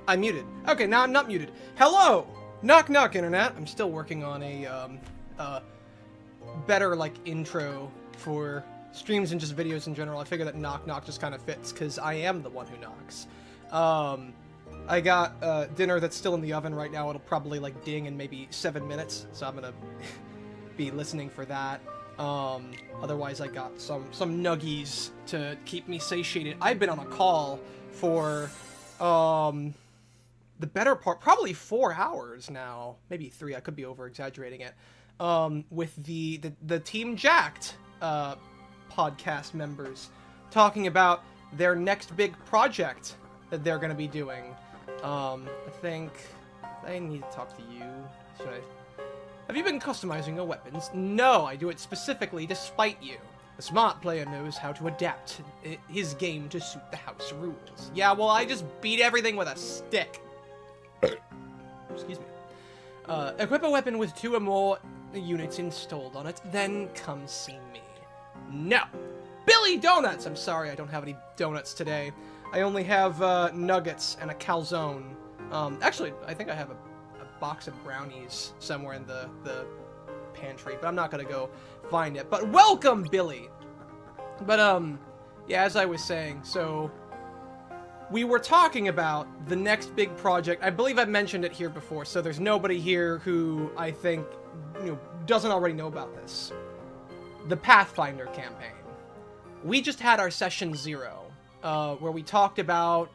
I'm muted. Okay, now I'm not muted. Hello! Knock knock, internet. I'm still working on a, better, like, intro for streams and just videos in general. I figure that knock knock just kind of fits, because I am the one who knocks. I got, dinner that's still in the oven right now. It'll probably, like, ding in maybe 7 minutes, so I'm gonna be listening for that. Otherwise I got some nuggies to keep me satiated. I've been on a call for, the better part, probably 4 hours now, maybe 3, I could be over-exaggerating it, with the Team JYCT, podcast members, talking about their next big project that they're gonna be doing. I think I need to talk to you. Should I? Have you been customizing your weapons? No, I do it specifically to spite you. A smart player knows how to adapt his game to suit the house rules. Yeah, well, I just beat everything with a stick. Excuse me. Equip a weapon with 2 or more units installed on it, then come see me. No! Billy Donuts! I'm sorry, I don't have any donuts today. I only have, nuggets and a calzone. Actually, I think I have a box of brownies somewhere in the pantry, but I'm not gonna go find it. But welcome, Billy! But, yeah, as I was saying, so we were talking about the next big project. I believe I've mentioned it here before, so there's nobody here who I think, doesn't already know about this. The Pathfinder campaign. We just had our session 0, where we talked about,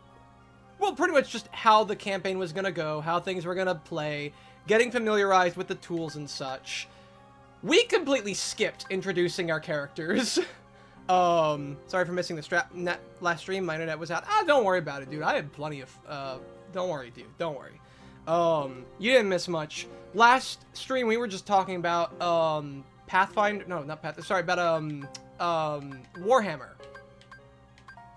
well, pretty much just how the campaign was gonna go, how things were gonna play, getting familiarized with the tools and such. We completely skipped introducing our characters. Sorry for missing the last stream. My internet was out. Don't worry about it, dude. I had plenty of, don't worry, dude. Don't worry. You didn't miss much. Last stream, we were just talking about, Pathfinder, no, not Pathfinder, sorry, about, Warhammer.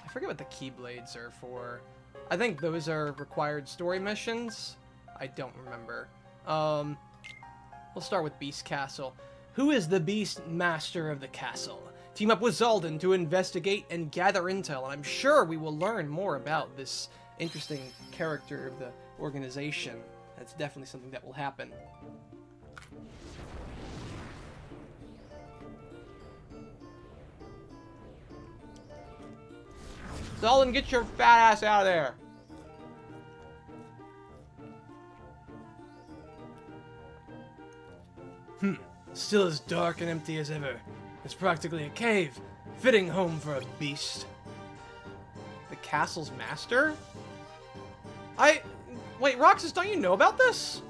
I forget what the Keyblades are for. I think those are required story missions. I don't remember. We'll start with Beast Castle. Who is the Beast Master of the Castle? Team up with Zaldin to investigate and gather intel, and I'm sure we will learn more about this interesting character of the organization. That's definitely something that will happen. Zaldin, get your fat ass out of there! Still as dark and empty as ever. It's practically a cave, fitting home for a beast. The castle's master? Wait, Roxas, don't you know about this?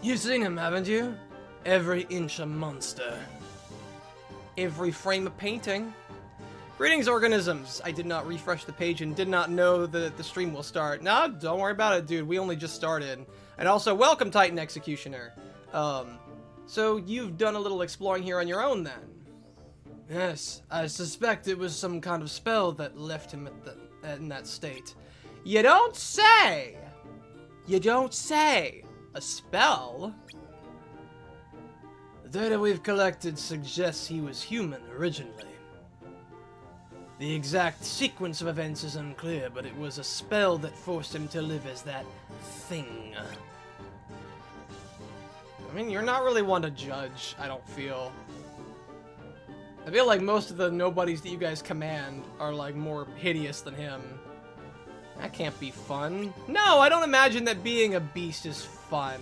You've seen him, haven't you? Every inch a monster. Every frame a painting. Greetings, organisms! I did not refresh the page and did not know that the stream will start. No, don't worry about it, dude. We only just started. And also, welcome, Titan Executioner. So you've done a little exploring here on your own, then? Yes, I suspect it was some kind of spell that left him in that state. You don't say! You don't say! A spell? The data we've collected suggests he was human originally. The exact sequence of events is unclear, but it was a spell that forced him to live as that thing. I mean, you're not really one to judge, I don't feel. I feel like most of the nobodies that you guys command are, like, more hideous than him. That can't be fun. No, I don't imagine that being a beast is fun.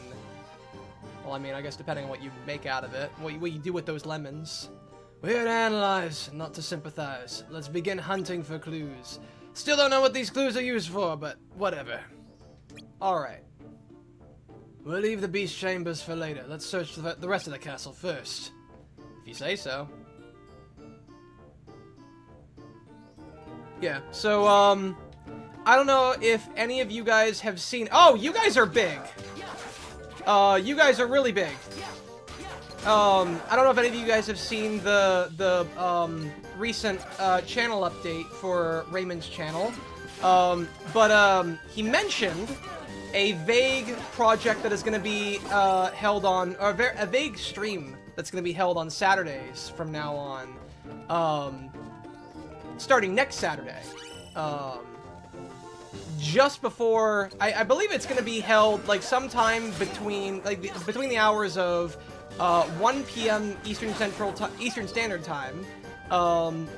Well, I mean, I guess depending on what you make out of it, what you do with those lemons. We're here to analyze, not to sympathize. Let's begin hunting for clues. Still don't know what these clues are used for, but whatever. Alright. We'll leave the beast chambers for later. Let's search the rest of the castle first. If you say so. Yeah, so, I don't know if any of you guys have seen... Oh, you guys are big! You guys are really big. I don't know if any of you guys have seen the recent, channel update for Raymond's channel. But he mentioned a vague project that is going to be, held on, or a vague stream that's going to be held on Saturdays from now on. Starting next Saturday. just before, I believe it's going to be held like sometime between between the hours of 1 p.m. Eastern Standard Time,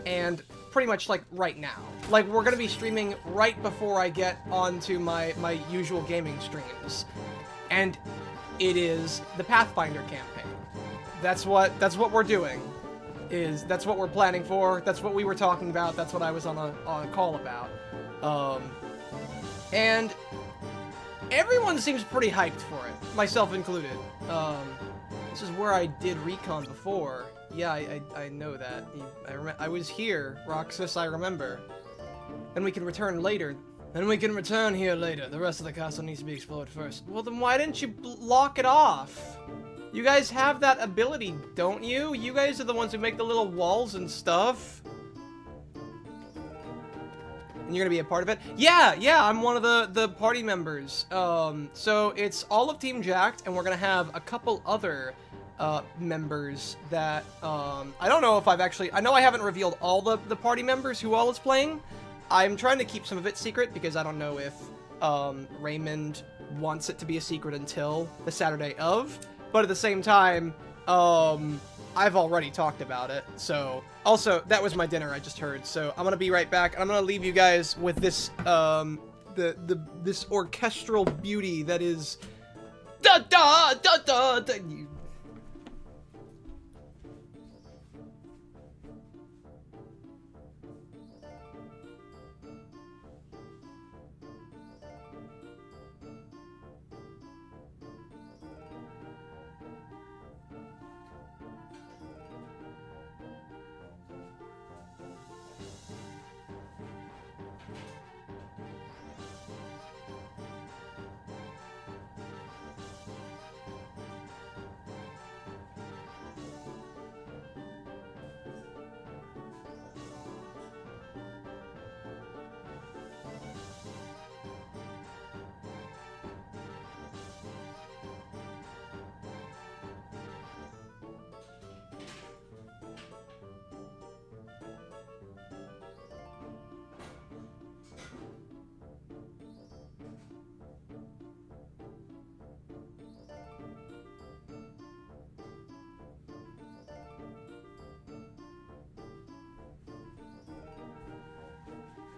and pretty much like right now. Like we're going to be streaming right before I get onto my usual gaming streams, and it is the Pathfinder campaign. That's what we're doing. That's what we're planning for. That's what we were talking about. That's what I was on a call about. And everyone seems pretty hyped for it, myself included. This is where I did recon before. Yeah, I know that. I was here, Roxas, I remember. And we can return later. And we can return here later. The rest of the castle needs to be explored first. Well, then why didn't you lock it off? You guys have that ability, don't you? You guys are the ones who make the little walls and stuff. And you're gonna be a part of it? Yeah, I'm one of the party members. So it's all of Team JYCT, and we're gonna have a couple other members that, I don't know if I know I haven't revealed all the party members who all is playing. I'm trying to keep some of it secret because I don't know if, Raymond wants it to be a secret until the Saturday of. But at the same time, I've already talked about it. So, also, that was my dinner I just heard. So, I'm gonna be right back. And I'm gonna leave you guys with this, this orchestral beauty that is... Da da da da da!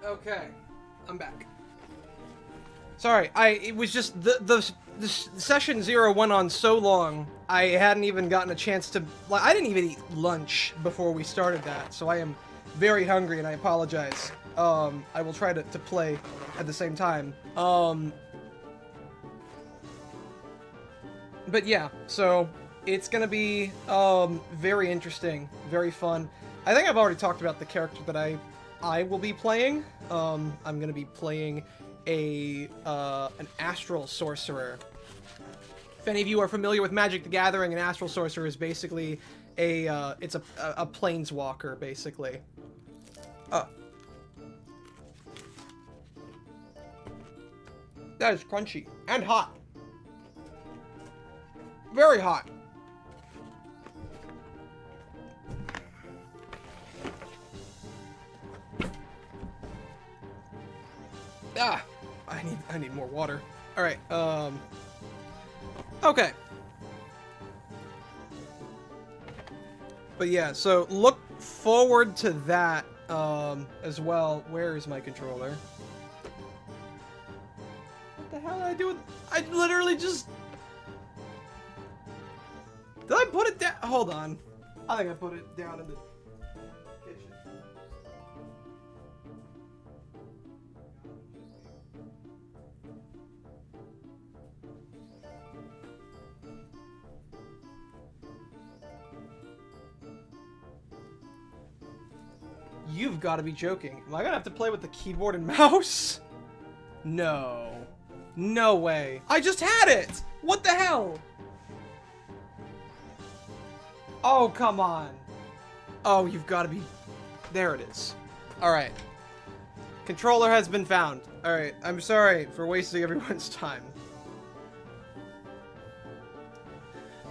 Okay, I'm back. Sorry, it was just the session 0 went on so long, I hadn't even gotten a chance to, like, I didn't even eat lunch before we started that, so I am very hungry and I apologize. I will try to play at the same time. But yeah, so it's gonna be very interesting, very fun. I think I've already talked about the character that I will be playing. I'm gonna be playing an astral sorcerer. If any of you are familiar with Magic the Gathering, an astral sorcerer is basically it's a planeswalker, basically. That is crunchy and hot. Very hot. Ah, I need more water. All right. Okay. But yeah, so look forward to that as well. Where is my controller? What the hell did I do with... I literally just... Did I put it down? Hold on. I think I put it down in the kitchen. You've got to be joking. Am I gonna have to play with the keyboard and mouse? No. No way. I just had it! What the hell? Oh, come on. Oh, you've got to be... There it is. Alright. Controller has been found. Alright, I'm sorry for wasting everyone's time.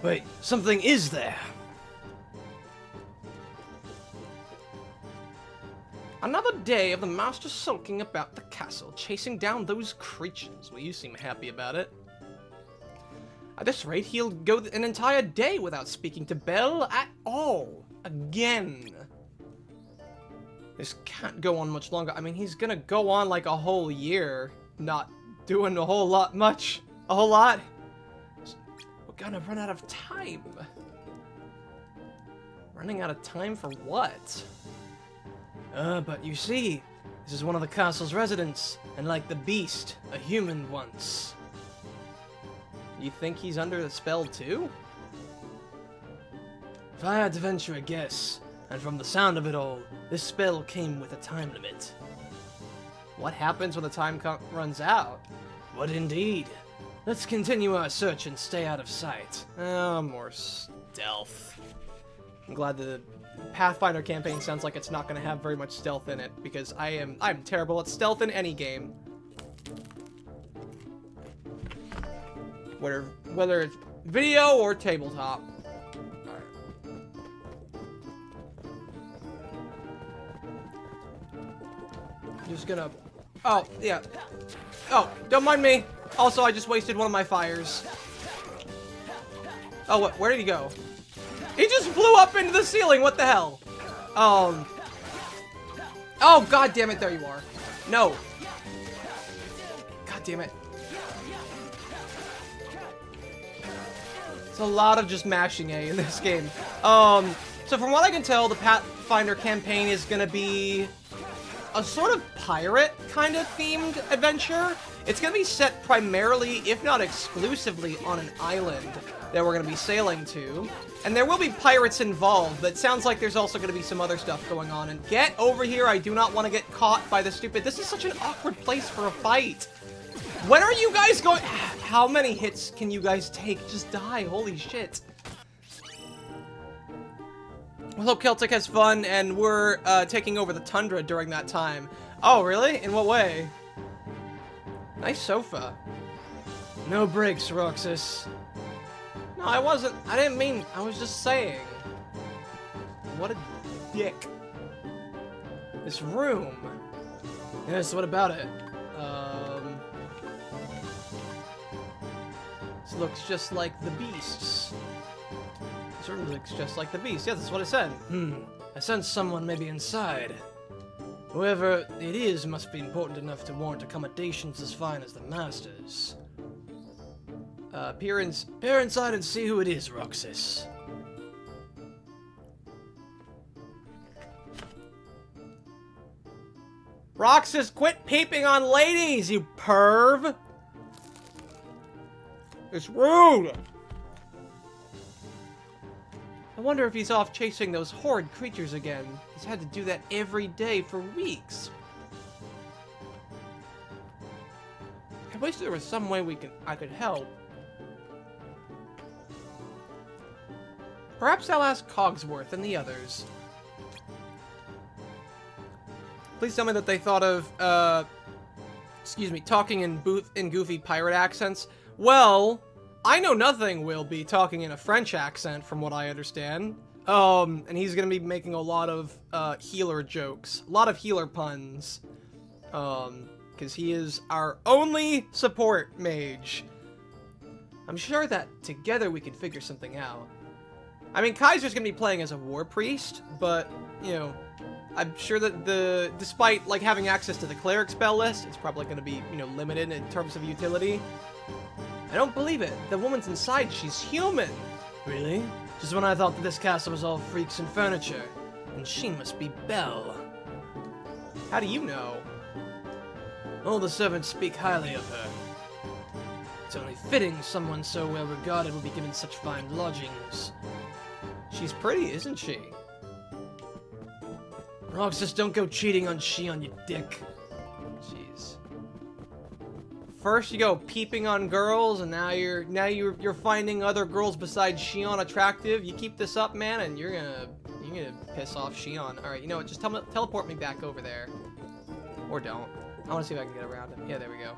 Wait, something is there. Another day of the master sulking about the castle, chasing down those creatures. Well, you seem happy about it. At this rate, he'll go an entire day without speaking to Belle at all. Again. This can't go on much longer. I mean, he's gonna go on like a whole year, not doing a whole lot. We're gonna run out of time. Running out of time for what? But you see, this is one of the castle's residents, and like the beast, a human once. You think he's under the spell too? If I had to venture a guess, and from the sound of it all, this spell came with a time limit. What happens when the time runs out? What indeed? Let's continue our search and stay out of sight. Oh, more stealth. I'm glad the Pathfinder campaign sounds like it's not going to have very much stealth in it, because I'm terrible at stealth in any game. Whether it's video or tabletop. Alright. Just gonna... Oh, yeah. Oh, don't mind me. Also, I just wasted one of my fires. Oh, what? Where did he go? He just flew up into the ceiling. What the hell? Oh, god damn it. There you are. No. God damn it. It's a lot of just mashing A in this game. So from what I can tell, the Pathfinder campaign is gonna be a sort of pirate kind of themed adventure. It's gonna be set primarily, if not exclusively, on an island that we're gonna be sailing to. And there will be pirates involved, but it sounds like there's also gonna be some other stuff going on. And get over here, I do not want to get caught by the stupid... This is such an awkward place for a fight. When are you guys going... How many hits can you guys take? Just die, holy shit. I hope Celtic has fun, and we're taking over the tundra during that time. Oh, really? In what way? Nice sofa. No breaks, Roxas. No, I wasn't. I didn't mean... I was just saying. What a dick. This room. Yes, what about it? This looks just like the beasts. This room looks just like the beast. Yeah, that's what I said. I sense someone may be inside. Whoever it is must be important enough to warrant accommodations as fine as the master's. Peer inside and see who it is, Roxas. Roxas, quit peeping on ladies, you perv! It's rude! I wonder if he's off chasing those horrid creatures again. He's had to do that every day for weeks. I wish there was some way I could help. Perhaps I'll ask Cogsworth and the others. Please tell me that they thought of, talking in goofy pirate accents. Well, I know nothing will be talking in a French accent, from what I understand. And he's gonna be making a lot of, healer jokes. A lot of healer puns. Because he is our only support mage. I'm sure that together we could figure something out. I mean, Kaiser's gonna be playing as a war priest, but, you know, I'm sure that despite, like, having access to the cleric spell list, it's probably gonna be, you know, limited in terms of utility. I don't believe it. The woman's inside. She's human. Really? Just when I thought that this castle was all freaks and furniture. And she must be Belle. How do you know? All the servants speak highly of her. It's only fitting someone so well regarded will be given such fine lodgings. She's pretty, isn't she? Roxas, don't go cheating on Xion, you dick. Jeez. First you go peeping on girls, and now you're finding other girls besides Xion attractive. You keep this up, man, and you're gonna piss off Xion. All right, you know what? Just teleport me back over there, or don't. I want to see if I can get around him. Yeah, there we go.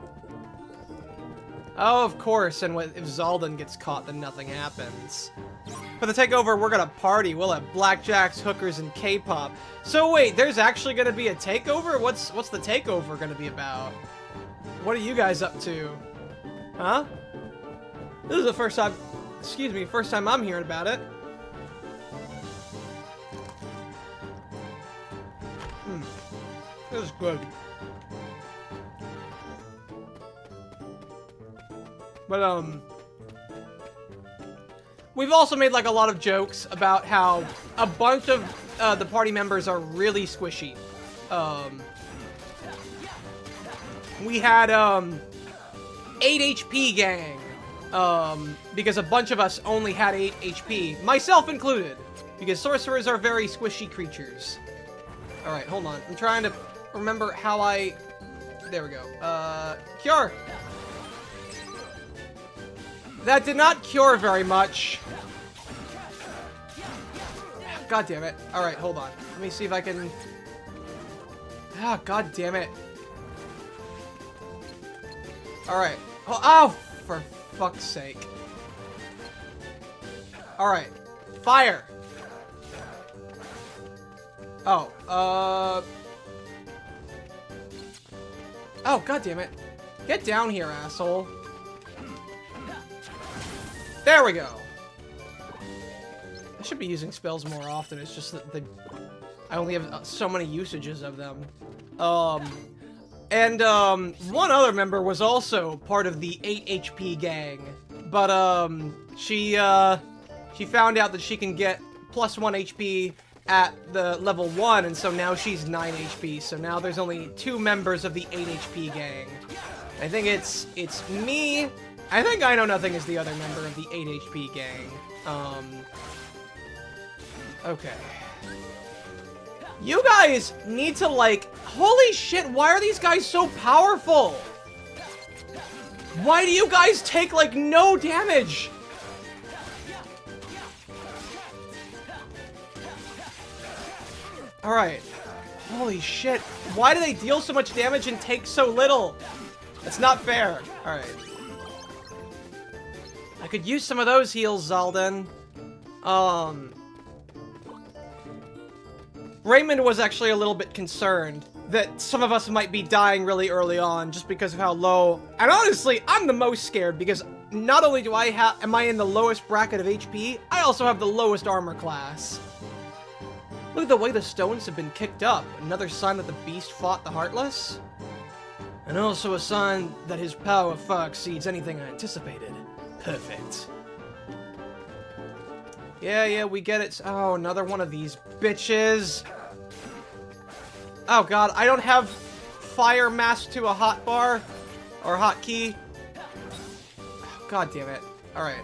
Oh, of course. And if Zaldin gets caught, then nothing happens. For the takeover, we're gonna party. We'll have blackjacks, hookers, and K-pop. So wait, there's actually gonna be a takeover? What's the takeover gonna be about? What are you guys up to? Huh? This is the first time, excuse me, first time I'm hearing about it. This is good. But, we've also made, like, a lot of jokes about how a bunch of, the party members are really squishy. We had, 8 HP gang, because a bunch of us only had 8 HP, myself included, because sorcerers are very squishy creatures. Alright, hold on. I'm trying to remember how I... There we go. Cure! That did not cure very much. God damn it. Alright, hold on. Let me see if I can... Ah, god damn it. Alright. Oh, for fuck's sake. Alright. Fire! Oh, oh, god damn it. Get down here, asshole. There we go. I should be using spells more often. It's just that I only have so many usages of them. And one other member was also part of the 8 HP gang. But, she found out that she can get +1 HP at the level 1, and so now she's 9 HP. So now there's only 2 members of the 8 HP gang. I think it's me. I think I Know Nothing is the other member of the 8 HP gang. Okay. You guys need to, like... Holy shit, why are these guys so powerful? Why do you guys take, like, no damage? Alright. Holy shit. Why do they deal so much damage and take so little? That's not fair. Alright. I could use some of those heals, Zalden. Raymond was actually a little bit concerned that some of us might be dying really early on just because of how low. And honestly, I'm the most scared because not only am I in the lowest bracket of HP, I also have the lowest armor class. Look at the way the stones have been kicked up. Another sign that the beast fought the Heartless. And also a sign that his power far exceeds anything I anticipated. Perfect. Yeah, we get it. Oh, another one of these bitches. Oh god, I don't have fire mask to a hotbar or hotkey. Oh, god damn it. Alright.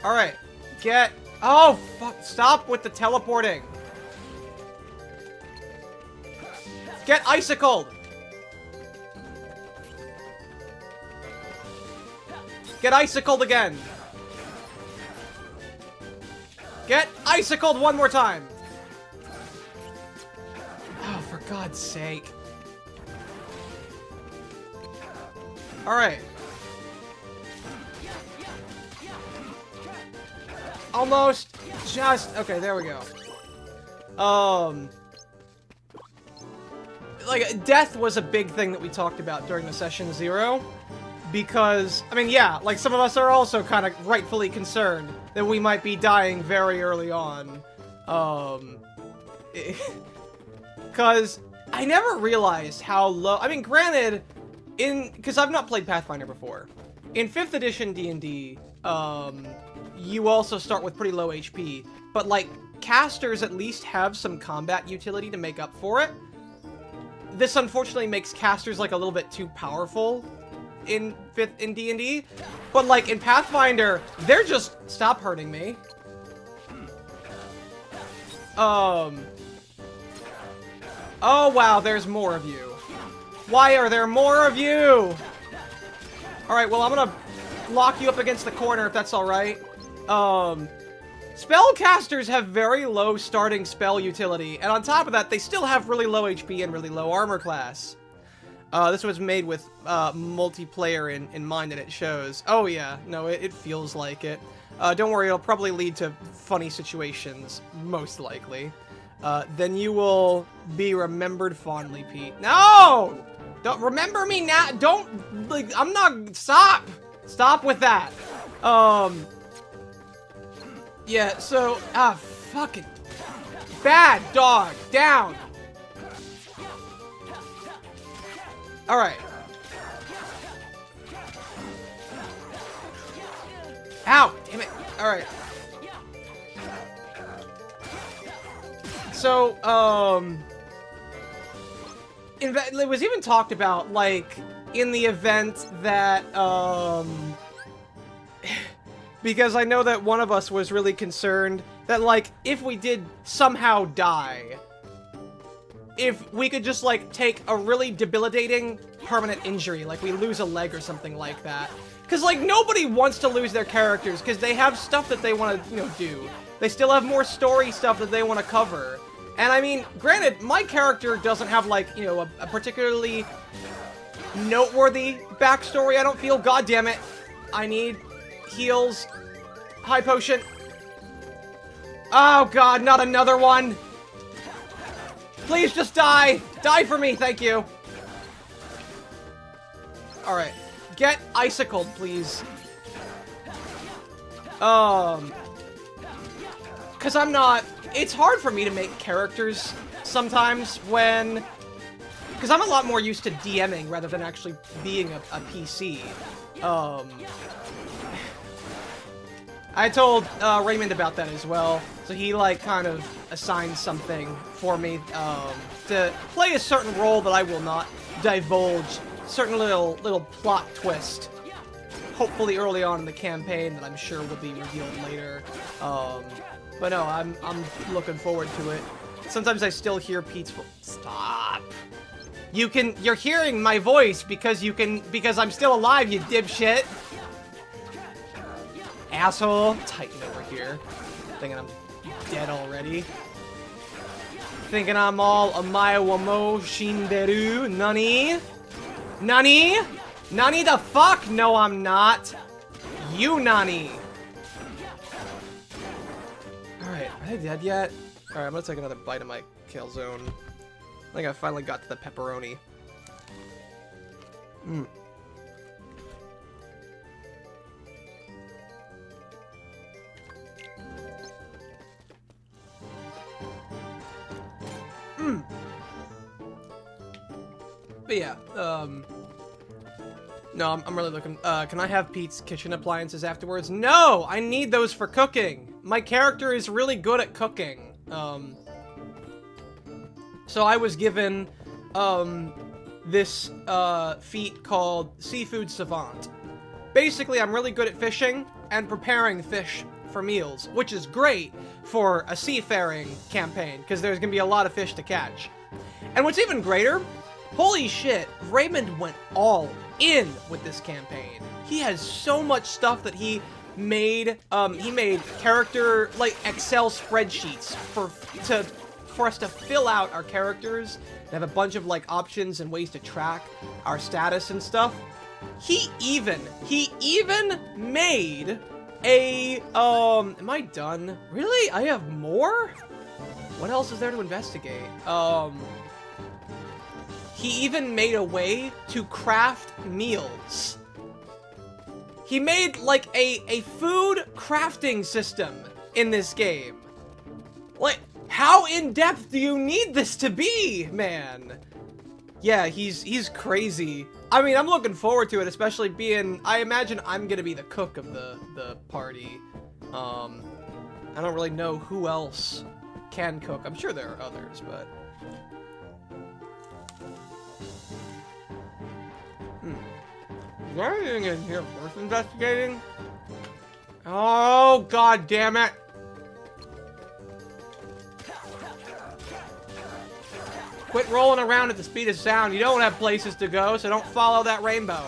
Alright. Get... Oh, fuck. Stop with the teleporting. Get icicled. Get icicled again. Get icicled one more time. Oh, for God's sake. Alright. Almost. Just. Okay, there we go. Like, death was a big thing that we talked about during the session 0. Because, I mean, yeah, like, some of us are also kind of rightfully concerned that we might be dying very early on. Because I never realized how low... I mean, granted, because I've not played Pathfinder before. In 5th edition D&D, you also start with pretty low HP. But, like, casters at least have some combat utility to make up for it. This, unfortunately, makes casters, like, a little bit too powerful in D&D, but like in Pathfinder, they're just stop hurting me. Oh wow, there's more of you. Why are there more of you? All right, well I'm gonna lock you up against the corner if that's all right. Spellcasters have very low starting spell utility, and on top of that, they still have really low HP and really low armor class. This was made with multiplayer in mind, and it shows. Oh yeah, no, it feels like it. Don't worry, it'll probably lead to funny situations, most likely. Then you will be remembered fondly, Pete. No! Don't remember me now. Don't, like, I'm not, stop! Stop with that. Yeah, so, fucking bad dog, down. All right. Ow, damn it. All right. So, it was even talked about, like, in the event that, because I know that one of us was really concerned that, like, if we did somehow die, if we could just, like, take a really debilitating permanent injury, like we lose a leg or something like that. Because, like, nobody wants to lose their characters, because they have stuff that they want to, you know, do. They still have more story stuff that they want to cover. And, I mean, granted, my character doesn't have, like, you know, a particularly noteworthy backstory, I don't feel. God damn it. I need heals. High potion. Oh, God, not another one. Please just die. Die for me, thank you. Alright. Get icicled, please. Because I'm not... It's hard for me to make characters sometimes when... Because I'm a lot more used to DMing rather than actually being a PC. I told Raymond about that as well. So he, like, kind of assigned something for me to play a certain role that I will not divulge. Certain little plot twist. Hopefully early on in the campaign that I'm sure will be revealed later. But no, I'm looking forward to it. Sometimes I still hear Pete's voice. Stop. You're hearing my voice because I'm still alive, you dipshit. Asshole. Titan over here. Thinking I'm dead already. Thinking I'm all Amaiwamo Shinderu. Nani? Nani? Nani the fuck? No, I'm not. You Nani. Alright, are they dead yet? Alright, I'm gonna take another bite of my calzone. I think I finally got to the pepperoni. Mmm. Mmm. But yeah, no, I'm really looking, can I have Pete's kitchen appliances afterwards? No! I need those for cooking! My character is really good at cooking. So I was given, this, feat called Seafood Savant. Basically, I'm really good at fishing and preparing fish for meals, which is great for a seafaring campaign, because there's gonna be a lot of fish to catch. And what's even greater, holy shit, Raymond went all in with this campaign. He has so much stuff that he made character, like, Excel spreadsheets for us to fill out our characters. They have a bunch of, like, options and ways to track our status and stuff. He even made a, am I done? Really? I have more? What else is there to investigate? He even made a way to craft meals. He made, like, a food crafting system in this game. Like, how in-depth do you need this to be, man? Yeah, he's crazy. I mean, I'm looking forward to it, especially being... I imagine I'm gonna be the cook of the party. I don't really know who else can cook. I'm sure there are others, but... Is there anything in here worth investigating? Oh, god damn it! Quit rolling around at the speed of sound. You don't have places to go, so don't follow that rainbow.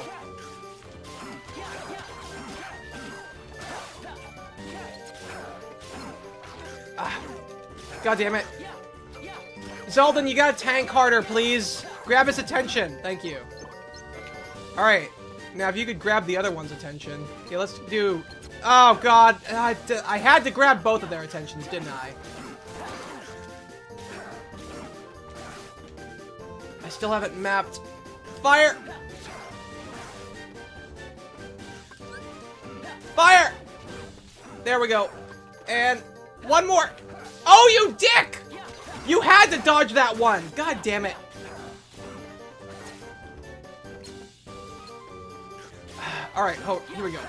God damn it. Zeldin, you gotta tank harder, please. Grab his attention. Thank you. Alright. Now, if you could grab the other one's attention. Okay, let's do... Oh, God. I had to grab both of their attentions, didn't I? I still haven't mapped. Fire! Fire! There we go. And one more. Oh, you dick! You had to dodge that one. God damn it. Alright, here we go.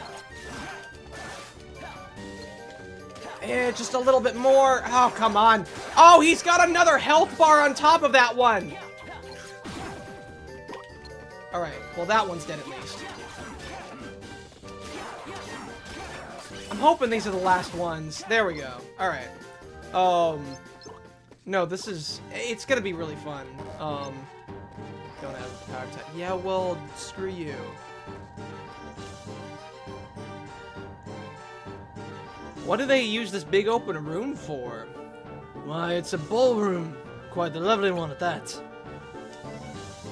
And just a little bit more. Oh, come on. Oh, he's got another health bar on top of that one. Alright, well that one's dead at least. I'm hoping these are the last ones. There we go. Alright. No, it's gonna be really fun. Don't have power attack. Yeah, well, screw you. What do they use this big open room for? Why, it's a ballroom. Quite the lovely one at that.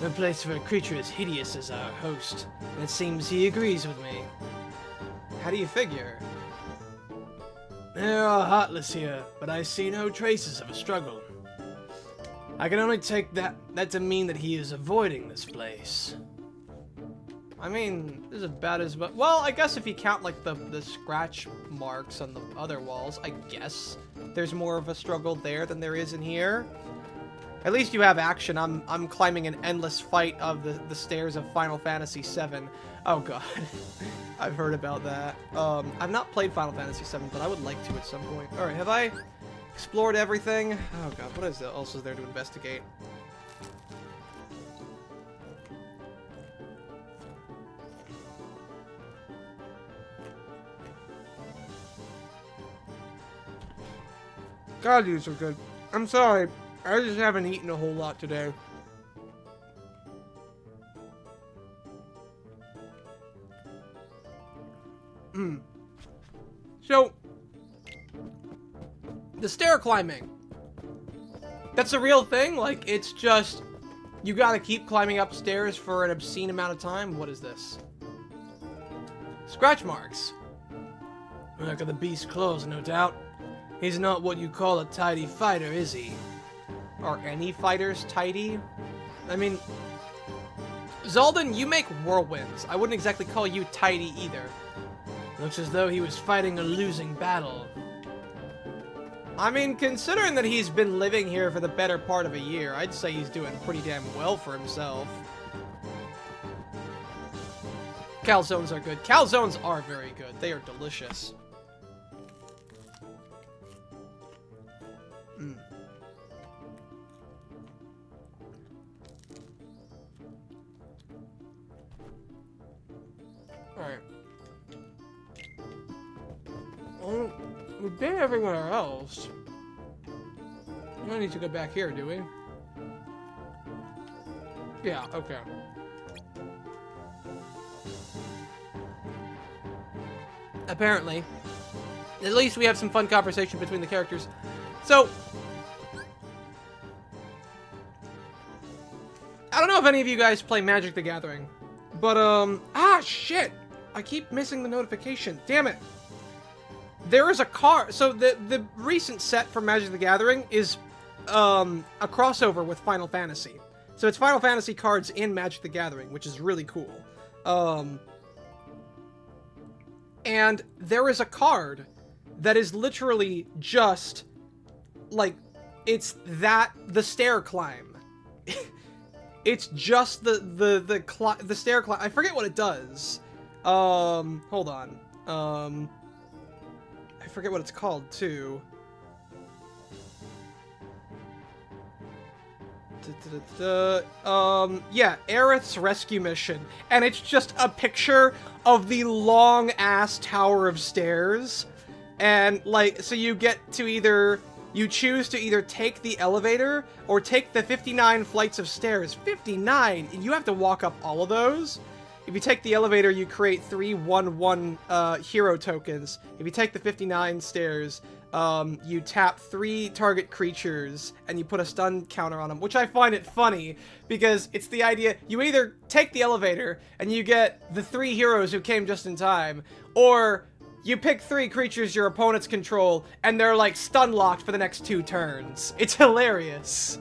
No place for a creature as hideous as our host. And it seems he agrees with me. How do you figure? There are heartless here, but I see no traces of a struggle. I can only take that to mean that he is avoiding this place. I mean, this is about as much. Well, I guess if you count like the scratch marks on the other walls, I guess there's more of a struggle there than there is in here. At least you have action. I'm climbing an endless fight of the stairs of Final Fantasy VII. Oh god, I've heard about that. I've not played Final Fantasy VII, but I would like to at some point. All right, have I explored everything? Oh god, what else is there to investigate? God, these are good. I'm sorry. I just haven't eaten a whole lot today. So, the stair climbing. That's a real thing? Like, it's just, you gotta keep climbing upstairs for an obscene amount of time? What is this? Scratch marks. Look at the beast's claws, no doubt. He's not what you call a tidy fighter, is he? Are any fighters tidy? I mean, Zaldin, you make whirlwinds. I wouldn't exactly call you tidy either. Looks as though he was fighting a losing battle. I mean, considering that he's been living here for the better part of a year, I'd say he's doing pretty damn well for himself. Calzones are good. Calzones are very good. They are delicious. Alright. Well, we've been everywhere else. We don't need to go back here, do we? Yeah, okay. Apparently. At least we have some fun conversation between the characters. So, I don't know if any of you guys play Magic the Gathering, but, ah, shit! I keep missing the notification. Damn it! There is a card. So the recent set for Magic the Gathering is a crossover with Final Fantasy. So it's Final Fantasy cards in Magic the Gathering, which is really cool. And there is a card that is literally just like it's the stair climb. It's just the stair climb. I forget what it does. Hold on. I forget what it's called, too. Yeah, Aerith's rescue mission. And it's just a picture of the long-ass tower of stairs. And, like, so you get to you choose to either take the elevator or take the 59 flights of stairs. 59! And you have to walk up all of those. If you take the elevator, you create 3 1/1 hero tokens. If you take the 59 stairs, you tap 3 target creatures and you put a stun counter on them, which I find it funny because it's the idea you either take the elevator and you get the 3 heroes who came just in time, or you pick 3 creatures your opponents control and they're like stun locked for the next 2 turns. It's hilarious.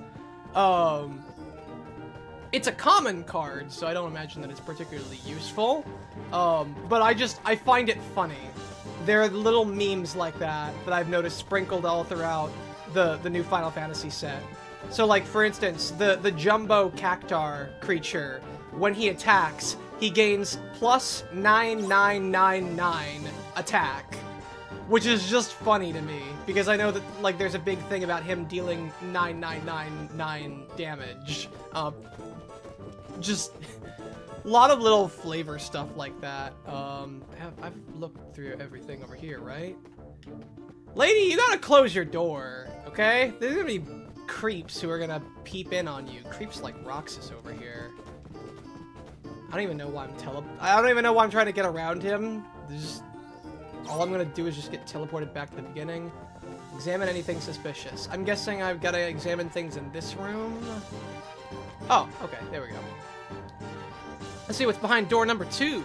It's a common card, so I don't imagine that it's particularly useful. But I find it funny. There are little memes like that I've noticed sprinkled all throughout the new Final Fantasy set. So, like, for instance, the Jumbo Cactar creature, when he attacks, he gains plus 9999 attack. Which is just funny to me, because I know that, like, there's a big thing about him dealing 9999 damage. Just a lot of little flavor stuff like that. I've looked through everything over here, right? Lady, you gotta close your door, okay? There's gonna be creeps who are gonna peep in on you. Creeps like Roxas over here. I don't even know why I don't even know why I'm trying to get around him. All I'm gonna do is just get teleported back to the beginning. Examine anything suspicious. I'm guessing I've gotta examine things in this room. Oh, okay, there we go. Let's see what's behind door number 2.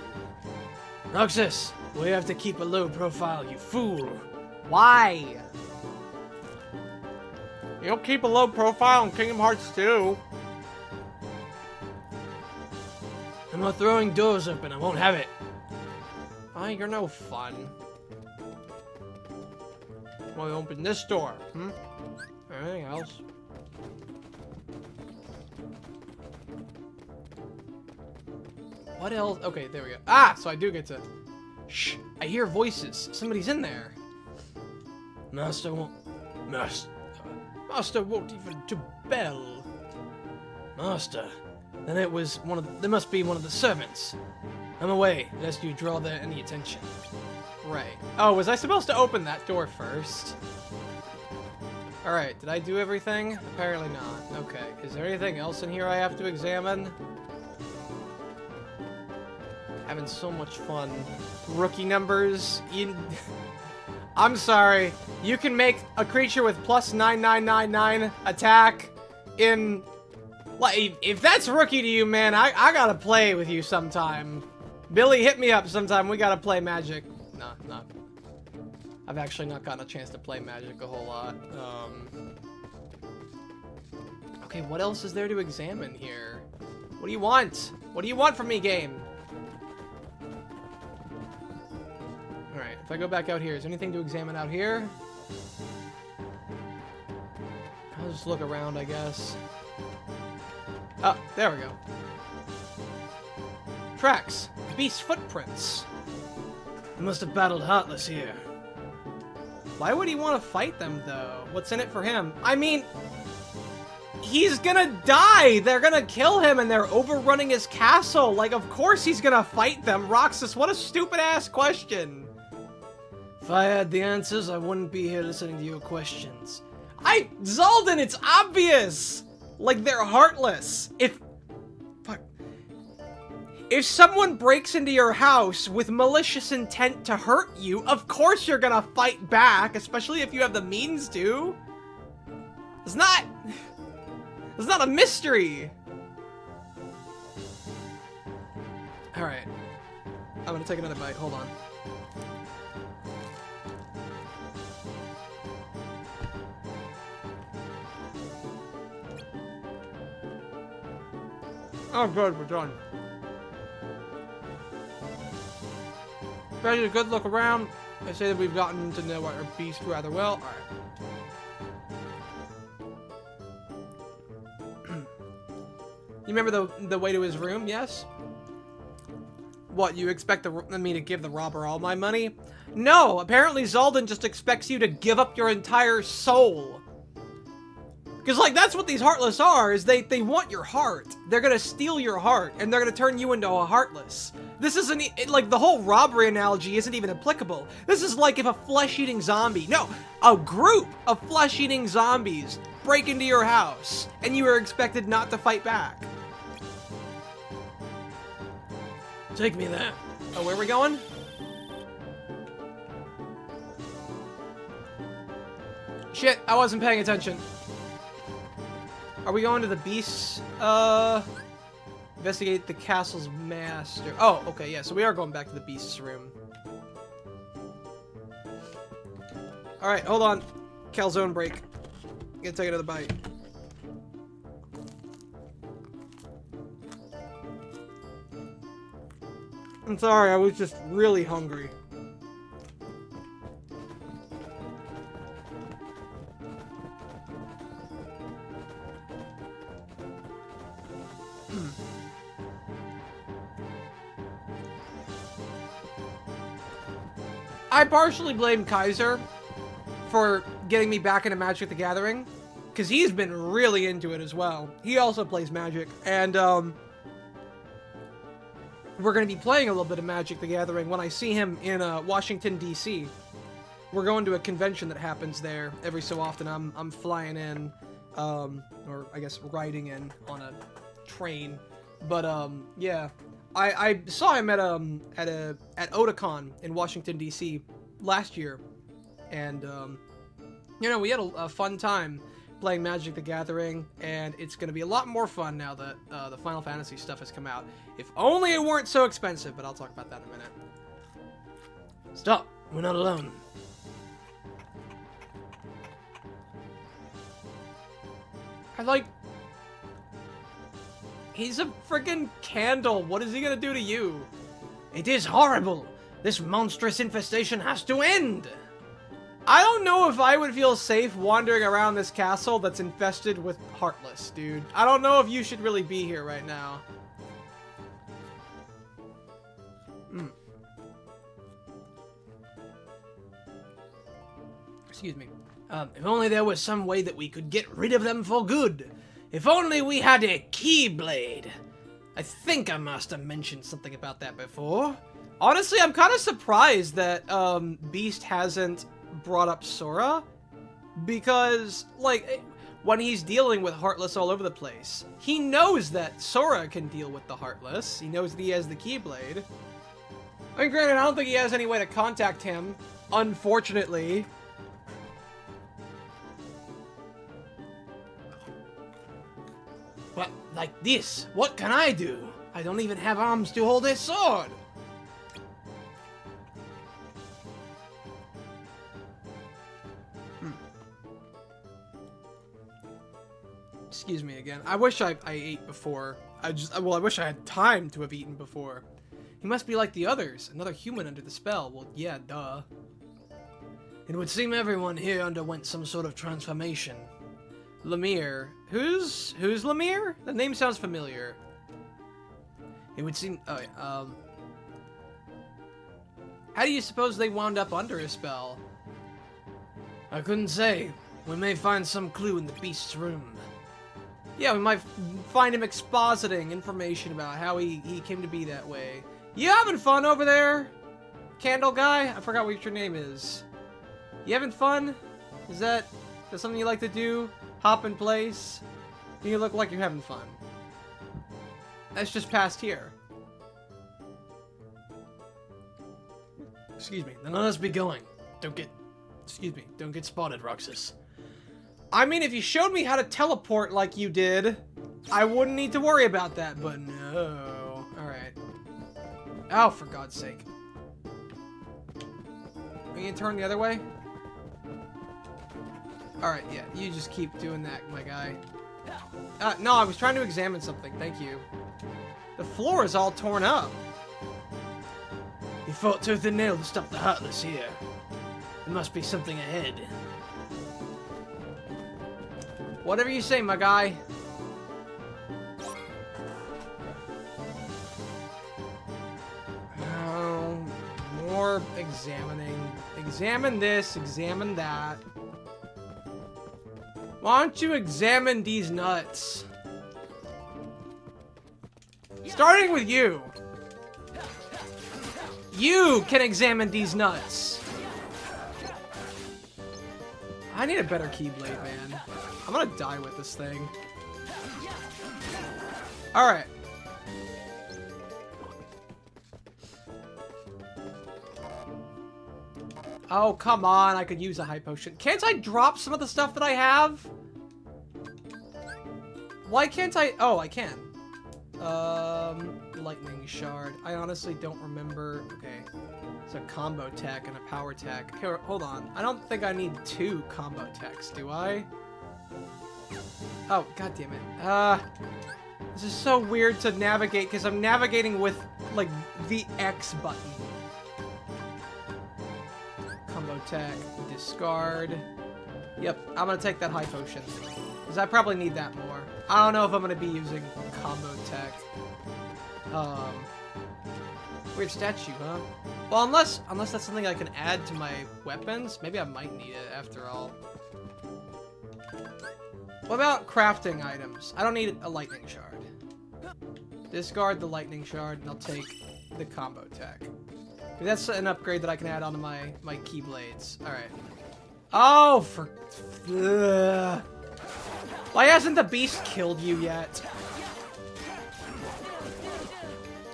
Roxas, we have to keep a low profile, you fool. Why? You'll keep a low profile in Kingdom Hearts 2. I'm not throwing doors open, I won't have it. Oh, you're no fun. Well, we open this door, Anything else? What else? Okay, there we go. Ah, so I do get to... Shh, I hear voices. Somebody's in there. Master won't even to bell. Master, then it was there must be one of the servants. I'm away, lest you draw any attention. Right. Oh, was I supposed to open that door first? Alright, did I do everything? Apparently not. Okay, is there anything else in here I have to examine? Having so much fun. Rookie numbers. I'm sorry. You can make a creature with plus 9999 attack in... Like, if that's rookie to you, man, I gotta play with you sometime. Billy, hit me up sometime. We gotta play Magic. Nah. I've actually not gotten a chance to play Magic a whole lot. Okay, what else is there to examine here? What do you want? What do you want from me, game? Alright, if I go back out here, is there anything to examine out here? I'll just look around, I guess. Oh, there we go. Tracks. Beast footprints. He must have battled Heartless here. Why would he want to fight them, though? What's in it for him? I mean, he's gonna die! They're gonna kill him and they're overrunning his castle! Like, of course he's gonna fight them! Roxas, what a stupid-ass question! If I had the answers, I wouldn't be here listening to your questions. Zalden, it's obvious! Like, they're heartless. If someone breaks into your house with malicious intent to hurt you, of course you're gonna fight back, especially if you have the means to. It's not a mystery. Alright. I'm gonna take another bite, hold on. Oh good, we're done. Ready a good look around. I say that we've gotten to know our beast rather well. Alright. You remember the way to his room, yes? What, you expect me to give the robber all my money? No, apparently Zalden just expects you to give up your entire soul. Because, like, that's what these Heartless are, is they want your heart. They're gonna steal your heart, and they're gonna turn you into a Heartless. This isn't, like, the whole robbery analogy isn't even applicable. This is like if a flesh-eating zombie, no, a group of flesh-eating zombies break into your house, and you are expected not to fight back. Take me there. Oh, where are we going? Shit, I wasn't paying attention. Are we going to the beasts? Investigate the castle's master. Oh, okay, yeah, so we are going back to the beast's room. Alright, hold on. Calzone break. Gonna take another bite. I'm sorry, I was just really hungry. I partially blame Kaiser for getting me back into Magic the Gathering, because he's been really into it as well. He also plays Magic, and we're going to be playing a little bit of Magic the Gathering when I see him in Washington, D.C. We're going to a convention that happens there every so often. I'm flying in, or I guess riding in on a train. But yeah, I saw him at Otakon in Washington, D.C. last year, and you know, we had a fun time playing Magic the Gathering, and it's going to be a lot more fun now that the Final Fantasy stuff has come out. If only it weren't so expensive, but I'll talk about that in a minute. Stop! We're not alone. He's a freaking candle. What is he gonna do to you? It is horrible. This monstrous infestation has to end. I don't know if I would feel safe wandering around this castle that's infested with Heartless, dude. I don't know if you should really be here right now. Excuse me. If only there was some way that we could get rid of them for good. If only we had a Keyblade. I think I must have mentioned something about that before. Honestly, I'm kind of surprised that Beast hasn't brought up Sora, because, like, when he's dealing with Heartless all over the place, he knows that Sora can deal with the Heartless. He knows that he has the Keyblade. I mean, granted, I don't think he has any way to contact him, unfortunately. But, like this, what can I do? I don't even have arms to hold a sword. Excuse me again. I wish I ate before. I wish I had time to have eaten before. He must be like the others, another human under the spell. Well, yeah, duh. It would seem everyone here underwent some sort of transformation. Lemire. Who's Lemire? The name sounds familiar. It would seem... Oh, yeah, how do you suppose they wound up under a spell? I couldn't say. We may find some clue in the beast's room. Yeah, we might find him expositing information about how he came to be that way. You having fun over there, Candle Guy? I forgot what your name is. You having fun? Is that something you like to do? Hop in place? You look like you're having fun. That's just past here. Excuse me. Then let us be going. Don't get spotted, Roxas. I mean, if you showed me how to teleport like you did, I wouldn't need to worry about that, but no. Alright. Oh, for God's sake. Are you gonna turn the other way? Alright, yeah, you just keep doing that, my guy. No, I was trying to examine something, thank you. The floor is all torn up. He fought tooth and nail to stop the Heartless here. There must be something ahead. Whatever you say, my guy. Oh, more examining. Examine this, examine that. Why don't you examine these nuts? Starting with you. You can examine these nuts. I need a better Keyblade, man. I'm gonna die with this thing. Alright. Oh, come on. I could use a high potion. Can't I drop some of the stuff that I have? Why can't I? Oh, I can. Lightning shard. I honestly don't remember. Okay. It's a combo tech and a power tech. Here, hold on. I don't think I need 2 combo techs, do I? Oh, god damn it. This is so weird to navigate because I'm navigating with, like, the X button. Combo tech, discard. Yep, I'm gonna take that high potion. Because I probably need that more. I don't know if I'm gonna be using combo tech. Weird statue, huh? Well, unless that's something I can add to my weapons, maybe I might need it after all. What about crafting items? I don't need a lightning shard. Discard the lightning shard, and I'll take the combo tech. That's an upgrade that I can add onto my keyblades. Alright. Oh, for... Ugh. Why hasn't the beast killed you yet?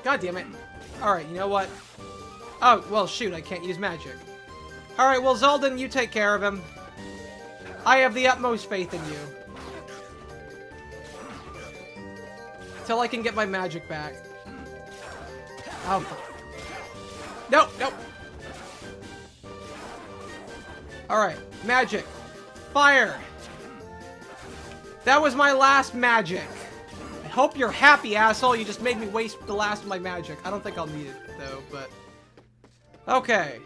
God damn it. Alright, you know what? Oh, well, shoot, I can't use magic. Alright, well, Zaldan, you take care of him. I have the utmost faith in you. Till I can get my magic back. Oh, nope, nope. Alright, magic. Fire. That was my last magic. I hope you're happy, asshole. You just made me waste the last of my magic. I don't think I'll need it, though, but... Okay.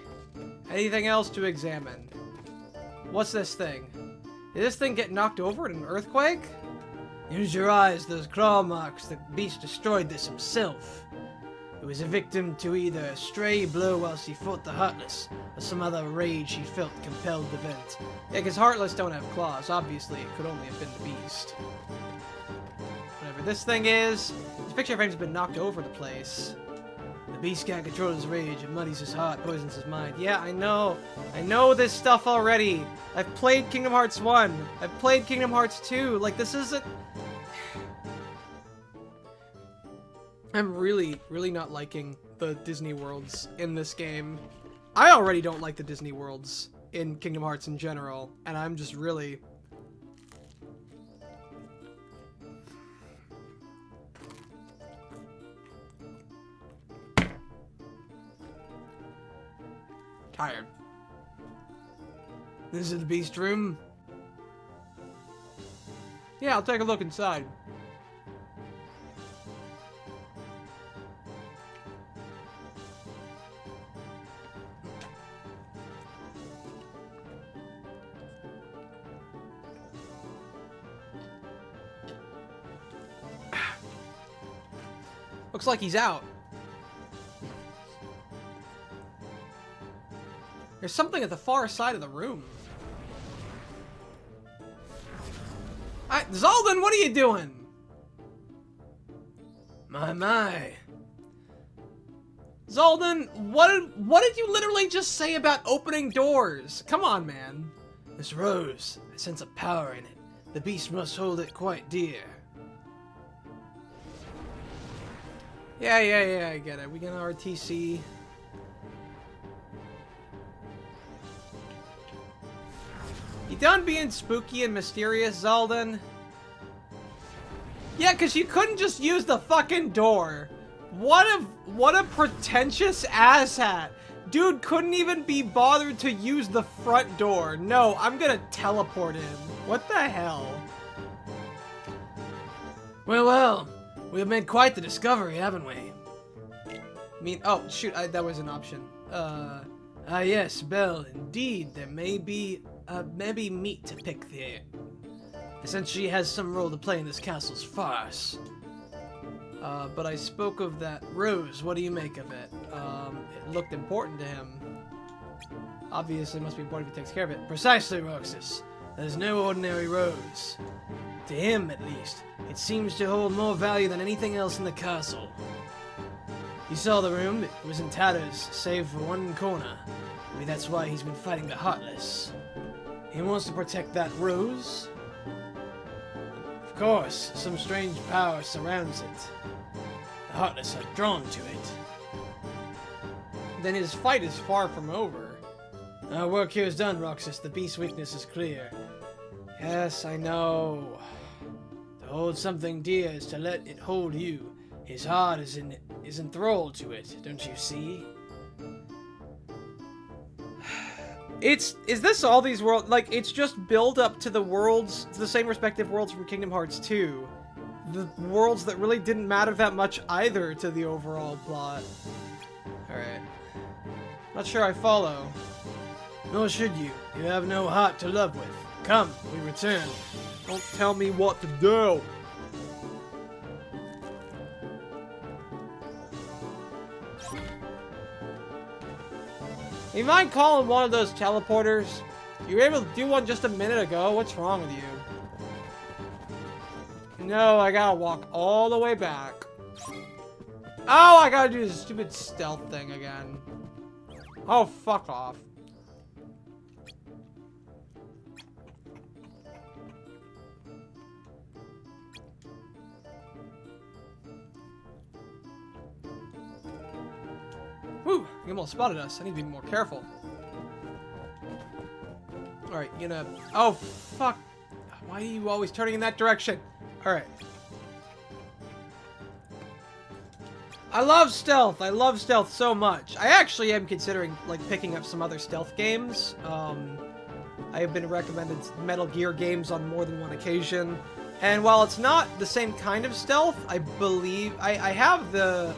Anything else to examine? What's this thing? Did this thing get knocked over in an earthquake? Use your eyes, those claw marks. The beast destroyed this himself. It was a victim to either a stray blow whilst he fought the Heartless, or some other rage he felt compelled the vent. Yeah, because Heartless don't have claws. Obviously, it could only have been the beast. Whatever this thing is, this picture frame's been knocked over the place. The beast can't control his rage. It muddies his heart, poisons his mind. Yeah, I know. I know this stuff already. I've played Kingdom Hearts 1. I've played Kingdom Hearts 2. Like, this isn't... I'm really, really not liking the Disney worlds in this game. I already don't like the Disney worlds in Kingdom Hearts in general, and I'm just really... tired. This is the beast room? Yeah, I'll take a look inside. Looks like he's out. There's something at the far side of the room. Zaldan, what are you doing? My. Zaldan, what did you literally just say about opening doors? Come on, man. This rose, I sense a power in it. The beast must hold it quite dear. Yeah, I get it. We get an RTC. You done being spooky and mysterious, Zaldan? Yeah, because you couldn't just use the fucking door. What a pretentious asshat. Dude couldn't even be bothered to use the front door. No, I'm gonna teleport in. What the hell? Well, we've made quite the discovery, haven't we? I mean, oh, shoot, that was an option. Yes, Belle, indeed, there may be meat to pick there. Since she has some role to play in this castle's farce. But I spoke of that rose. What do you make of it? It looked important to him. Obviously, it must be important if he takes care of it. Precisely, Roxas. There's no ordinary rose. To him, at least, it seems to hold more value than anything else in the castle. You saw the room. It was in tatters, save for one corner. Maybe that's why he's been fighting the Heartless. He wants to protect that rose. Of course, some strange power surrounds it. The Heartless are drawn to it. Then his fight is far from over. Our work here is done, Roxas. The beast's weakness is clear. Yes, I know. To hold something dear is to let it hold you. His heart is enthralled to it, don't you see? Is this all these worlds? Like, it's just build up to the worlds, the same respective worlds from Kingdom Hearts 2. The worlds that really didn't matter that much either to the overall plot. Alright. Not sure I follow. Nor should you. You have no heart to love with. Come, we return. Don't tell me what to do. You mind calling one of those teleporters? You were able to do one just a minute ago. What's wrong with you? No, I gotta walk all the way back. Oh, I gotta do this stupid stealth thing again. Oh, fuck off. Whew, you almost spotted us. I need to be more careful. Alright, you know... Oh, fuck. Why are you always turning in that direction? Alright. I love stealth. I love stealth so much. I actually am considering, like, picking up some other stealth games. I have been recommended Metal Gear games on more than one occasion. And while it's not the same kind of stealth, I believe... I have the...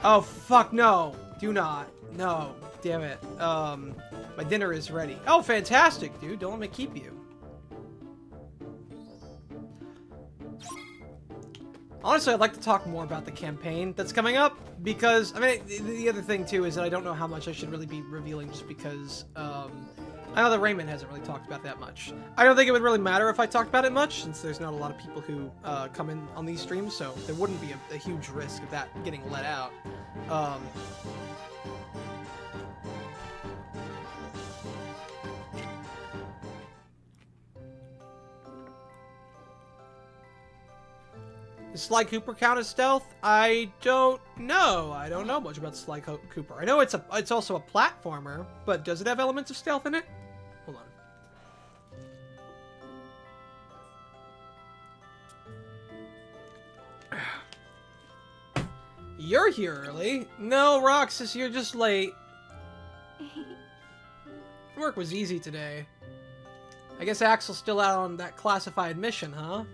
Oh, fuck, no. Do not. No. Damn it. My dinner is ready. Oh, fantastic, dude. Don't let me keep you. Honestly, I'd like to talk more about the campaign that's coming up, because, I mean, the other thing, too, is that I don't know how much I should really be revealing, just because, I know that Raymond hasn't really talked about that much. I don't think it would really matter if I talked about it much, since there's not a lot of people who come in on these streams, so there wouldn't be a huge risk of that getting let out. Does Sly Cooper count as stealth? I don't know. I don't know much about Sly Cooper. I know it's also a platformer, but does it have elements of stealth in it? Hold on. You're here early. No, Roxas, you're just late. Work was easy today. I guess Axel's still out on that classified mission, huh?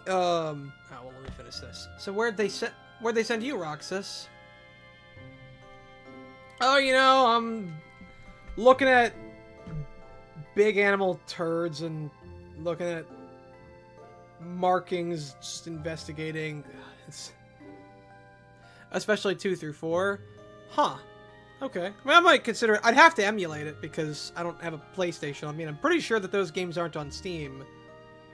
Oh, well, let me finish this. So where'd they send you, Roxas? Oh, you know, I'm looking at big animal turds and looking at markings, just investigating. Especially 2 through 4. Huh. Okay. Well, I might consider it. I'd have to emulate it because I don't have a PlayStation. I mean, I'm pretty sure that those games aren't on Steam.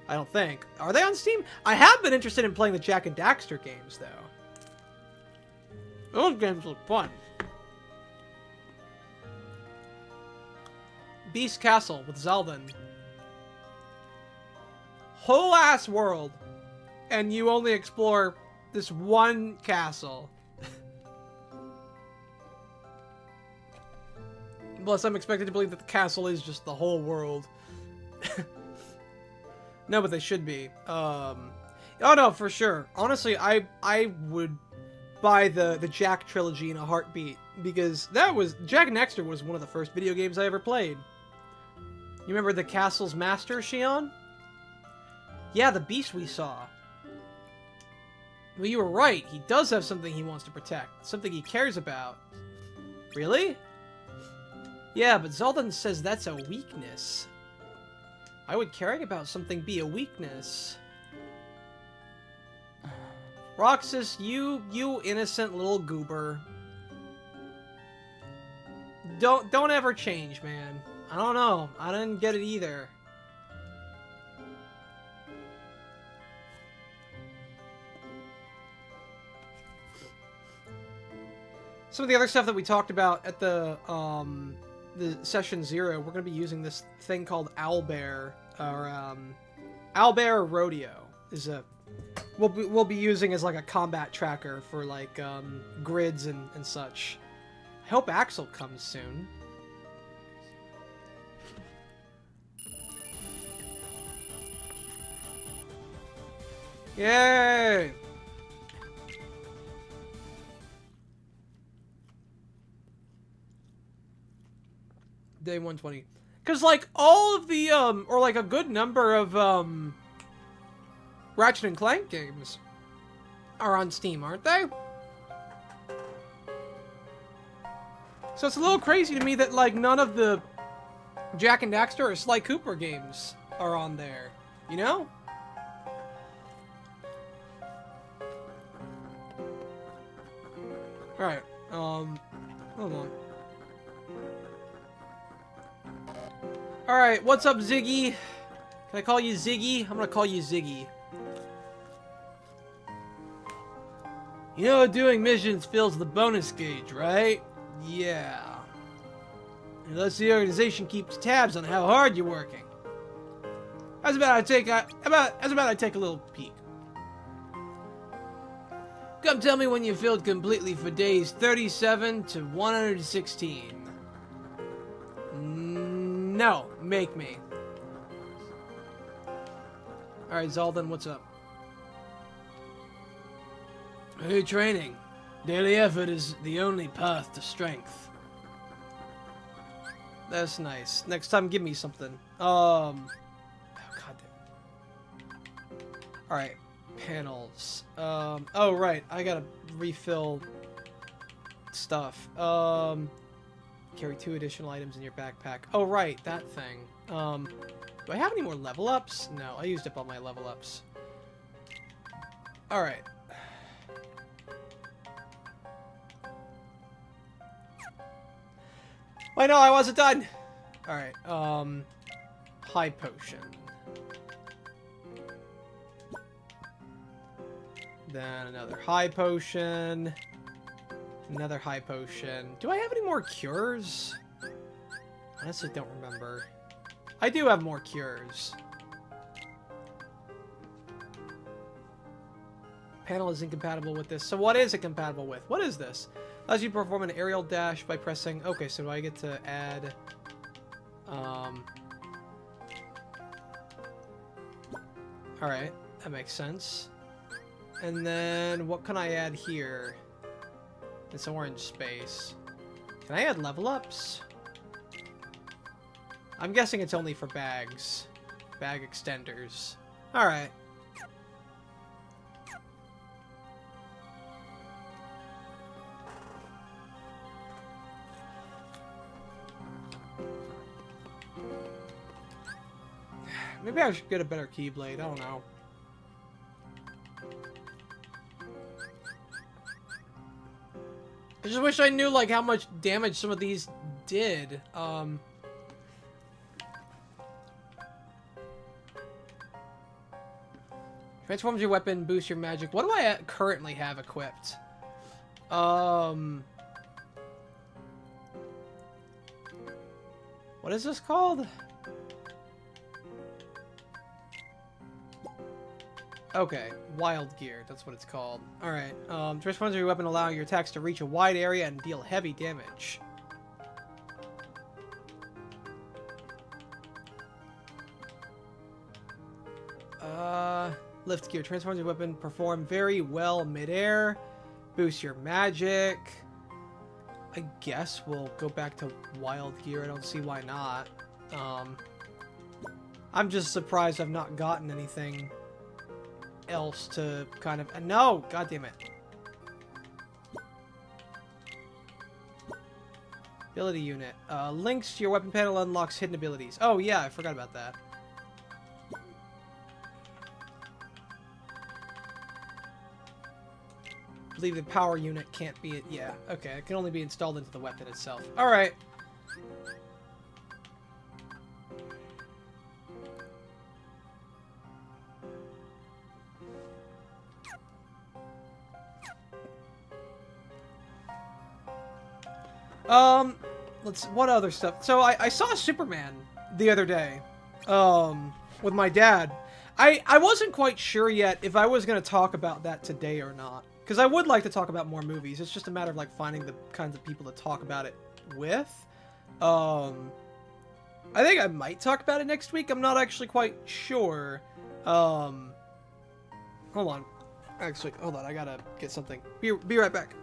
I don't think. Are they on Steam? I have been interested in playing the Jak and Daxter games, though. Those games look fun. Beast Castle with Zeldan. Whole ass world. And you only explore this one castle. Plus, I'm expected to believe that the castle is just the whole world. No, but they should be. Oh no, for sure. Honestly, I would buy the Jak trilogy in a heartbeat, because Jak and Daxter was one of the first video games I ever played. You remember the castle's master, Xion? Yeah, the beast we saw. Well, you were right. He does have something he wants to protect. Something he cares about. Really? Yeah, but Zeldan says that's a weakness. Why would caring about something be a weakness? Roxas, you innocent little goober. Don't ever change, man. I don't know. I didn't get it either. some of the other stuff that we talked about at the session 0, we're going to be using this thing called Owlbear, or Owlbear Rodeo is a we'll be using as like a combat tracker for like grids and such. I hope Axel comes soon. Yay! Day 120. Because, like, all of the, or, like, a good number of, Ratchet and Clank games are on Steam, aren't they? So it's a little crazy to me that, like, none of the Jak and Daxter or Sly Cooper games are on there. You know? Alright, hold on. Alright, what's up, Ziggy? Can I call you Ziggy? I'm gonna call you Ziggy. You know, doing missions fills the bonus gauge, right? Yeah. Unless the organization keeps tabs on how hard you're working. How's about I take a little peek? Come tell me when you filled completely for days 37 to 116. No, make me. Alright, Zaldan, what's up? Hey, training. Daily effort is the only path to strength. That's nice. Next time, give me something. Oh, god damn. Alright, panels. Oh, right, I gotta refill stuff. Carry 2 additional items in your backpack. Oh, right, that thing. Do I have any more level ups? No, I used up all my level ups. Alright. Wait, no, I wasn't done! Alright, high potion. Then another high potion. Another high potion. Do I have any more cures? I honestly don't remember. I do have more cures. Panel is incompatible with this. So what is it compatible with? What is this? Allows you to perform an aerial dash by pressing... Okay, so do I get to add... Alright, that makes sense. And then, what can I add here? It's orange space. Can I add level ups? I'm guessing it's only for bags. Bag extenders. Alright. Maybe I should get a better Keyblade, I don't know. I just wish I knew, like, how much damage some of these did. Transforms your weapon, boosts your magic. What do I currently have equipped? What is this called? Okay, Wild Gear, that's what it's called. Alright, transforms your weapon, allowing your attacks to reach a wide area and deal heavy damage. Lift Gear, transforms your weapon, perform very well mid-air, boost your magic. I guess we'll go back to Wild Gear, I don't see why not. I'm just surprised I've not gotten anything else to kind of... No! God damn it. Ability unit. Links to your weapon panel, unlocks hidden abilities. Oh yeah, I forgot about that. I believe the power unit can't be... Yeah, okay. It can only be installed into the weapon itself. Alright. What other stuff? So I saw Superman the other day, with my dad. I wasn't quite sure yet if I was going to talk about that today or not. Because I would like to talk about more movies. It's just a matter of, like, finding the kinds of people to talk about it with. I think I might talk about it next week. I'm not actually quite sure. Hold on. Actually, hold on. I gotta get something. Be right back.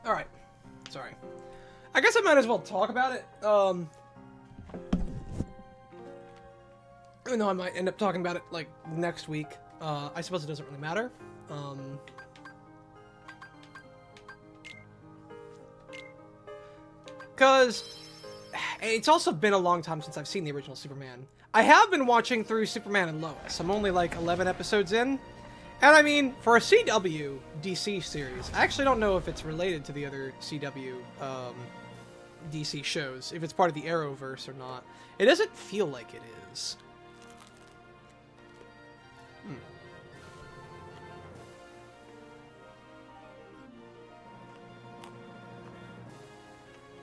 Alright. Sorry. I guess I might as well talk about it. Even though I might end up talking about it, like, next week. I suppose it doesn't really matter. Because it's also been a long time since I've seen the original Superman. I have been watching through Superman and Lois. I'm only, like, 11 episodes in. And I mean, for a CW DC series, I actually don't know if it's related to the other CW DC shows, if it's part of the Arrowverse or not. It doesn't feel like it is.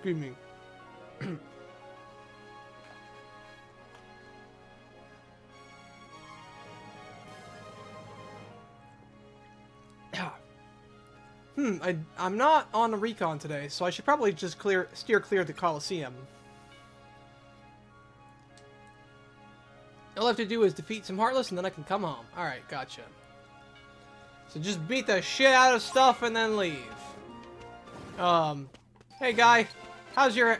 Screaming. I'm not on the recon today, so I should probably just steer clear of the Coliseum. All I have to do is defeat some Heartless, and then I can come home. Alright, gotcha. So just beat the shit out of stuff and then leave. Hey guy, how's your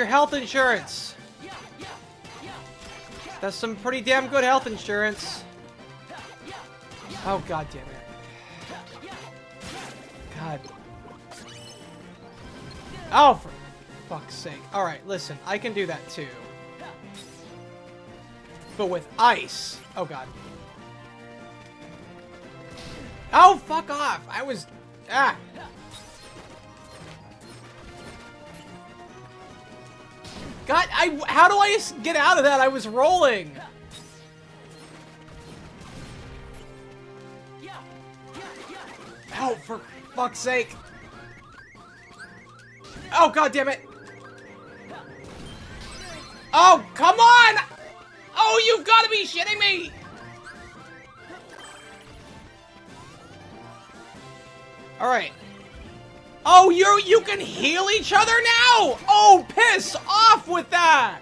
health insurance? That's some pretty damn good health insurance. Oh, god damn it. God. Oh, for fuck's sake. Alright, listen, I can do that too. But with ice. Oh, god. Oh, fuck off! I was... Ah! God, how do I get out of that? I was rolling! Oh, for fuck's sake. Oh, god damn it. Oh, come on! Oh, you've got to be shitting me! Alright. Oh, you can heal each other now? Oh, piss off with that!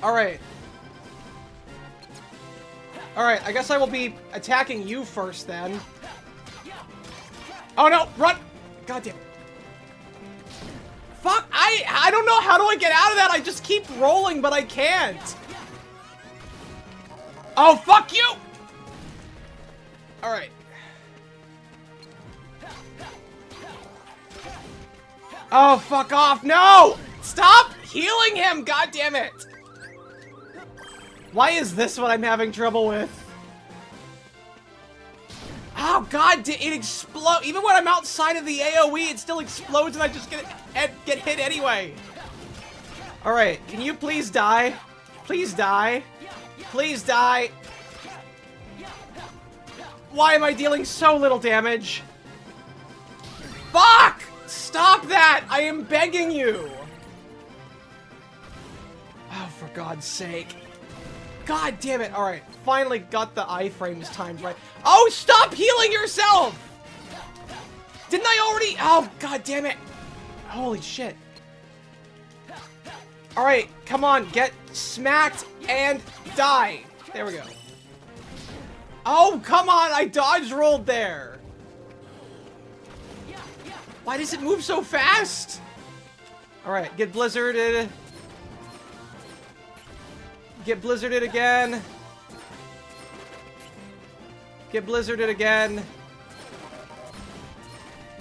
Alright. Alright, I guess I will be attacking you first then. Oh no, run! God damn. Fuck, I don't know, how do I get out of that? I just keep rolling, but I can't. Oh, fuck you! Alright. Oh, fuck off, no! Stop healing him, god damn it! Why is this what I'm having trouble with? Oh god, it explodes. Even when I'm outside of the AoE, it still explodes and I just get hit anyway. Alright, can you please die? Please die. Please die. Why am I dealing so little damage? Fuck! Stop that! I am begging you! Oh, for God's sake. God damn it. Alright, finally got the iframes timed right. Oh, stop healing yourself! Didn't I already? Oh, God damn it. Holy shit. Alright, come on, get smacked and die. There we go. Oh, come on, I dodge rolled there. Why does it move so fast? Alright, get blizzarded. Get blizzarded again. Get blizzarded again.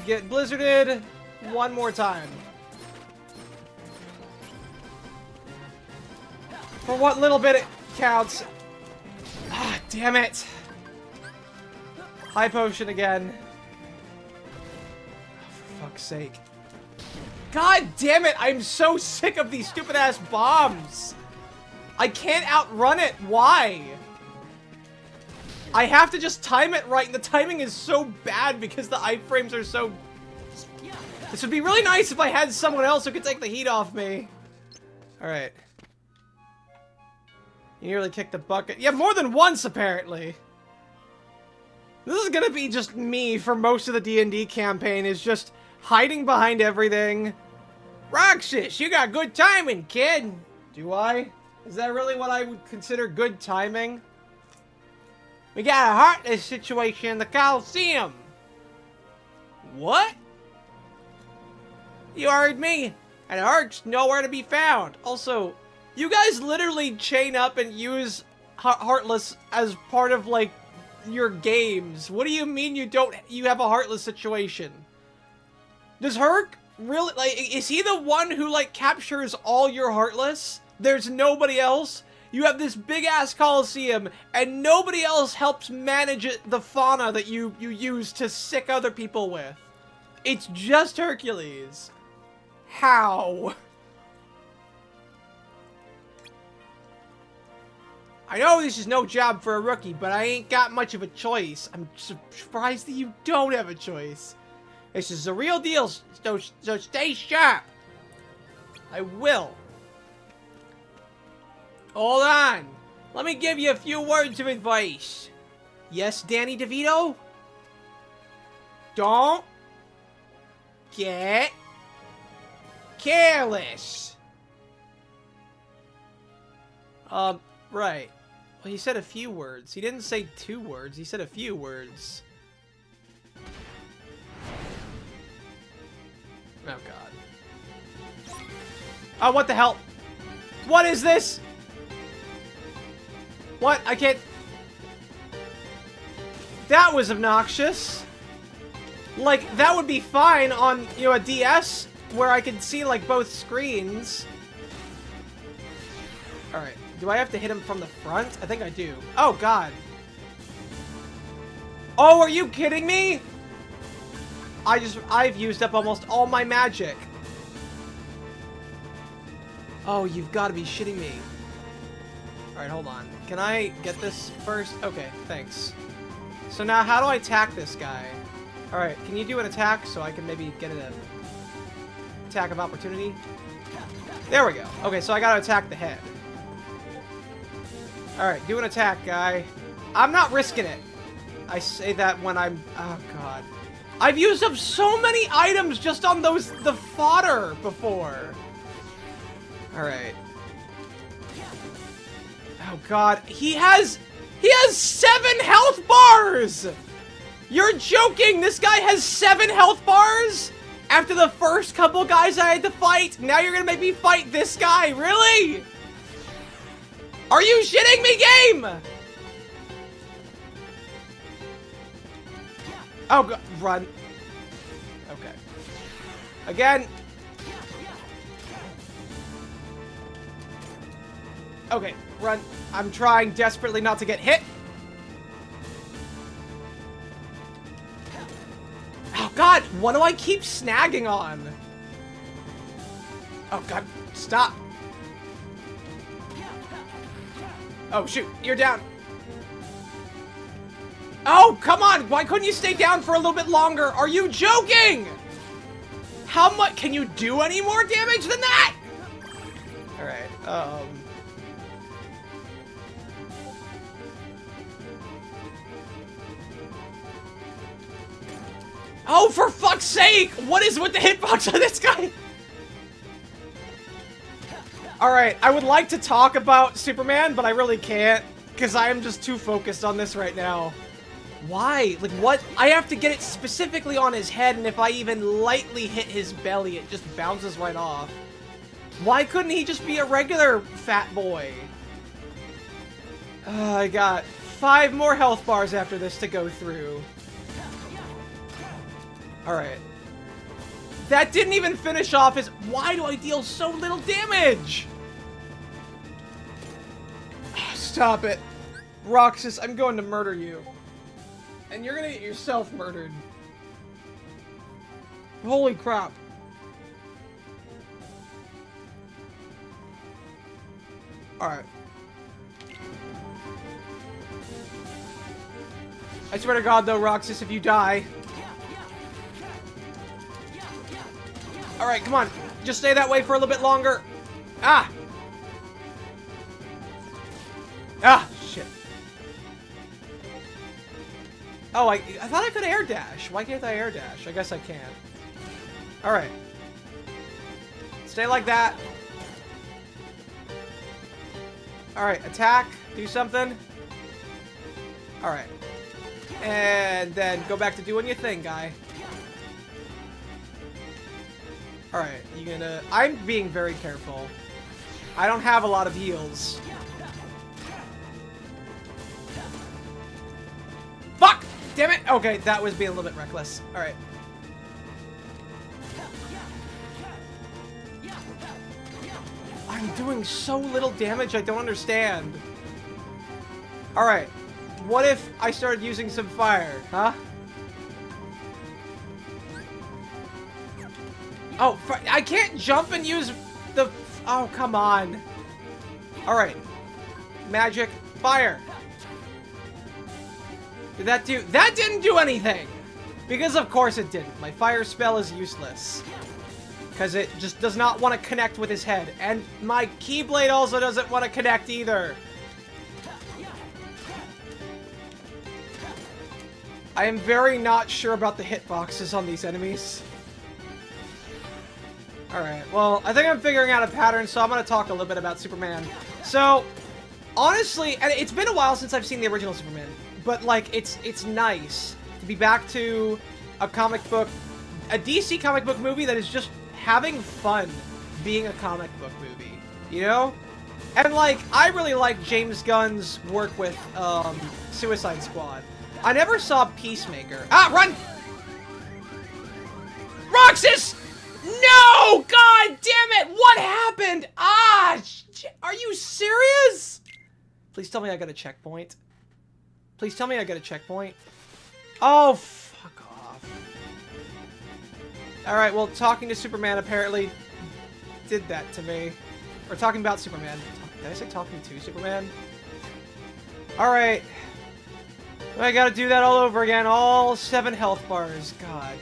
Get blizzarded one more time. For what little bit it counts. Ah, damn it. High potion again. Oh, for fuck's sake. God damn it, I'm so sick of these stupid ass bombs. I can't outrun it. Why? I have to just time it right, and the timing is so bad because the iframes are so... This would be really nice if I had someone else who could take the heat off me. Alright. You nearly kicked the bucket. Yeah, more than once, apparently. This is gonna be just me for most of the D&D campaign, is just hiding behind everything. Roxas, you got good timing, kid. Do I? Is that really what I would consider good timing? We got a heartless situation in the Coliseum. What? You heard me. And Heart's nowhere to be found. Also, you guys literally chain up and use Heartless as part of, like, your games. What do you mean you have a Heartless situation? Does Herc really, like, is he the one who, like, captures all your Heartless? There's nobody else? You have this big-ass Coliseum, and nobody else helps manage the fauna that you use to sick other people with. It's just Hercules. How? I know this is no job for a rookie, but I ain't got much of a choice. I'm surprised that you don't have a choice. This is a real deal, so stay sharp. I will. Hold on. Let me give you a few words of advice. Yes, Danny DeVito? Don't get careless. Right. Well, he said a few words. He didn't say 2 words. He said a few words. Oh, God. Oh, what the hell? What is this? What? I can't... That was obnoxious. Like, that would be fine on, you know, a DS, where I could see, like, both screens. Alright. Do I have to hit him from the front? I think I do. Oh, God. Oh, are you kidding me? I've used up almost all my magic. Oh, you've got to be shitting me. Alright, hold on. Can I get this first? Okay, thanks. So now, how do I attack this guy? Alright, can you do an attack so I can maybe get an attack of opportunity? There we go. Okay, so I gotta attack the head. Alright, do an attack, guy. I'm not risking it. I say that when I'm... Oh, God. I've used up so many items just on the fodder before. Alright. Oh, God. He has 7 health bars! You're joking! This guy has 7 health bars? After the first couple guys I had to fight, now you're gonna make me fight this guy? Really? Are you shitting me, game? Oh, God. Run. Okay. Again. Okay, run. I'm trying desperately not to get hit. Oh, God. What do I keep snagging on? Oh, God. Stop. Oh, shoot. You're down. Oh, come on! Why couldn't you stay down for a little bit longer? Are you joking? How much? Can you do any more damage than that? Alright, Oh, for fuck's sake! What is with the hitbox on this guy? Alright, I would like to talk about Superman, but I really can't, because I am just too focused on this right now. Why? Like, what? I have to get it specifically on his head, and if I even lightly hit his belly, it just bounces right off. Why couldn't he just be a regular fat boy? I got 5 more health bars after this to go through. Alright. That didn't even finish off his... Why do I deal so little damage? Stop it. Roxas, I'm going to murder you. And you're gonna get yourself murdered. Holy crap. Alright. I swear to God, though, Roxas, if you die... Alright, come on. Just stay that way for a little bit longer. Ah! Ah, shit. Oh, I thought I could air dash. Why can't I air dash? I guess I can. Alright. Stay like that. Alright, attack. Do something. Alright. And then go back to doing your thing, guy. Alright, you gonna... I'm being very careful. I don't have a lot of heals. Fuck! Damn it! Okay, that was being a little bit reckless. Alright. I'm doing so little damage, I don't understand. Alright. What if I started using some fire, huh? Oh, I can't jump and use the... Oh, come on. Alright. Magic. Fire. Did that do... That didn't do anything! Because of course it didn't. My fire spell is useless. Because it just does not want to connect with his head. And my Keyblade also doesn't want to connect either. I am very not sure about the hitboxes on these enemies. Alright, well, I think I'm figuring out a pattern, so I'm going to talk a little bit about Superman. So, honestly, and it's been a while since I've seen the original Superman, but, like, it's nice to be back to a comic book, a DC comic book movie that is just having fun being a comic book movie, you know? And, like, I really like James Gunn's work with, Suicide Squad. I never saw Peacemaker. Ah, run! Roxas! No! God damn it! What happened? Ah! Are you serious? Please tell me I got a checkpoint. Please tell me I got a checkpoint. Oh, fuck off. Alright, well, talking to Superman apparently did that to me. Or talking about Superman. Did I say talking to Superman? Alright. I gotta do that all over again. All 7 health bars. God.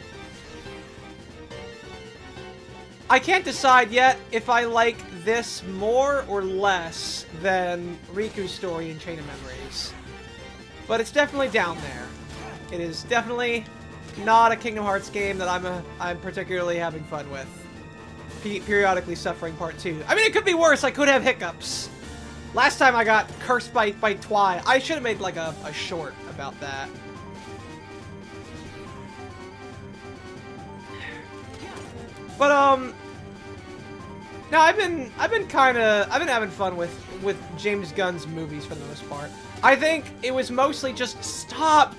I can't decide yet if I like this more or less than Riku's story in Chain of Memories. But it's definitely down there. It is definitely not a Kingdom Hearts game that I'm particularly having fun with. Periodically Suffering Part 2. I mean, it could be worse. I could have hiccups. Last time I got cursed by Twi. I should have made like a short about that. But no, I've been having fun with James Gunn's movies for the most part. I think it was mostly just stop,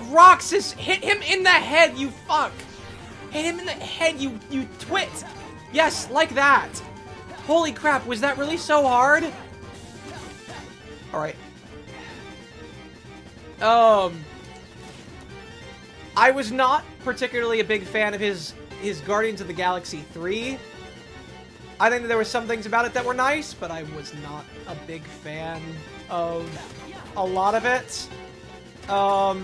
Roxas, hit him in the head, you fuck, hit him in the head, you twit. Yes, like that. Holy crap, was that really so hard? All right. I was not particularly a big fan of his Guardians of the Galaxy 3. I think that there were some things about it that were nice, but I was not a big fan of a lot of it. But,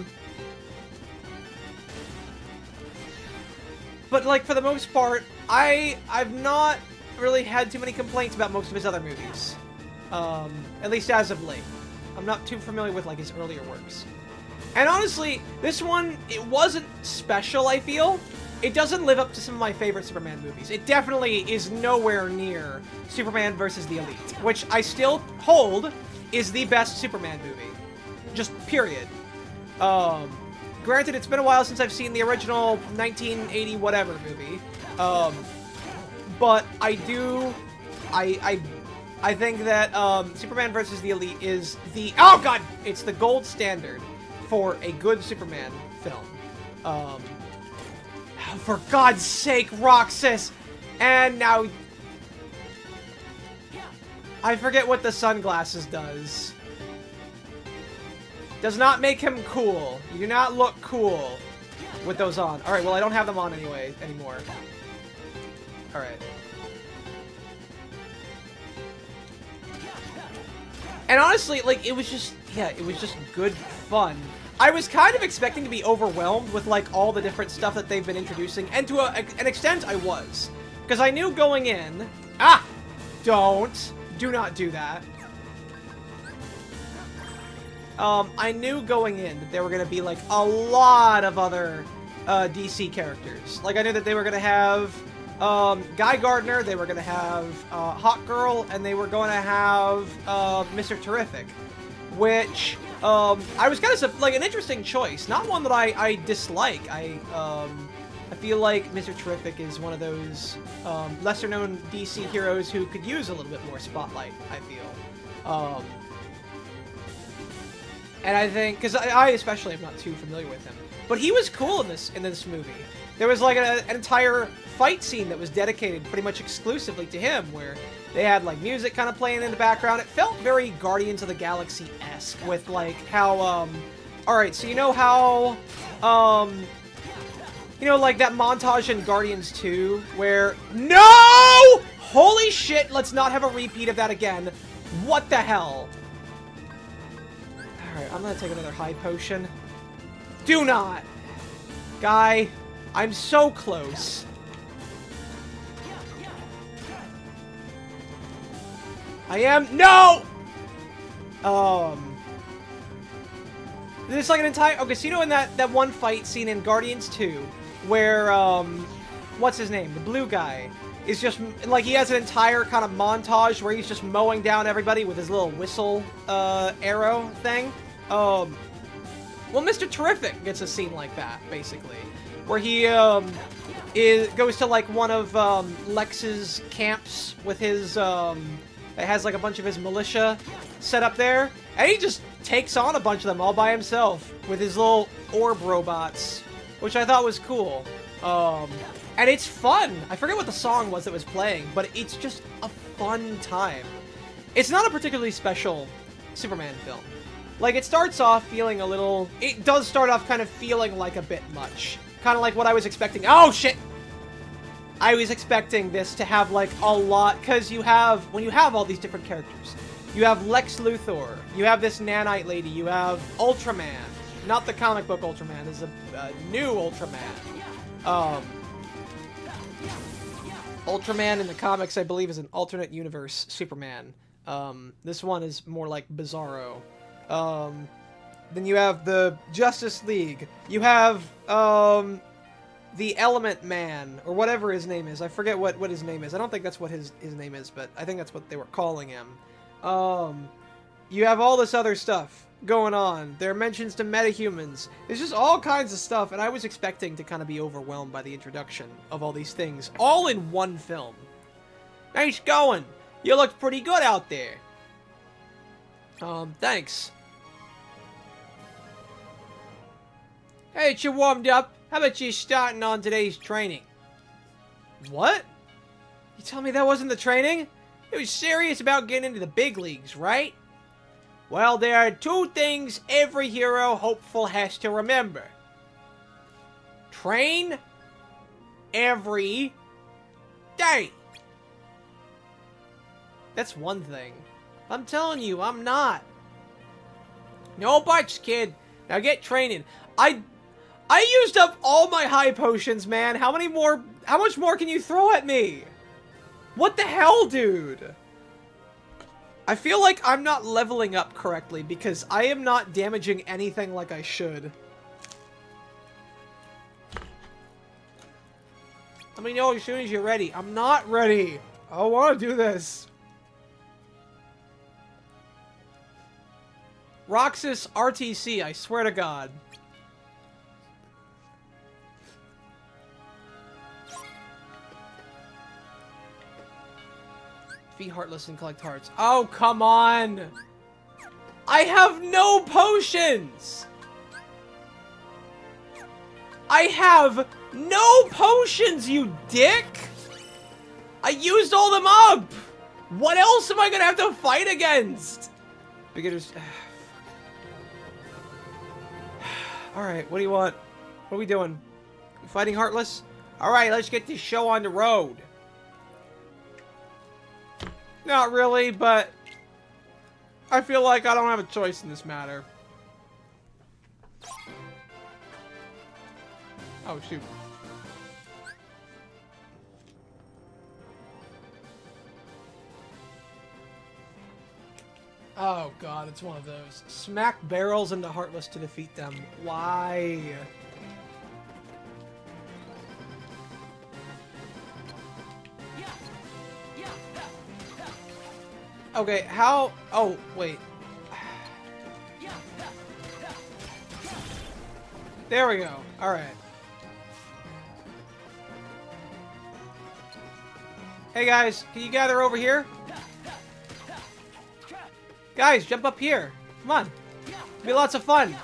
like, for the most part, I've not really had too many complaints about most of his other movies. At least as of late. I'm not too familiar with, like, his earlier works. And honestly, this one, it wasn't special, I feel. It doesn't live up to some of my favorite Superman movies. It definitely is nowhere near Superman vs. the Elite, which I still hold is the best Superman movie. Just period. Granted, it's been a while since I've seen the original 1980 whatever movie. But I do... I think that Superman vs. the Elite is the... Oh, God! It's the gold standard for a good Superman film. For God's sake, Roxas! And now... I forget what the sunglasses does. Does not make him cool. You do not look cool with those on. Alright, well, I don't have them on anymore. Alright. And honestly, like, it was just good fun. I was kind of expecting to be overwhelmed with, like, all the different stuff that they've been introducing, and to an extent, I was. Because I knew going in... Ah! Do not do that. I knew going in that there were going to be, like, a lot of other DC characters. Like, I knew that they were going to have Guy Gardner, they were going to have Hawk Girl, and they were going to have Mr. Terrific. Which, I was kind of, like, an interesting choice. Not one that I dislike. I feel like Mr. Terrific is one of those lesser-known DC heroes who could use a little bit more spotlight, I feel. And I think, because I especially am not too familiar with him, but he was cool in this movie. There was like an entire fight scene that was dedicated pretty much exclusively to him, where they had like music kind of playing in the background. It felt very Guardians of the Galaxy-esque with like how, alright, so you know how, you know, like that montage in Guardians 2 where, no! Holy shit, let's not have a repeat of that again. What the hell? Alright, I'm gonna take another high potion. Do not! Guy, I'm so close. I am... No! There's like an entire... Okay, so you know in that one fight scene in Guardians 2, where, what's his name? The blue guy is just... Like, he has an entire kind of montage where he's just mowing down everybody with his little whistle, arrow thing. Well, Mr. Terrific gets a scene like that, basically. Where he, goes to, like, one of, Lex's camps with his, that has, like, a bunch of his militia set up there. And he just takes on a bunch of them all by himself with his little orb robots, which I thought was cool. And it's fun. I forget what the song was that was playing, but it's just a fun time. It's not a particularly special Superman film. Like, it starts off feeling a little... It does start off kind of feeling like a bit much. Kind of like what I was expecting. Oh, shit! I was expecting this to have, like, a lot... Because you have... When you have all these different characters, you have Lex Luthor, you have this nanite lady, you have Ultraman. Not the comic book Ultraman, this is a new Ultraman. Ultraman in the comics, I believe, is an alternate universe Superman. This one is more like Bizarro. Then you have the Justice League. You have, the Element Man, or whatever his name is. I forget what his name is. I don't think that's what his name is, but I think that's what they were calling him. You have all this other stuff going on. There are mentions to metahumans. There's just all kinds of stuff, and I was expecting to kind of be overwhelmed by the introduction of all these things, all in one film. Nice going! You look pretty good out there. Thanks. Hey, you warmed up. How about you starting on today's training? What? You tell me that wasn't the training? It was serious about getting into the big leagues, right? Well, there are two things every hero hopeful has to remember. Train every day. That's one thing. I'm telling you, I'm not. No buts, kid. Now get training. I used up all my high potions, man. How much more can you throw at me? What the hell, dude? I feel like I'm not leveling up correctly because I am not damaging anything like I should. Let me know as soon as you're ready. I'm not ready. I want to do this. Roxas RTC, I swear to God. Be heartless and collect hearts. Oh, come on! I have no potions! I have no potions, you dick! I used all them up! What else am I gonna have to fight against? Beginners... Alright, what do you want? What are we doing? Fighting Heartless? Alright, let's get this show on the road. Not really, but I feel like I don't have a choice in this matter. Oh, shoot. Oh, God, it's one of those. Smack barrels into Heartless to defeat them. Why? Okay, how... Oh, wait. There we go. Alright. Hey, guys. Can you gather over here? Guys, jump up here. Come on. It'll be lots of fun.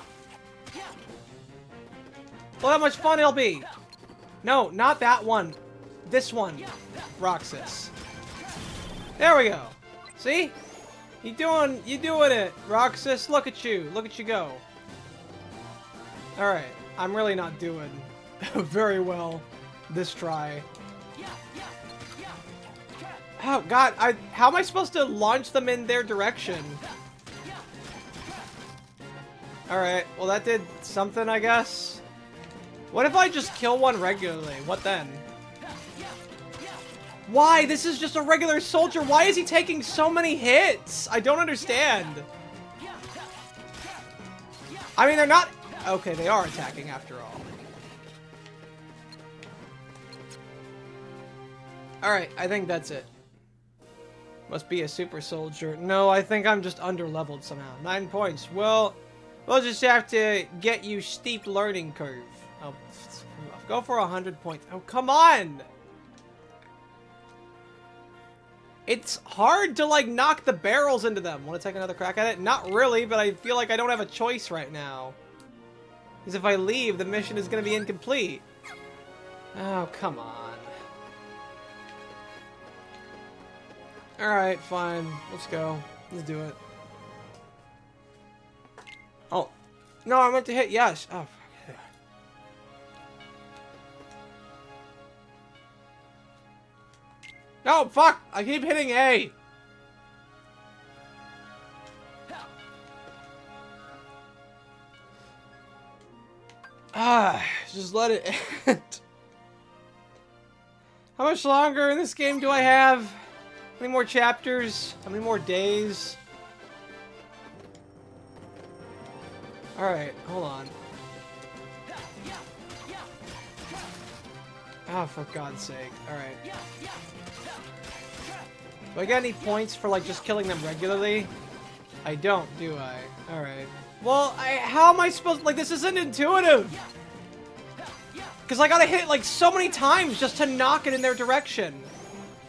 Look how much fun it'll be. No, not that one. This one. Roxas. There we go. See? You doing it, Roxas. Look at you go. Alright. I'm really not doing very well this try. Oh, God. How am I supposed to launch them in their direction? Alright. Well, that did something, I guess. What if I just kill one regularly? What then? Why? This is just a regular soldier. Why is he taking so many hits? I don't understand. I mean, they're not... Okay, they are attacking after all. Alright, I think that's it. Must be a super soldier. No, I think I'm just under-leveled somehow. 9 points. Well, we'll just have to get you steep learning curve. Oh, go for 100 points. Oh, come on! It's hard to, like, knock the barrels into them. Want to take another crack at it? Not really, but I feel like I don't have a choice right now. Because if I leave, the mission is going to be incomplete. Oh, come on. Alright, fine. Let's go. Let's do it. Oh. No, I meant to hit yes. Oh, fuck. No, fuck! I keep hitting A! Ah, just let it end. How much longer in this game do I have? How many more chapters? How many more days? Alright, hold on. Oh, for God's sake. Alright. Do I get any points for, like, just killing them regularly? I don't, do I? Alright. Well, how am I supposed to... Like, this isn't intuitive! Because I gotta hit it, like, so many times just to knock it in their direction.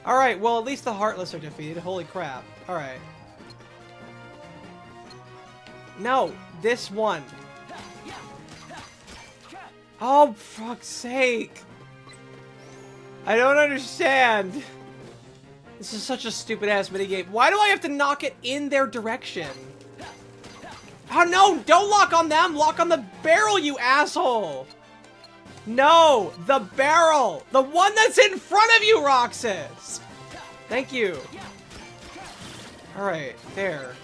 Alright, well, at least the Heartless are defeated. Holy crap. Alright. No, this one. Oh, for fuck's sake. I don't understand. This is such a stupid-ass minigame. Why do I have to knock it in their direction? Oh, no! Don't lock on them! Lock on the barrel, you asshole! No! The barrel! The one that's in front of you, Roxas! Thank you. Alright, there.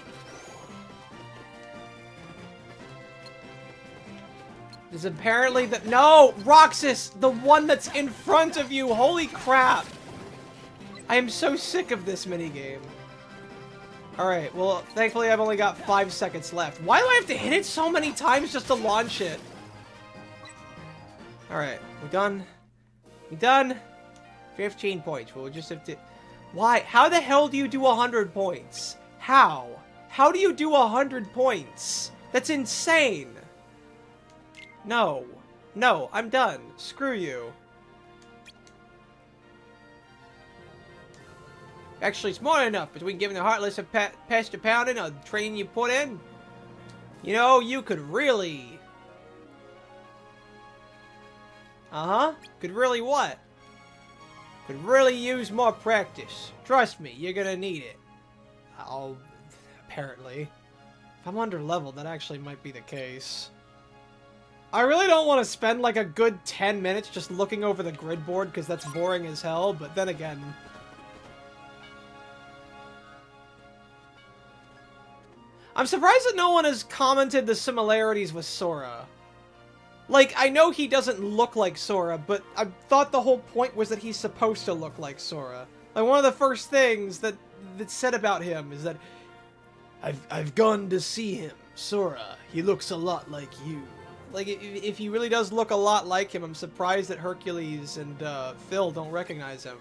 There's apparently the... No! Roxas! The one that's in front of you! Holy crap! I am so sick of this minigame. Alright, well, thankfully I've only got 5 seconds left. Why do I have to hit it so many times just to launch it? Alright, we're done. We done? 15 points. We'll just have to... Why? How the hell do you do 100 points? How? How do you do 100 points? That's insane. No. No, I'm done. Screw you. Actually, it's more than enough between giving the Heartless a pasture pounding or the training you put in. You know, you could really... Could really what? Could really use more practice. Trust me, you're gonna need it. Apparently. If I'm under leveled, that actually might be the case. I really don't want to spend like a good 10 minutes just looking over the grid board because that's boring as hell, but then again... I'm surprised that no one has commented the similarities with Sora. Like, I know he doesn't look like Sora, but I thought the whole point was that he's supposed to look like Sora. Like, one of the first things that's said about him is that I've gone to see him, Sora. He looks a lot like you. Like, if he really does look a lot like him, I'm surprised that Hercules and Phil don't recognize him.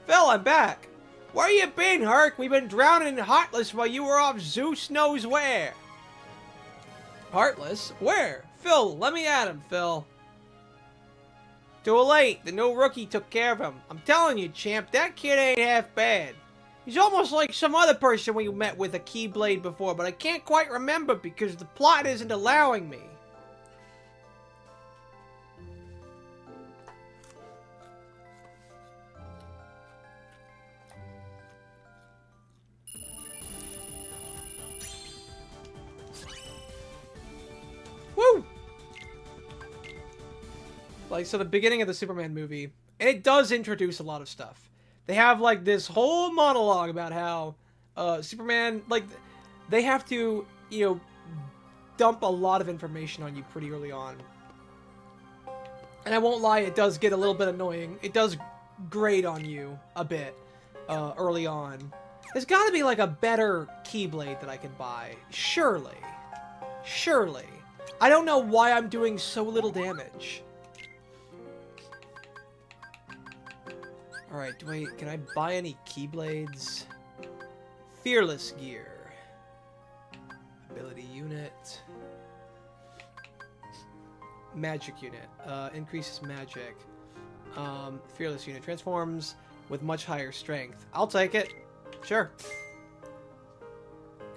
Phil, I'm back! Where you been, Herc? We've been drowning in Heartless while you were off Zeus knows where. Heartless? Where? Phil, let me at him, Phil. Too late. The new rookie took care of him. I'm telling you, champ, that kid ain't half bad. He's almost like some other person we met with a Keyblade before, but I can't quite remember because the plot isn't allowing me. Woo! Like, so the beginning of the Superman movie, and it does introduce a lot of stuff. They have, like, this whole monologue about how Superman, like, they have to, you know, dump a lot of information on you pretty early on. And I won't lie, it does get a little bit annoying. It does grate on you a bit early on. There's got to be, like, a better Keyblade that I can buy. Surely. Surely. I don't know why I'm doing so little damage. Alright, can I buy any Keyblades? Fearless Gear. Ability Unit. Magic Unit. Increases magic. Fearless Unit. Transforms with much higher strength. I'll take it. Sure.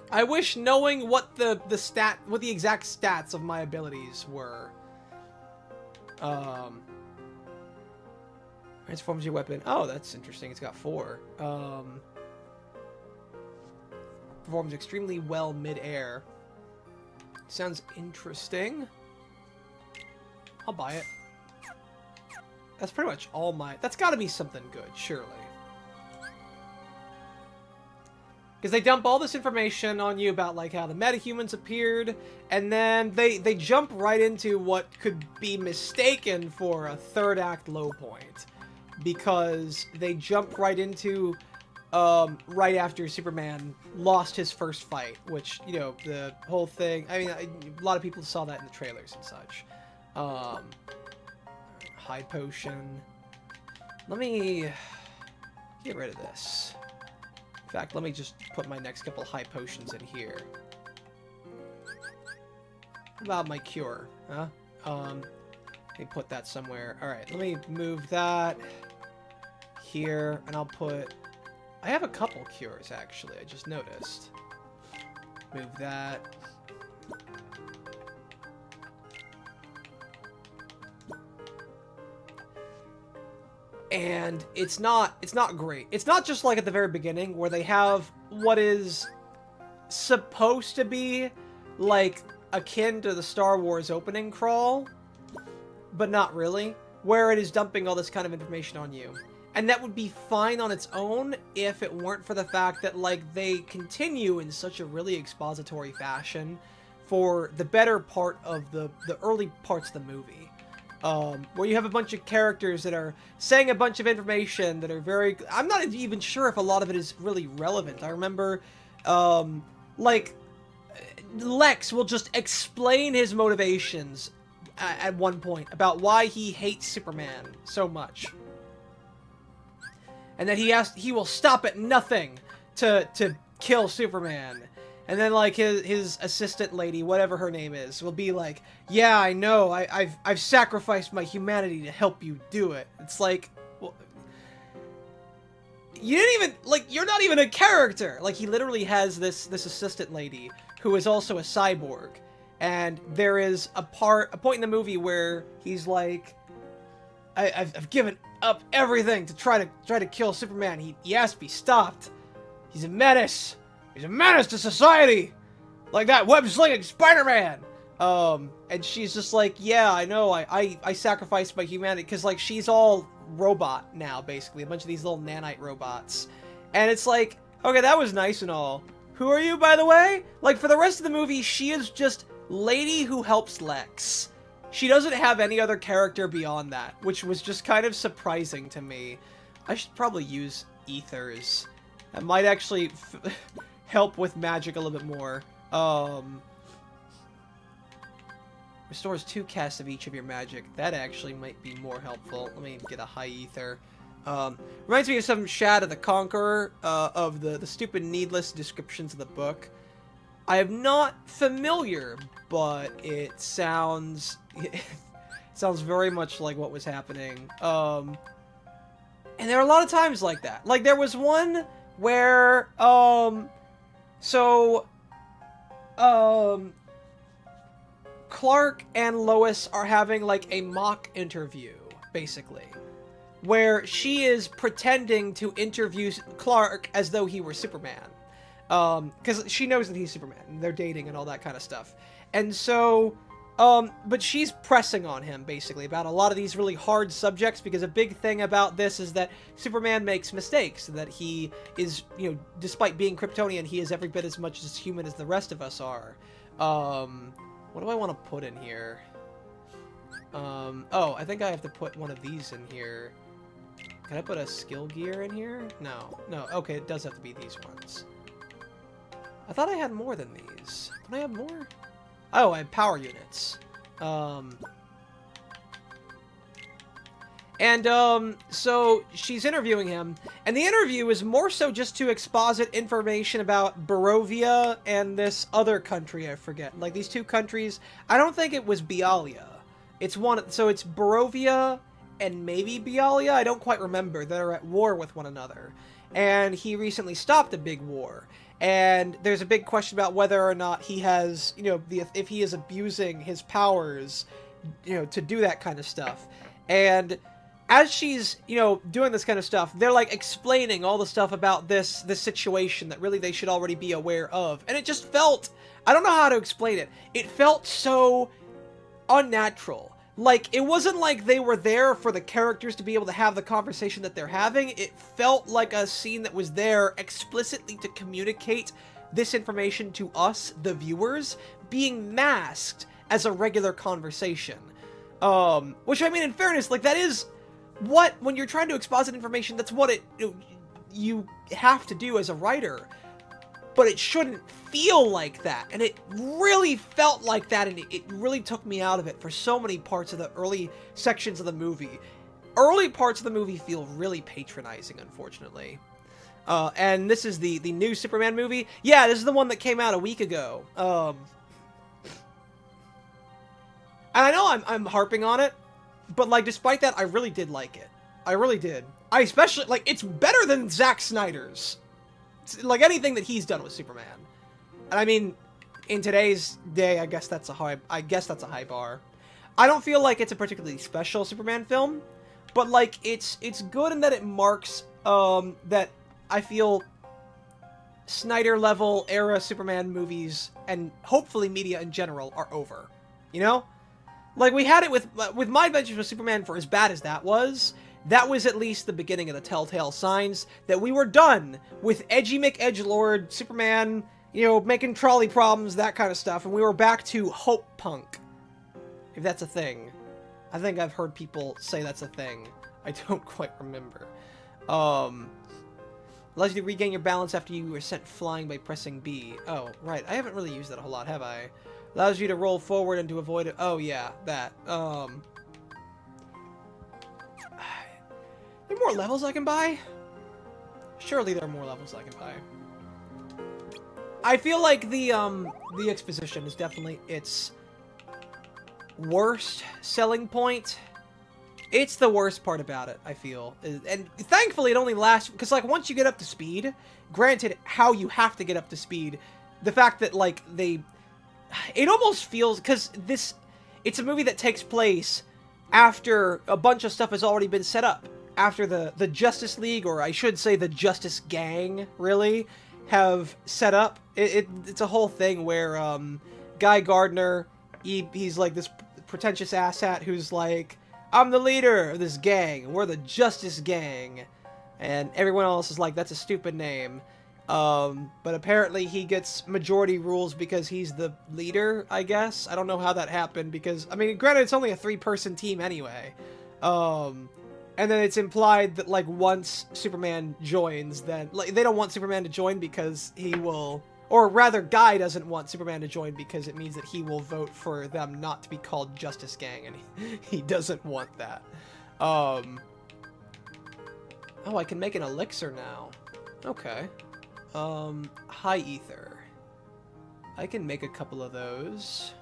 I wish knowing what the exact stats of my abilities were. Transforms your weapon. Oh, that's interesting. It's got 4. Performs extremely well mid-air. Sounds interesting. I'll buy it. That's pretty much all my... That's got to be something good, surely. Because they dump all this information on you about, like, how the metahumans appeared, and then they jump right into what could be mistaken for a third act low point. Because they jump right into, right after Superman lost his first fight, which, you know, the whole thing, I mean, a lot of people saw that in the trailers and such. High potion. Let me get rid of this. In fact, let me just put my next couple high potions in here. What about my cure? Huh? Let me put that somewhere. Alright, let me move that here, and I'll put... I have a couple cures, actually. I just noticed. Move that. And it's not great. It's not just like at the very beginning where they have what is supposed to be like akin to the Star Wars opening crawl, but not really, where it is dumping all this kind of information on you. And that would be fine on its own if it weren't for the fact that, like, they continue in such a really expository fashion for the better part of the early parts of the movie. Where you have a bunch of characters that are saying a bunch of information that are very... I'm not even sure if a lot of it is really relevant. I remember, like, Lex will just explain his motivations at one point about why he hates Superman so much. And that he will stop at nothing to kill Superman. And then, like, his assistant lady, whatever her name is, will be like, yeah, I know, I've sacrificed my humanity to help you do it. It's like, well, you didn't even, like, you're not even a character! Like, he literally has this assistant lady who is also a cyborg. And there is a point in the movie where he's like, I've given up everything to try to kill Superman. He has to be stopped. He's a menace. He's a menace to society! Like that web-slinging Spider-Man! And she's just like, yeah, I know, I sacrificed my humanity, because, like, she's all robot now, basically. A bunch of these little nanite robots. And it's like, okay, that was nice and all. Who are you, by the way? Like, for the rest of the movie, she is just lady who helps Lex. She doesn't have any other character beyond that, which was just kind of surprising to me. I should probably use ethers. That might actually help with magic a little bit more. Restores 2 casts of each of your magic. That actually might be more helpful. Let me get a high ether. Reminds me of some Shad of the Conqueror, of the stupid needless descriptions of the book. I am not familiar, but it sounds... it sounds very much like what was happening. And there are a lot of times like that. Like, there was one where, Clark and Lois are having, like, a mock interview, basically. Where she is pretending to interview Clark as though he were Superman. Because she knows that he's Superman, and they're dating and all that kind of stuff. And so, but she's pressing on him, basically, about a lot of these really hard subjects, because a big thing about this is that Superman makes mistakes, and that he is, you know, despite being Kryptonian, he is every bit as much as human as the rest of us are. What do I want to put in here? Oh, I think I have to put one of these in here. Can I put a skill gear in here? No. Okay, it does have to be these ones. I thought I had more than these. Don't I have more? Oh, I have power units. So she's interviewing him, and the interview is more so just to exposit information about Barovia and this other country, I forget. Like, these two countries, I don't think it was Bialia. It's one, so it's Barovia and maybe Bialia, I don't quite remember, that are at war with one another. And he recently stopped a big war. And there's a big question about whether or not he has, you know, if he is abusing his powers, you know, to do that kind of stuff. And as she's, you know, doing this kind of stuff, they're, like, explaining all the stuff about this situation that really they should already be aware of. And it just felt, I don't know how to explain it. It felt so unnatural. Like, it wasn't like they were there for the characters to be able to have the conversation that they're having. It felt like a scene that was there explicitly to communicate this information to us, the viewers, being masked as a regular conversation. Which, I mean, in fairness, like, that is what, when you're trying to exposit information, that's what you have to do as a writer. But it shouldn't feel like that, and it really felt like that, and it really took me out of it for so many parts of the early sections of the movie. Early parts of the movie feel really patronizing, unfortunately. And this is the new Superman movie. Yeah, this is the one that came out a week ago. And I know I'm harping on it, but, like, despite that, I really did like it. I really did. I especially, like, it's better than Zack Snyder's. Like, anything that he's done with Superman. And I mean, in today's day, I guess that's a high bar. I don't feel like it's a particularly special Superman film, but, like, it's good in that it marks that I feel Snyder-level era Superman movies, and hopefully media in general, are over. You know? Like, we had it with My Adventures with Superman, for as bad as that was at least the beginning of the telltale signs that we were done with edgy McEdgelord Superman you know, making trolley problems, that kind of stuff, and we were back to Hope Punk, if that's a thing. I think I've heard people say that's a thing. I don't quite remember. Allows you to regain your balance after you were sent flying by pressing B. Oh, right. I haven't really used that a whole lot, have I? Allows you to roll forward and to avoid it. Oh, yeah, that. There are more levels I can buy? Surely there are more levels I can buy. I feel like the exposition is definitely its worst selling point. It's the worst part about it, I feel. And thankfully it only lasts, because like once you get up to speed, granted how you have to get up to speed, the fact that like it almost feels, because it's a movie that takes place after a bunch of stuff has already been set up. After the Justice League, or I should say the Justice Gang, really, have set up. It's a whole thing where Guy Gardner, he's like this pretentious asshat who's like, I'm the leader of this gang, we're the Justice Gang, and everyone else is like, that's a stupid name. But apparently he gets majority rules because he's the leader, I guess. I don't know how that happened, because, I mean, granted, it's only a 3-person team anyway. And then it's implied that, like, once Superman joins, then, like, they don't want Superman to join because he will, or rather, Guy doesn't want Superman to join because it means that he will vote for them not to be called Justice Gang, and he doesn't want that. Oh, I can make an elixir now. Okay. High ether. I can make a couple of those.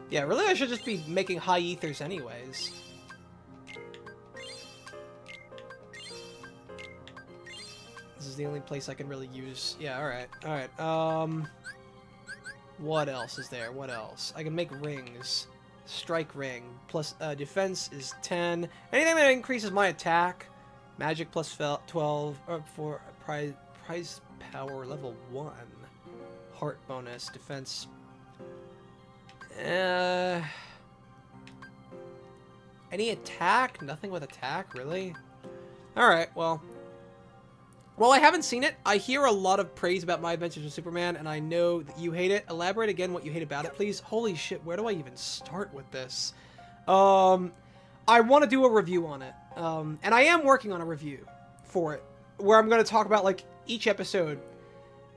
Yeah, really, I should just be making high ethers anyways. This is the only place I can really use. Yeah, alright. Alright, what else is there? What else? I can make rings. Strike ring. Plus, defense is 10. Anything that increases my attack. Magic plus 12. For prize power level 1. Heart bonus. Defense. Any attack? Nothing with attack, really? Alright, well, I haven't seen it. I hear a lot of praise about My Adventures with Superman, and I know that you hate it. Elaborate again what you hate about it, please. Holy shit, where do I even start with this? I want to do a review on it. And I am working on a review for it, where I'm going to talk about, like, each episode.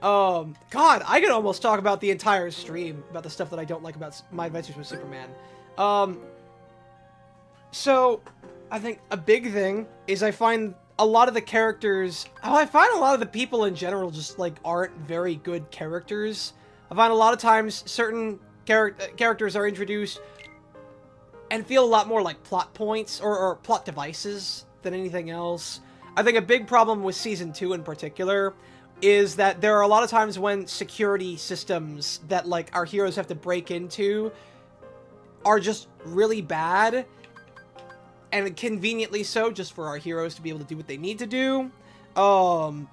God, I could almost talk about the entire stream, about the stuff that I don't like about My Adventures with Superman. So, I think a big thing is I find a lot of the characters... Oh, I find a lot of the people in general just, like, aren't very good characters. I find a lot of times certain characters are introduced and feel a lot more like plot points or plot devices than anything else. I think a big problem with Season 2 in particular is that there are a lot of times when security systems that, like, our heroes have to break into are just really bad, and conveniently so, just for our heroes to be able to do what they need to do. A lot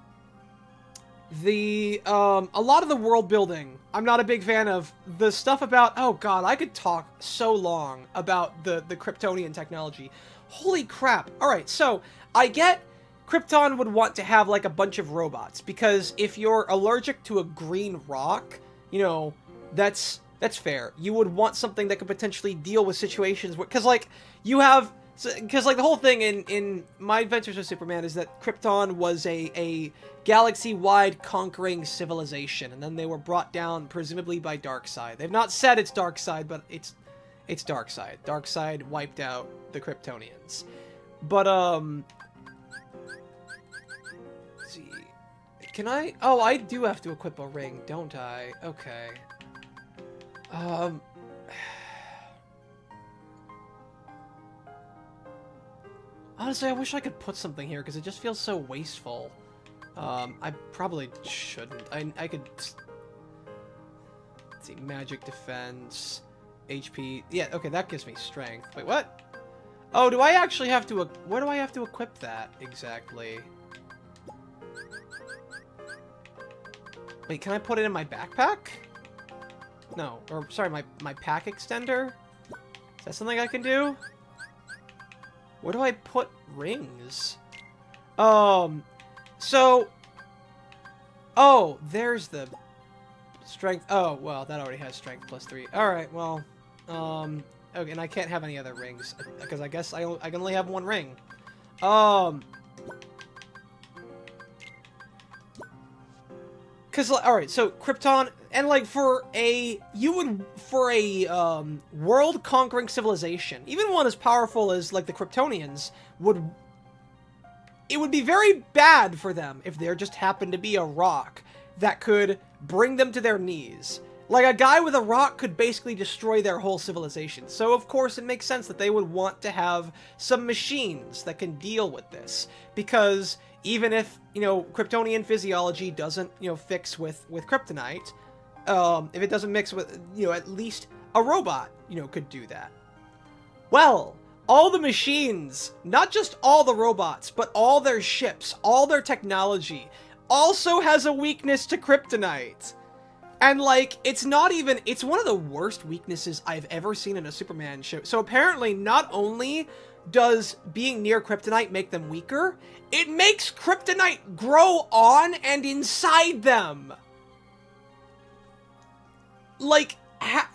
of the world building, I'm not a big fan of. The stuff about, oh god, I could talk so long about the Kryptonian technology. Holy crap. Alright, so, I get Krypton would want to have, like, a bunch of robots, because if you're allergic to a green rock, you know, that's fair. You would want something that could potentially deal with situations where, because, like, you have, because, like, the whole thing in My Adventures with Superman is that Krypton was a galaxy-wide conquering civilization, and then they were brought down, presumably by Darkseid. They've not said it's Darkseid, but it's Darkseid. Darkseid wiped out the Kryptonians. But, let's see. Can I? Oh, I do have to equip a ring, don't I? Okay. Honestly, I wish I could put something here, because it just feels so wasteful. I probably shouldn't. I could... Let's see, magic, defense, HP... Yeah, okay, that gives me strength. Wait, what? Oh, do I actually have to... Where do I have to equip that, exactly? Wait, can I put it in my backpack? No, or, sorry, my pack extender? Is that something I can do? Where do I put rings? So... Oh, there's the strength. Oh, well, that already has strength +3. Alright, well, okay, and I can't have any other rings, because I guess I can only have one ring. Because, alright, so Krypton, and like for a world-conquering civilization, even one as powerful as like the Kryptonians, it would be very bad for them if there just happened to be a rock that could bring them to their knees. Like, a guy with a rock could basically destroy their whole civilization. So, of course, it makes sense that they would want to have some machines that can deal with this. Because even if, you know, Kryptonian physiology doesn't, you know, fix with kryptonite, if it doesn't mix with, you know, at least a robot, you know, could do that. Well, all the machines, not just all the robots, but all their ships, all their technology, also has a weakness to kryptonite. And, like, it's one of the worst weaknesses I've ever seen in a Superman show. So apparently, not only does being near kryptonite make them weaker, it makes kryptonite grow on and inside them. Like, and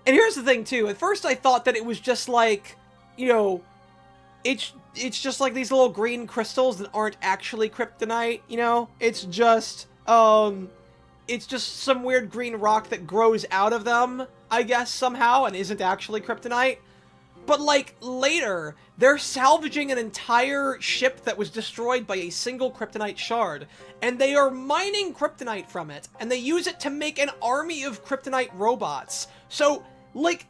here's the thing, too. At first, I thought that it was just, like, you know, it's just, like, these little green crystals that aren't actually kryptonite, you know? It's just some weird green rock that grows out of them, I guess, somehow, and isn't actually kryptonite. But, like, later, they're salvaging an entire ship that was destroyed by a single kryptonite shard, and they are mining kryptonite from it, and they use it to make an army of kryptonite robots. So, like,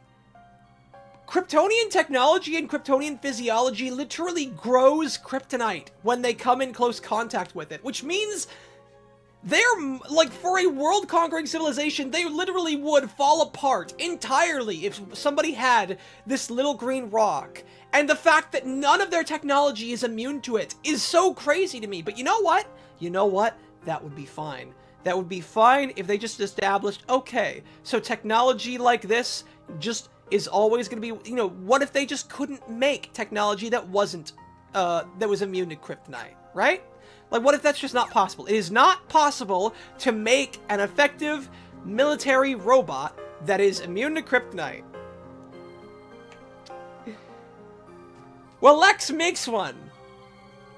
Kryptonian technology and Kryptonian physiology literally grows kryptonite when they come in close contact with it, which means they're, like, for a world-conquering civilization, they literally would fall apart entirely if somebody had this little green rock. And the fact that none of their technology is immune to it is so crazy to me. But you know what? You know what? That would be fine. That would be fine if they just established, okay, so technology like this just is always going to be, you know, what if they just couldn't make technology that wasn't, that was immune to kryptonite, right? Like, what if that's just not possible? It is not possible to make an effective military robot that is immune to kryptonite. Well, Lex makes one.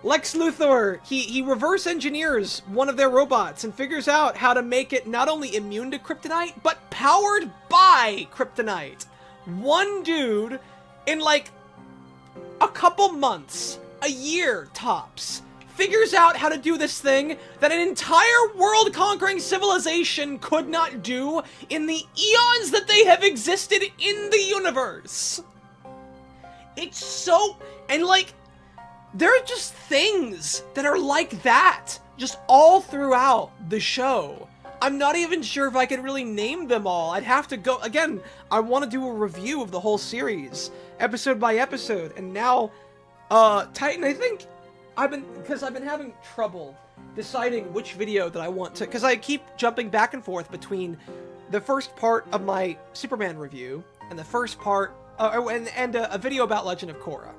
Lex Luthor, he reverse engineers one of their robots and figures out how to make it not only immune to kryptonite, but powered by kryptonite. One dude, in like a couple months, a year tops, figures out how to do this thing that an entire world-conquering civilization could not do in the eons that they have existed in the universe. It's so... And, like, there are just things that are like that, just all throughout the show. I'm not even sure if I can really name them all. I'd have to go... Again, I want to do a review of the whole series, episode by episode, and now, Titan, I think... Because I've been having trouble deciding which video that I want to, because I keep jumping back and forth between the first part of my Superman review and the first part, and a video about Legend of Korra.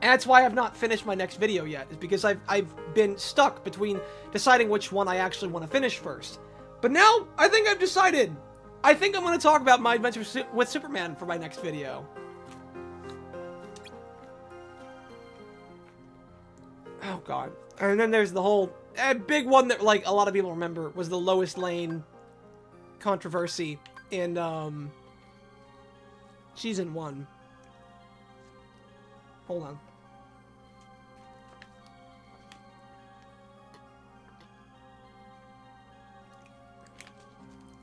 And that's why I've not finished my next video yet, is because I've been stuck between deciding which one I actually want to finish first. But now, I think I've decided. I think I'm going to talk about my adventure with Superman for my next video. Oh god. And then there's the whole big one that, like, a lot of people remember was the Lois Lane controversy in season 1. Hold on.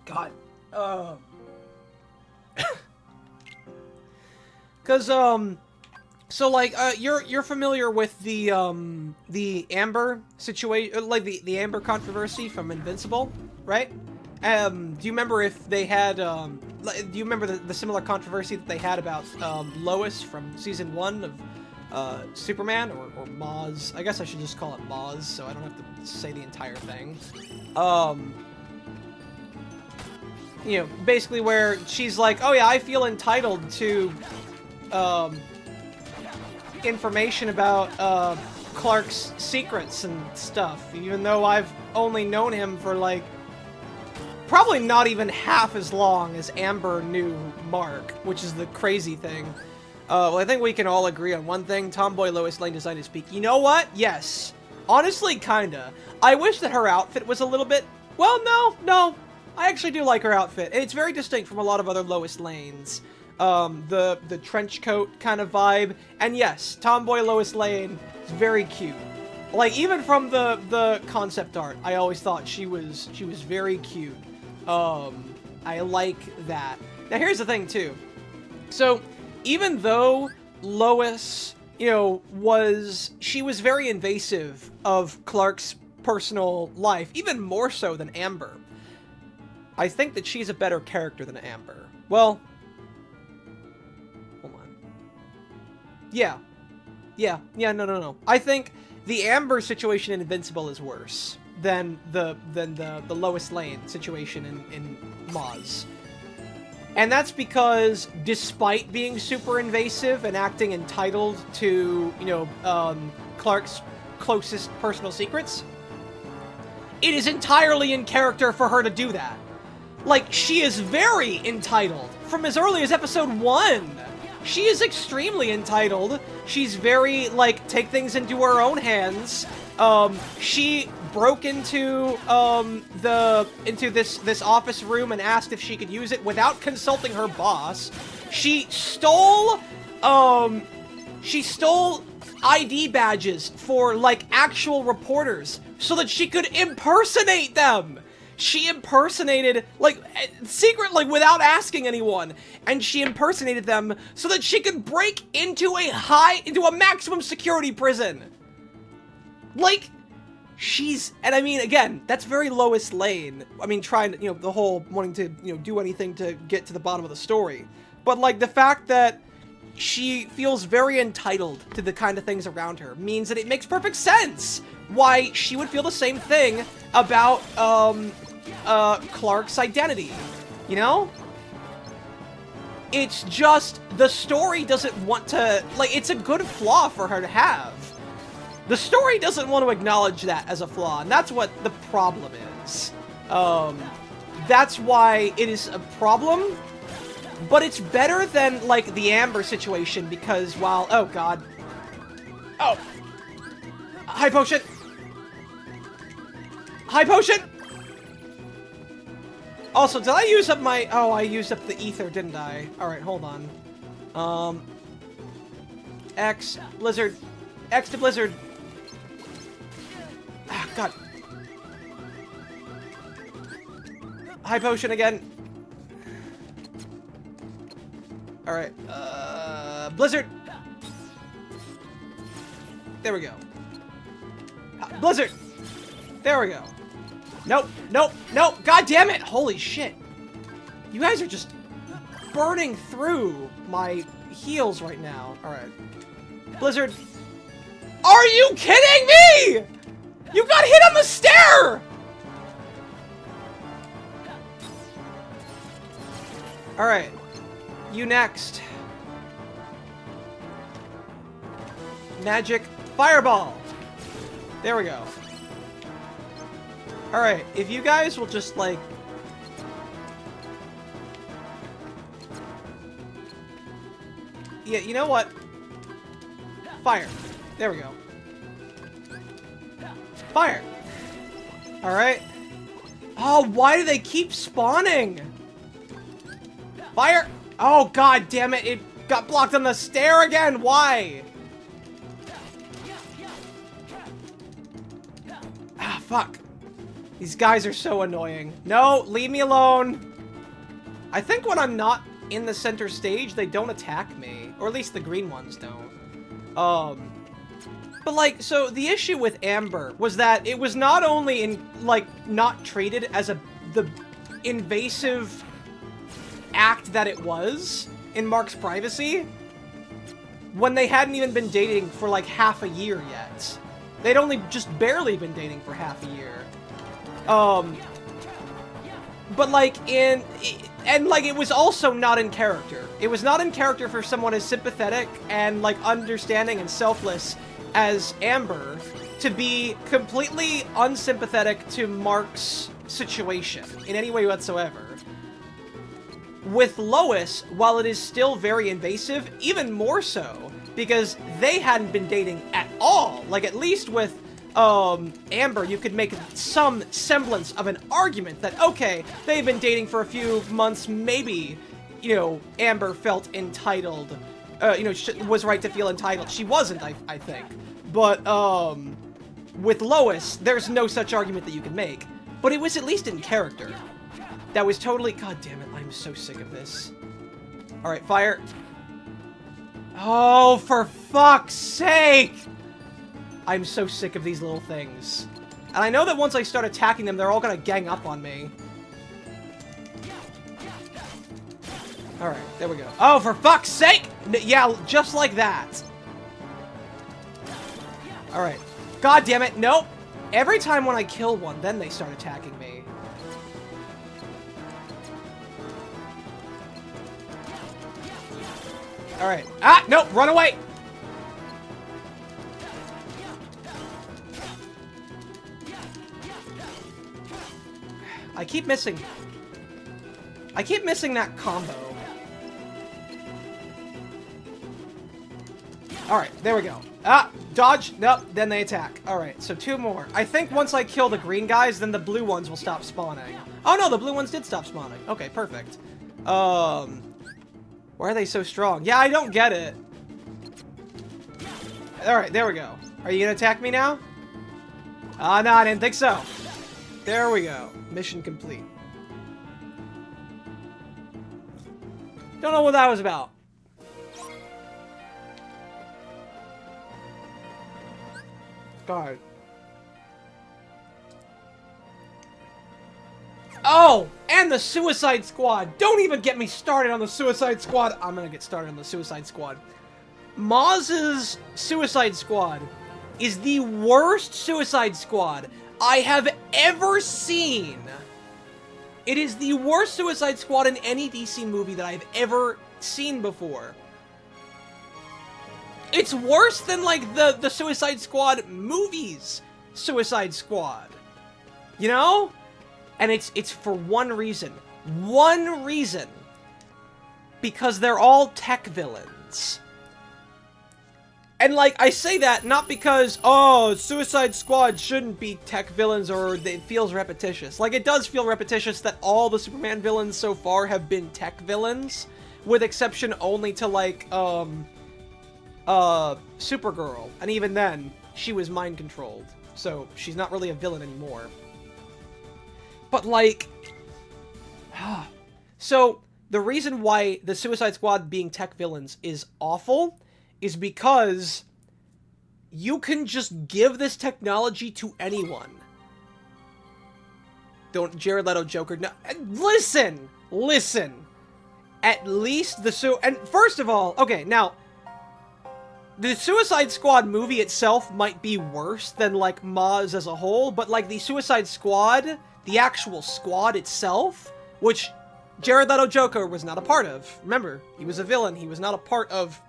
God. Cause so, like, you're familiar with the Amber situation, like the Amber controversy from Invincible, right? Do you remember if they had, do you remember the similar controversy that they had about Lois from season 1 of Superman, or Maz? I guess I should just call it Maz, so I don't have to say the entire thing. You know, basically where she's like, oh yeah, I feel entitled to, information about Clark's secrets and stuff, even though I've only known him for, like, probably not even half as long as Amber knew Mark, which is the crazy thing. Well, I think we can all agree on one thing. Tomboy Lois Lane design is peak. You know what? Yes. Honestly, kinda. I wish that her outfit was a little bit... Well, no. I actually do like her outfit. And it's very distinct from a lot of other Lois Lanes. The trench coat kind of vibe. And yes, Tomboy Lois Lane is very cute. Like, even from the concept art, I always thought she was very cute. I like that. Now, here's the thing, too. So, even though Lois, you know, she was very invasive of Clark's personal life, even more so than Amber, I think that she's a better character than Amber. Well, hold on. Yeah, no. I think the Amber situation in Invincible is worse than the Lois Lane situation in Maz. And that's because, despite being super invasive and acting entitled to, you know, Clark's closest personal secrets, it is entirely in character for her to do that. Like, she is very entitled. From as early as episode 1, she is extremely entitled. She's very, like, take things into her own hands. She broke into this office room and asked if she could use it without consulting her boss. She stole ID badges for, like, actual reporters so that she could impersonate them. She impersonated, like, without asking anyone, and she impersonated them so that she could break into a maximum security prison. Like, and I mean, again, that's very Lois Lane. I mean, trying to, you know, the whole wanting to, you know, do anything to get to the bottom of the story. But, like, the fact that she feels very entitled to the kind of things around her means that it makes perfect sense why she would feel the same thing about, Clark's identity. You know? It's just, the story doesn't want to, like, it's a good flaw for her to have. The story doesn't want to acknowledge that as a flaw, and that's what the problem is. That's why it is a problem, but it's better than, like, the Amber situation, because while... Oh, God. Oh! High potion! High potion! Also, did I use up my... Oh, I used up the ether, didn't I? Alright, hold on. X, Blizzard. X to Blizzard. Ah, God. High potion again. Alright, Blizzard! There we go. Blizzard! There we go. Nope, nope, nope! God damn it! Holy shit! You guys are just burning through my heals right now. Alright. Blizzard. Are you kidding me?! You got hit on the stair! Alright. You next. Magic Fireball. There we go. Alright, if you guys will just, like... Yeah, you know what? Fire. There we go. Fire! Alright. Oh, why do they keep spawning? Fire! Oh, God damn it! It got blocked on the stair again! Why? Ah, fuck. These guys are so annoying. No, leave me alone! I think when I'm not in the center stage, they don't attack me. Or at least the green ones don't. But, like, so the issue with Amber was that it was not only not treated as the invasive act that it was in Mark's privacy, when they hadn't even been dating for, like, half a year yet. They'd only just barely been dating for half a year. But, like, it was also not in character. It was not in character for someone as sympathetic and, like, understanding and selfless as Amber to be completely unsympathetic to Mark's situation in any way whatsoever. With Lois, while it is still very invasive, even more so, because they hadn't been dating at all. Like, at least with Amber, you could make some semblance of an argument that, okay, they've been dating for a few months, maybe, you know, Amber felt entitled, you know, was right to feel entitled. She wasn't, I think. But, with Lois, there's no such argument that you can make. But it was at least in character. That was totally... God damn it, I'm so sick of this. Alright, fire. Oh, for fuck's sake! I'm so sick of these little things. And I know that once I start attacking them, they're all gonna gang up on me. Alright, there we go. Oh, for fuck's sake! Yeah, just like that. Alright. God damn it, nope! Every time when I kill one, then they start attacking me. Alright. Ah, no, run away! I keep missing that combo. Alright, there we go. Ah, dodge. Nope, then they attack. Alright, so 2 more. I think once I kill the green guys, then the blue ones will stop spawning. Oh no, the blue ones did stop spawning. Okay, perfect. Why are they so strong? Yeah, I don't get it. Alright, there we go. Are you gonna attack me now? Ah, no, I didn't think so. There we go. Mission complete. Don't know what that was about. God. Oh! And the Suicide Squad! Don't even get me started on the Suicide Squad! I'm gonna get started on the Suicide Squad. Maz's Suicide Squad is the worst Suicide Squad I have ever seen. It is the worst Suicide Squad in any DC movie that I've ever seen before. It's worse than, like, the Suicide Squad movies Suicide Squad. You know? And it's for one reason. One reason. Because they're all tech villains. And, like, I say that not because, oh, Suicide Squad shouldn't be tech villains or it feels repetitious. Like, it does feel repetitious that all the Superman villains so far have been tech villains, with exception only to, like, Supergirl. And even then, she was mind-controlled, so she's not really a villain anymore. But, like... So, the reason why the Suicide Squad being tech villains is awful is because you can just give this technology to anyone. Don't Jared Leto Joker... No, listen! Listen! At least the and first of all, okay, now... The Suicide Squad movie itself might be worse than, like, Maz as a whole, but, like, the Suicide Squad, the actual squad itself, which Jared Leto Joker was not a part of. Remember, he was a villain, he was not a part of...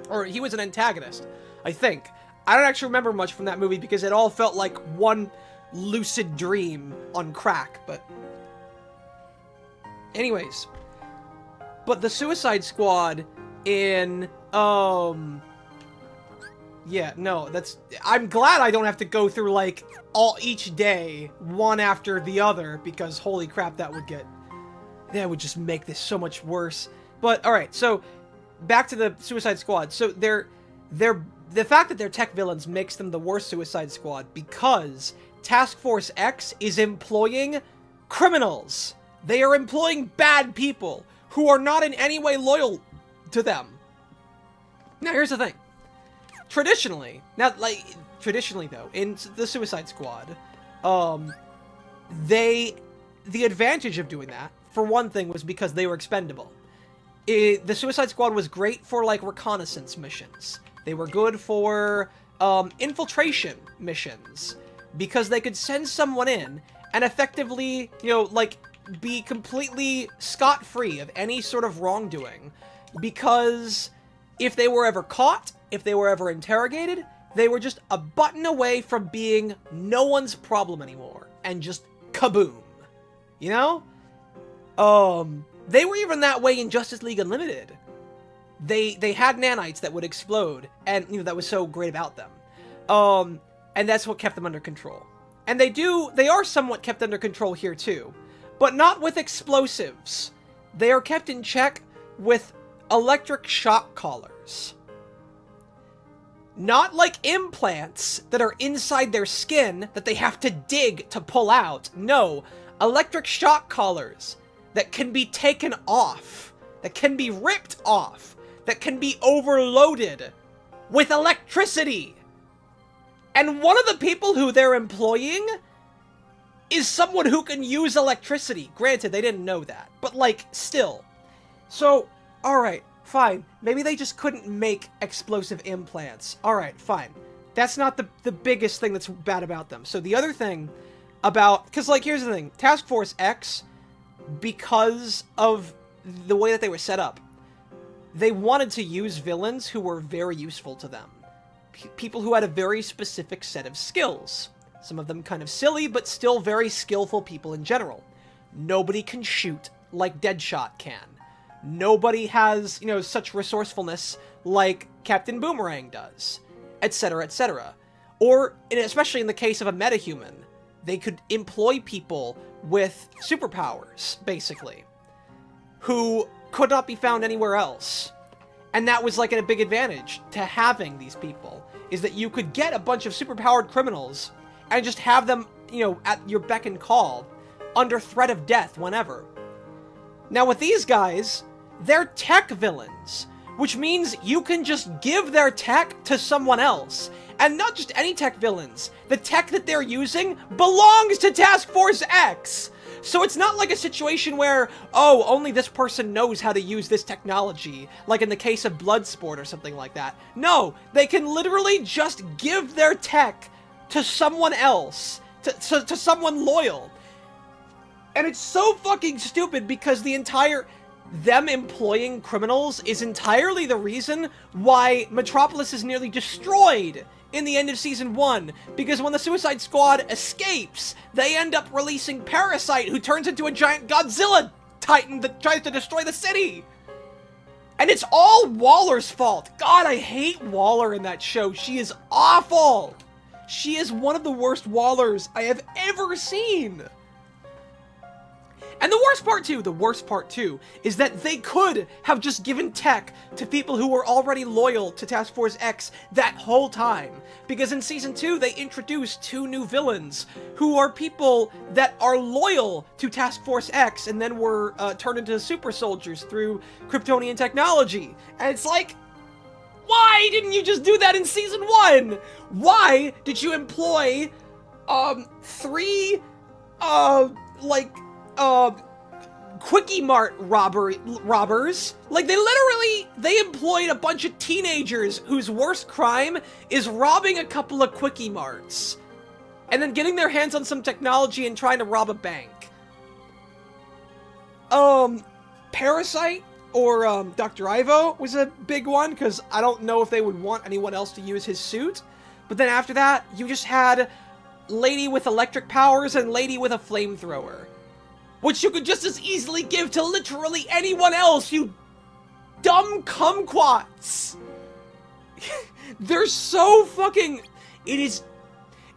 Or he was an antagonist, I think. I don't actually remember much from that movie because it all felt like one lucid dream on crack, but... Anyways. But the Suicide Squad in, yeah, no, that's... I'm glad I don't have to go through, like, each day, one after the other, because holy crap, that would just make this so much worse. But, alright, so, back to the Suicide Squad. So, the fact that they're tech villains makes them the worst Suicide Squad, because Task Force X is employing criminals. They are employing bad people, who are not in any way loyal to them. Now, here's the thing. Traditionally though, in the Suicide Squad, the advantage of doing that, for one thing, was because they were expendable. The Suicide Squad was great for, like, reconnaissance missions. They were good for, infiltration missions, because they could send someone in and effectively, you know, like, be completely scot-free of any sort of wrongdoing, because if they were ever caught, if they were ever interrogated, they were just a button away from being no one's problem anymore, and just kaboom, you know? They were even that way in Justice League Unlimited. They had nanites that would explode, and, you know, that was so great about them. And that's what kept them under control. And they are somewhat kept under control here too, but not with explosives. They are kept in check with electric shock collars. Not like implants that are inside their skin that they have to dig to pull out. No, electric shock collars that can be taken off, that can be ripped off, that can be overloaded with electricity. And one of the people who they're employing is someone who can use electricity. Granted, they didn't know that, but like, still. So, alright, fine. Maybe they just couldn't make explosive implants. Alright, fine. That's not the biggest thing that's bad about them. So the other thing about... Because, like, here's the thing. Task Force X, because of the way that they were set up, they wanted to use villains who were very useful to them. People who had a very specific set of skills. Some of them kind of silly, but still very skillful people in general. Nobody can shoot like Deadshot can. Nobody has, you know, such resourcefulness like Captain Boomerang does, etc., etc. Or, especially in the case of a metahuman, they could employ people with superpowers, basically, who could not be found anywhere else. And that was like a big advantage to having these people, is that you could get a bunch of superpowered criminals and just have them, you know, at your beck and call, under threat of death whenever. Now with these guys, they're tech villains, which means you can just give their tech to someone else. And not just any tech villains. The tech that they're using belongs to Task Force X! So it's not like a situation where, oh, only this person knows how to use this technology, like in the case of Bloodsport or something like that. No, they can literally just give their tech to someone else, to someone loyal. And it's so fucking stupid because them employing criminals is entirely the reason why Metropolis is nearly destroyed in the end of Season 1, because when the Suicide Squad escapes, they end up releasing Parasite, who turns into a giant Godzilla Titan that tries to destroy the city! And it's all Waller's fault! God, I hate Waller in that show. She is awful! She is one of the worst Wallers I have ever seen! And the worst part too, is that they could have just given tech to people who were already loyal to Task Force X that whole time. Because in Season 2, they introduced 2 new villains, who are people that are loyal to Task Force X, and then were turned into super soldiers through Kryptonian technology. And it's like, why didn't you just do that in Season 1? Why did you employ, 3, Quickie Mart robbers? Like, they employed a bunch of teenagers whose worst crime is robbing a couple of Quickie Marts. And then getting their hands on some technology and trying to rob a bank. Parasite or, Dr. Ivo was a big one, because I don't know if they would want anyone else to use his suit. But then after that, you just had lady with electric powers and lady with a flamethrower, which you could just as easily give to literally anyone else, you dumb kumquats! They're so fucking... It's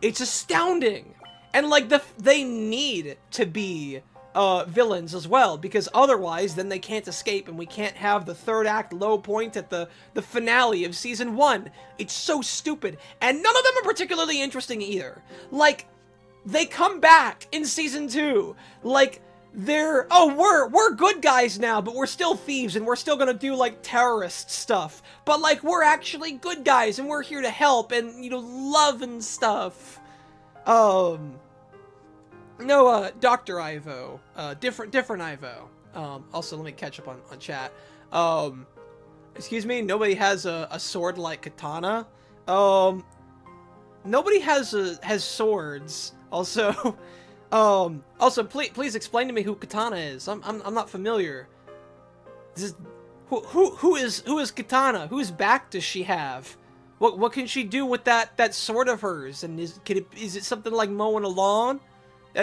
astounding. And, like, they need to be, villains as well, because otherwise, then they can't escape, and we can't have the third act low point at the finale of Season 1. It's so stupid. And none of them are particularly interesting either. Like, they come back in Season 2. Like, we're good guys now, but we're still thieves, and we're still gonna do, like, terrorist stuff. But, like, we're actually good guys, and we're here to help, and, you know, love and stuff. No, Dr. Ivo. Different Ivo. Also, let me catch up on chat. Excuse me, nobody has a sword like Katana. Nobody has swords. Also... also, please explain to me who Katana is. I'm not familiar. Who is Katana? Whose back does she have? What can she do with that sword of hers? And is it something like mowing a lawn?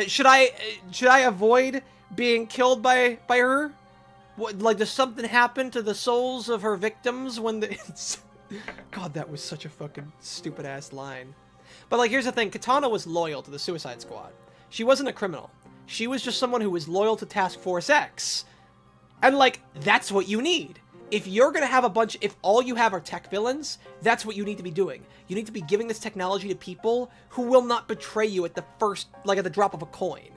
Should I avoid being killed by her? What, like, does something happen to the souls of her victims when the... God, that was such a fucking stupid ass line. But like, here's the thing: Katana was loyal to the Suicide Squad. She wasn't a criminal. She was just someone who was loyal to Task Force X. And like, that's what you need. If you're gonna have if all you have are tech villains, that's what you need to be doing. You need to be giving this technology to people who will not betray you at the first, like at the drop of a coin.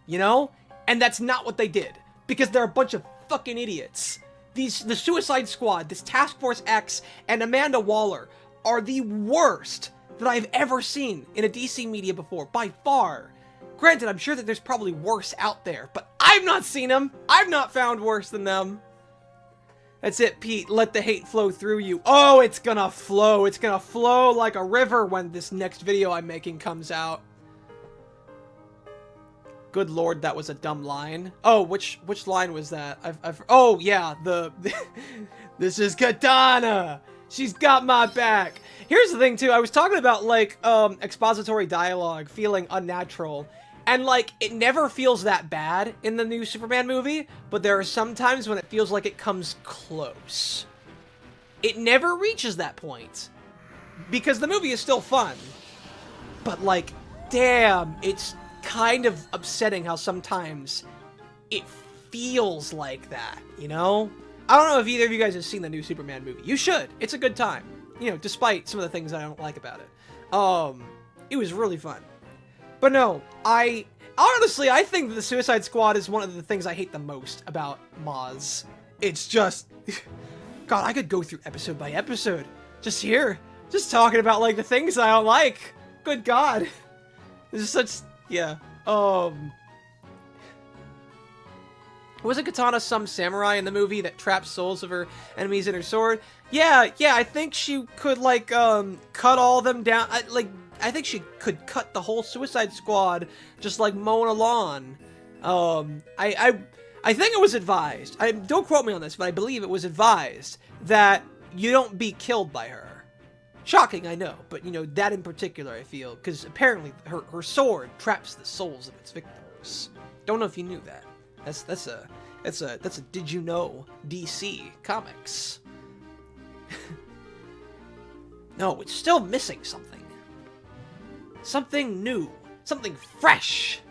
You know? And that's not what they did. Because they're a bunch of fucking idiots. The Suicide Squad, this Task Force X, and Amanda Waller are the worst that I've ever seen in a DC media before, by far. Granted, I'm sure that there's probably worse out there, but I've not seen them. I've not found worse than them. That's it, Pete. Let the hate flow through you. Oh, it's gonna flow. It's gonna flow like a river when this next video I'm making comes out. Good lord, that was a dumb line. Oh, which line was that? Oh, yeah, this is Katana. She's got my back. Here's the thing, too. I was talking about, like, expository dialogue feeling unnatural. And, like, it never feels that bad in the new Superman movie, but there are some times when it feels like it comes close. It never reaches that point, because the movie is still fun. But, like, damn, it's kind of upsetting how sometimes it feels like that, you know? I don't know if either of you guys have seen the new Superman movie. You should. It's a good time, you know, despite some of the things I don't like about it. It was really fun. But no, honestly, I think that the Suicide Squad is one of the things I hate the most about Moz. It's just, God, I could go through episode by episode, just talking about, like, the things I don't like. Good God. This is such, yeah. Wasn't Katana some samurai in the movie that traps souls of her enemies in her sword? Yeah, I think she could, like, cut all them down, I think she could cut the whole Suicide Squad just like mowing a lawn. I think it was advised. Don't quote me on this, but I believe it was advised that you don't be killed by her. Shocking, I know, but you know that in particular, I feel, because apparently her sword traps the souls of its victims. Don't know if you knew that. That's a did you know DC Comics. No, it's still missing something. Something new. Something fresh.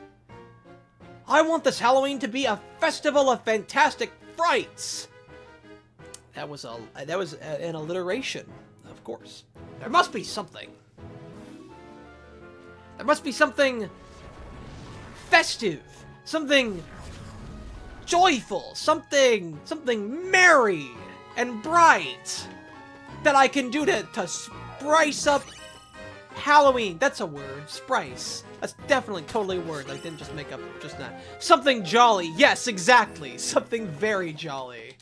I want this Halloween to be a festival of fantastic frights. That was an alliteration, of course. There must be something. There must be something festive. Something joyful. Something merry and bright that I can do to spice up Halloween. That's a word. Sprice. That's definitely totally a word. I didn't just make up just that. Something jolly. Yes, exactly. Something very jolly.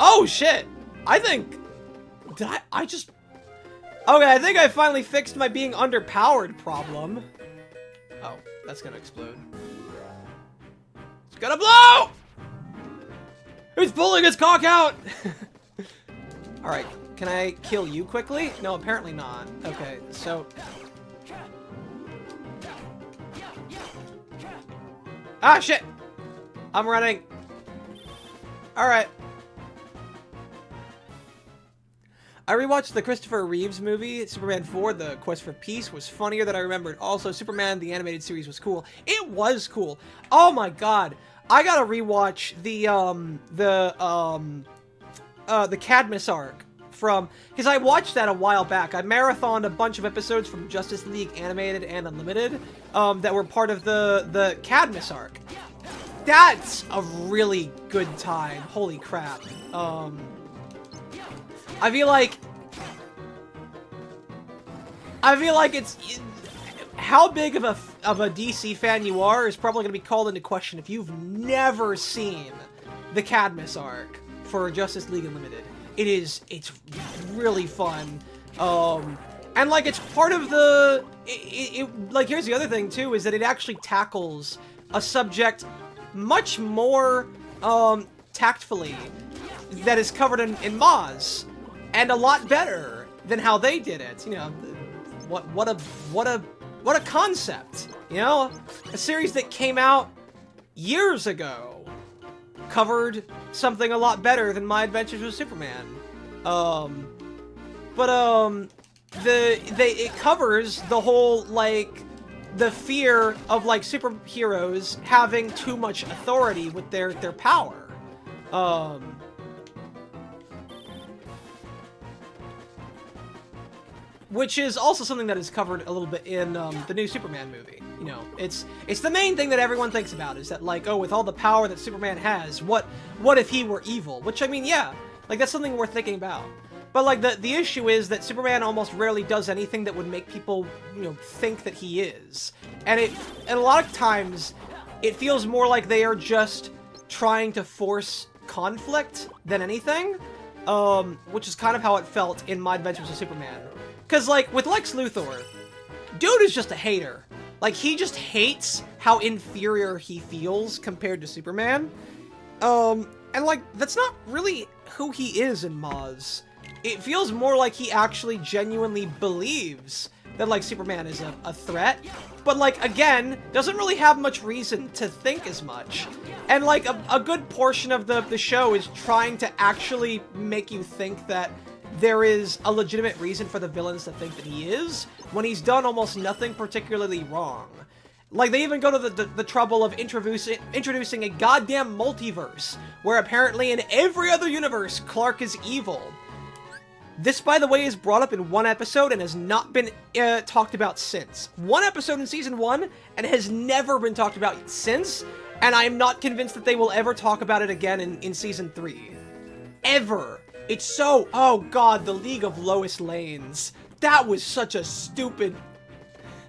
Oh, shit. I think... Okay, I think I finally fixed my being underpowered problem. Oh, that's gonna explode. It's gonna blow! It's pulling its cock out! Alright. Can I kill you quickly? No, apparently not. Okay, so... Ah, shit! I'm running. Alright. I rewatched the Christopher Reeves movie, Superman 4, The Quest for Peace, was funnier than I remembered. Also, Superman, the animated series, was cool. It was cool. Oh my god. I gotta rewatch the Cadmus arc. Because I watched that a while back. I marathoned a bunch of episodes from Justice League Animated and Unlimited that were part of the Cadmus arc. That's a really good time. Holy crap. I feel like it's how big of a DC fan you are is probably going to be called into question if you've never seen the Cadmus arc for Justice League Unlimited. It's really fun. And like it's part of the like here's the other thing too is that it actually tackles a subject much more tactfully that is covered in Moz. and a lot better than how they did it. You know, what a concept. You know, a series that came out years ago covered something a lot better than My Adventures with Superman. It covers the whole, like, the fear of, like, superheroes having too much authority with their power. Which is also something that is covered a little bit in the new Superman movie. You know, it's the main thing that everyone thinks about, is that, like, oh, with all the power that Superman has, what if he were evil? Which, I mean, yeah, like, that's something worth thinking about. But, like, the issue is that Superman almost rarely does anything that would make people, you know, think that he is. And a lot of times, it feels more like they are just trying to force conflict than anything, which is kind of how it felt in My Adventures with Superman. Because, like, with Lex Luthor, dude is just a hater. Like, he just hates how inferior he feels compared to Superman. And, like, that's not really who he is in Maz. It feels more like he actually genuinely believes that, like, Superman is a threat, but, like, again, doesn't really have much reason to think as much. And, like, a good portion of the show is trying to actually make you think that there is a legitimate reason for the villains to think that he is, when he's done almost nothing particularly wrong. Like, they even go to the trouble of introducing a goddamn multiverse, where apparently in every other universe, Clark is evil. This, by the way, is brought up in one episode and has not been talked about since. One episode in Season 1, and has never been talked about since, and I am not convinced that they will ever talk about it again in Season 3. Ever. It's so... Oh god, the League of Lois Lanes. That was such a stupid...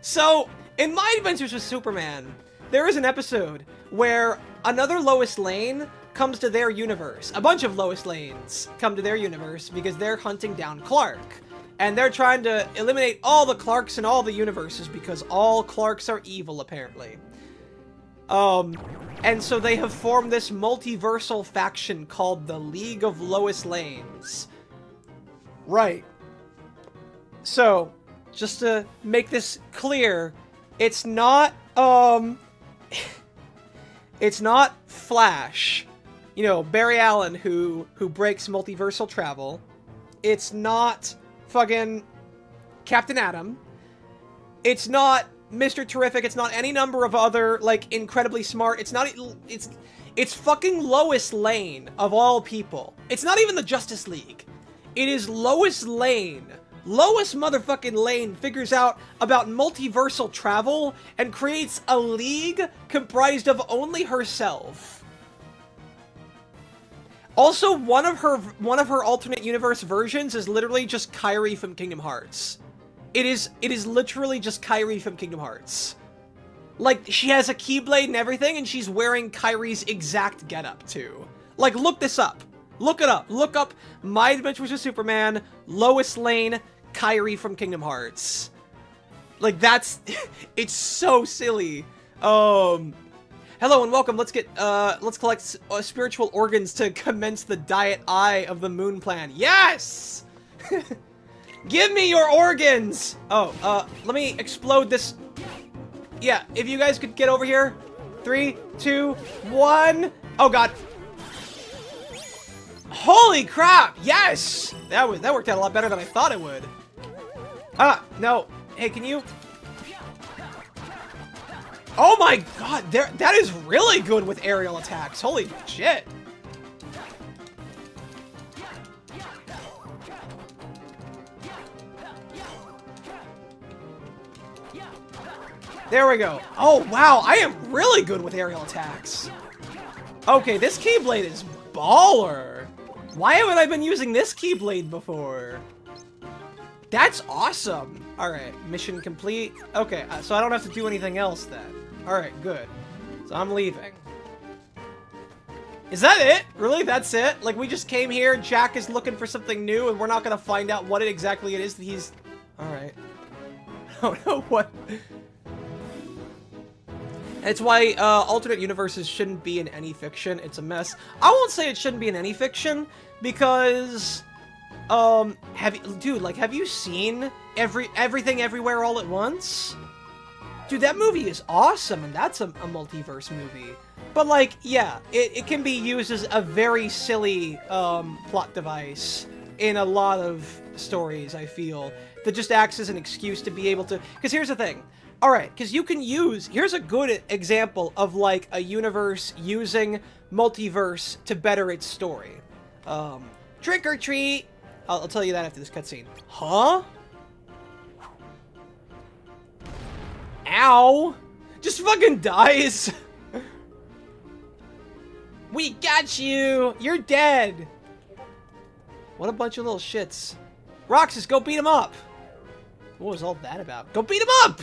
So, in My Adventures with Superman, there is an episode where another Lois Lane comes to their universe. A bunch of Lois Lanes come to their universe because they're hunting down Clark. And they're trying to eliminate all the Clarks in all the universes because all Clarks are evil, apparently. And so they have formed this multiversal faction called the League of Lois Lanes. Right. So, just to make this clear, it's not, it's not Flash. You know, Barry Allen who breaks multiversal travel. It's not fucking Captain Atom. It's not Mr. Terrific. It's not any number of other, like, incredibly smart. It's not, it's fucking Lois Lane, of all people. It's not even the Justice League. It is Lois Lane. Lois motherfucking Lane figures out about multiversal travel and creates a league comprised of only herself. Also, one of her alternate universe versions is literally just Kairi from Kingdom Hearts. It is literally just Kairi from Kingdom Hearts. Like, she has a Keyblade and everything, and she's wearing Kairi's exact getup too. Like, look this up. Look it up. Look up My Adventures with Superman, Lois Lane, Kairi from Kingdom Hearts. Like, that's... it's so silly. Hello and welcome. Let's collect spiritual organs to commence the Diet Eye of the Moon Plan. Yes! Give me your organs! Oh, let me explode this. Yeah, if you guys could get over here. 3, 2, 1. Oh god. Holy crap! Yes! That worked out a lot better than I thought it would. Ah, no. Hey, can you... Oh my god, that is really good with aerial attacks. Holy shit. There we go. Oh wow, I am really good with aerial attacks. Okay, this Keyblade is baller. Why haven't I been using this Keyblade before? That's awesome. Alright, mission complete. Okay, so I don't have to do anything else then. Alright, good. So I'm leaving. Is that it? Really? That's it? Like, we just came here, Jack is looking for something new, and we're not gonna find out what exactly it is that he's... Alright. I don't know what... It's why alternate universes shouldn't be in any fiction. It's a mess. I won't say it shouldn't be in any fiction, because... have you seen Everything Everywhere All at Once? Dude, that movie is awesome, and that's a multiverse movie. But, like, yeah, it can be used as a very silly, plot device in a lot of stories, I feel, that just acts as an excuse to be able to... Because here's the thing. Alright, because you can use... Here's a good example of, like, a universe using multiverse to better its story. Trick or treat! I'll tell you that after this cutscene. Huh? Ow! Just fucking dies! We got you! You're dead! What a bunch of little shits. Roxas, go beat him up! What was all that about? Go beat him up!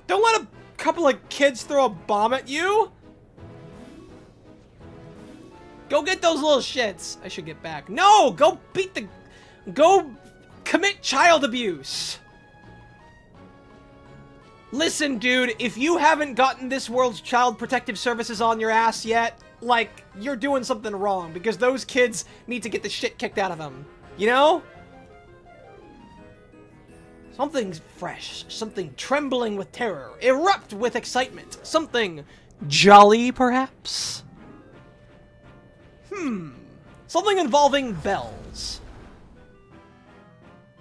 Don't let a couple of kids throw a bomb at you! Go get those little shits! I should get back. No! Go beat the... Go commit child abuse! Listen, dude, if you haven't gotten this world's child protective services on your ass yet, like, you're doing something wrong, because those kids need to get the shit kicked out of them. You know? Something fresh, something trembling with terror, erupt with excitement, something jolly, perhaps? Something involving bells.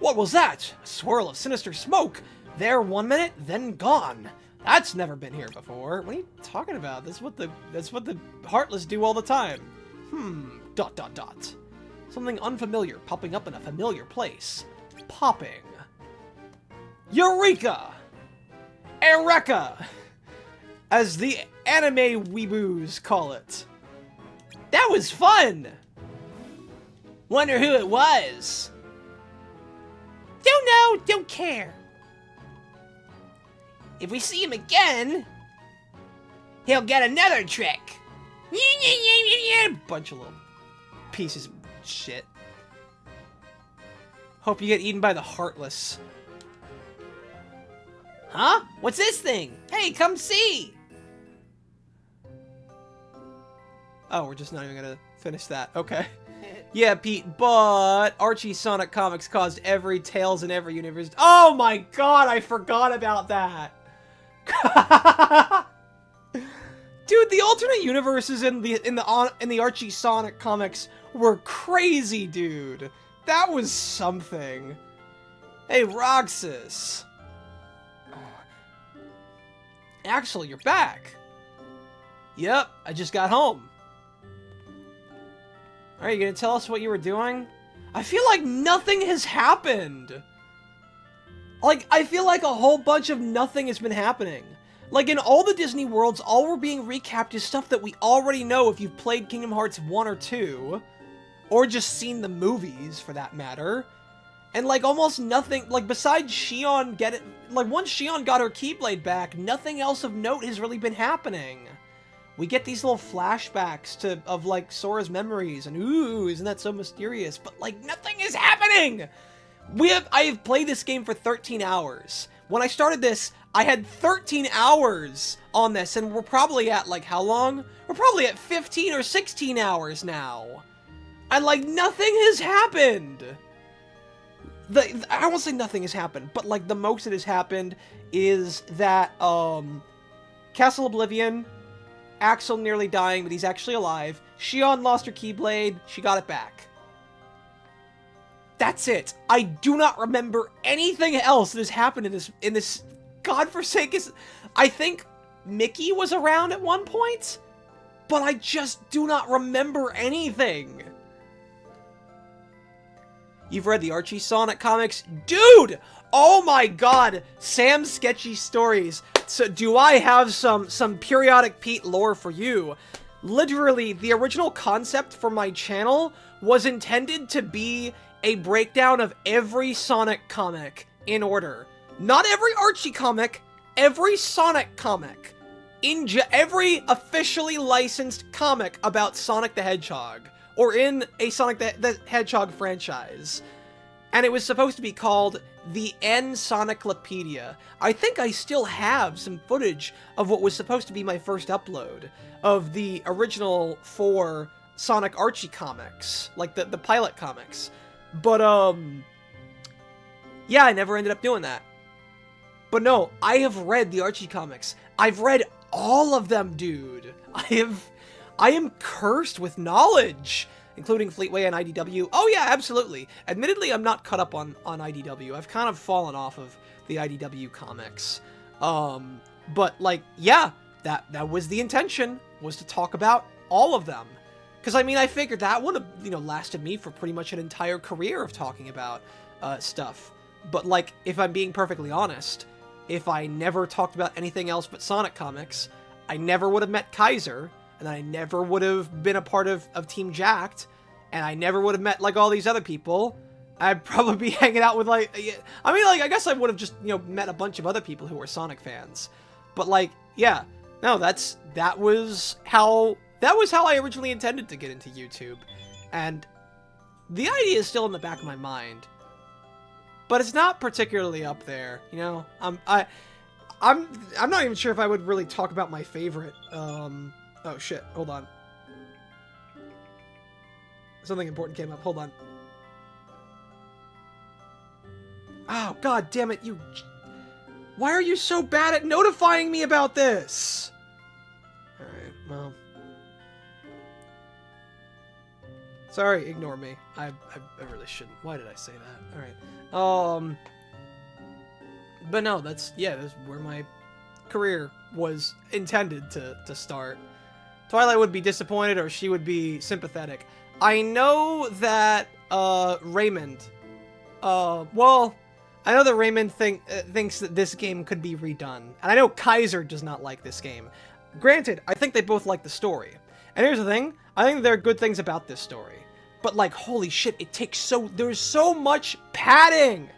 What was that? A swirl of sinister smoke. There 1 minute, then gone. That's never been here before. What are you talking about? That's what the Heartless do all the time. Dot dot dot. Something unfamiliar popping up in a familiar place. Popping. Eureka! Eureka! As the anime weeboos call it. That was fun! Wonder who it was. Don't know, don't care. If we see him again, he'll get another trick. Bunch of little pieces of shit. Hope you get eaten by the Heartless. Huh? What's this thing? Hey, come see! Oh, we're just not even gonna finish that. Okay. Yeah, Pete, but Archie Sonic Comics caused every Tales in every universe. Oh my god, I forgot about that! Dude, the alternate universes in the Archie Sonic comics were crazy, dude. That was something. Hey, Roxas. Axel, you're back. Yep, I just got home. Alright, you gonna tell us what you were doing? I feel like nothing has happened. Like, I feel like a whole bunch of nothing has been happening. Like, in all the Disney worlds, all we're being recapped is stuff that we already know if you've played Kingdom Hearts 1 or 2. Or just seen the movies, for that matter. And, like, almost nothing, like, besides Xion once Xion got her Keyblade back, nothing else of note has really been happening. We get these little flashbacks of, like, Sora's memories, and ooh, isn't that so mysterious? But, like, nothing is happening! I have played this game for 13 hours. When I started this, I had 13 hours on this, and we're probably at, like, how long? We're probably at 15 or 16 hours now. And, like, nothing has happened! I won't say nothing has happened, but, like, the most that has happened is that, Castle Oblivion, Axel nearly dying, but he's actually alive. Xion lost her Keyblade, she got it back. That's it. I do not remember anything else that has happened in this godforsaken... I think Mickey was around at one point, but I just do not remember anything. You've read the Archie Sonic comics? Dude! Oh my god! Sam's Sketchy Stories. So do I have some PeriodicPete lore for you? Literally, the original concept for my channel was intended to be a breakdown of every Sonic comic in order. Not every Archie comic, every Sonic comic. Every officially licensed comic about Sonic the Hedgehog. Or in a Sonic the Hedgehog franchise. And it was supposed to be called the N-Soniclopedia. I think I still have some footage of what was supposed to be my first upload of the original 4 Sonic Archie comics, like the pilot comics. But, yeah, I never ended up doing that. But no, I have read the Archie comics. I've read all of them, dude. I am cursed with knowledge, including Fleetway and IDW. Oh yeah, absolutely. Admittedly, I'm not caught up on IDW. I've kind of fallen off of the IDW comics. But like, yeah, that was the intention, was to talk about all of them. Because I mean, I figured that would have, you know, lasted me for pretty much an entire career of talking about stuff. But like, if I'm being perfectly honest, if I never talked about anything else but Sonic comics, I never would have met Kaiser, and I never would have been a part of Team JYCT, and I never would have met, like, all these other people. I'd probably be hanging out with, like, I mean, like, I guess I would have just, you know, met a bunch of other people who were Sonic fans. But, like, yeah, no, that was how I originally intended to get into YouTube. And the idea is still in the back of my mind, but it's not particularly up there, you know? I'm not even sure if I would really talk about my favorite, oh shit, hold on. Something important came up, hold on. Oh, god damn it, you... Why are you so bad at notifying me about this? Alright, well... Sorry, ignore me. I really shouldn't. Why did I say that? Alright. But no, that's where my career was intended to start. Twilight would be disappointed, or she would be sympathetic. I know that, Raymond, well, I know that Raymond thinks that this game could be redone. And I know Kaiser does not like this game. Granted, I think they both like the story. And here's the thing, I think there are good things about this story. But like, holy shit, there's so much padding!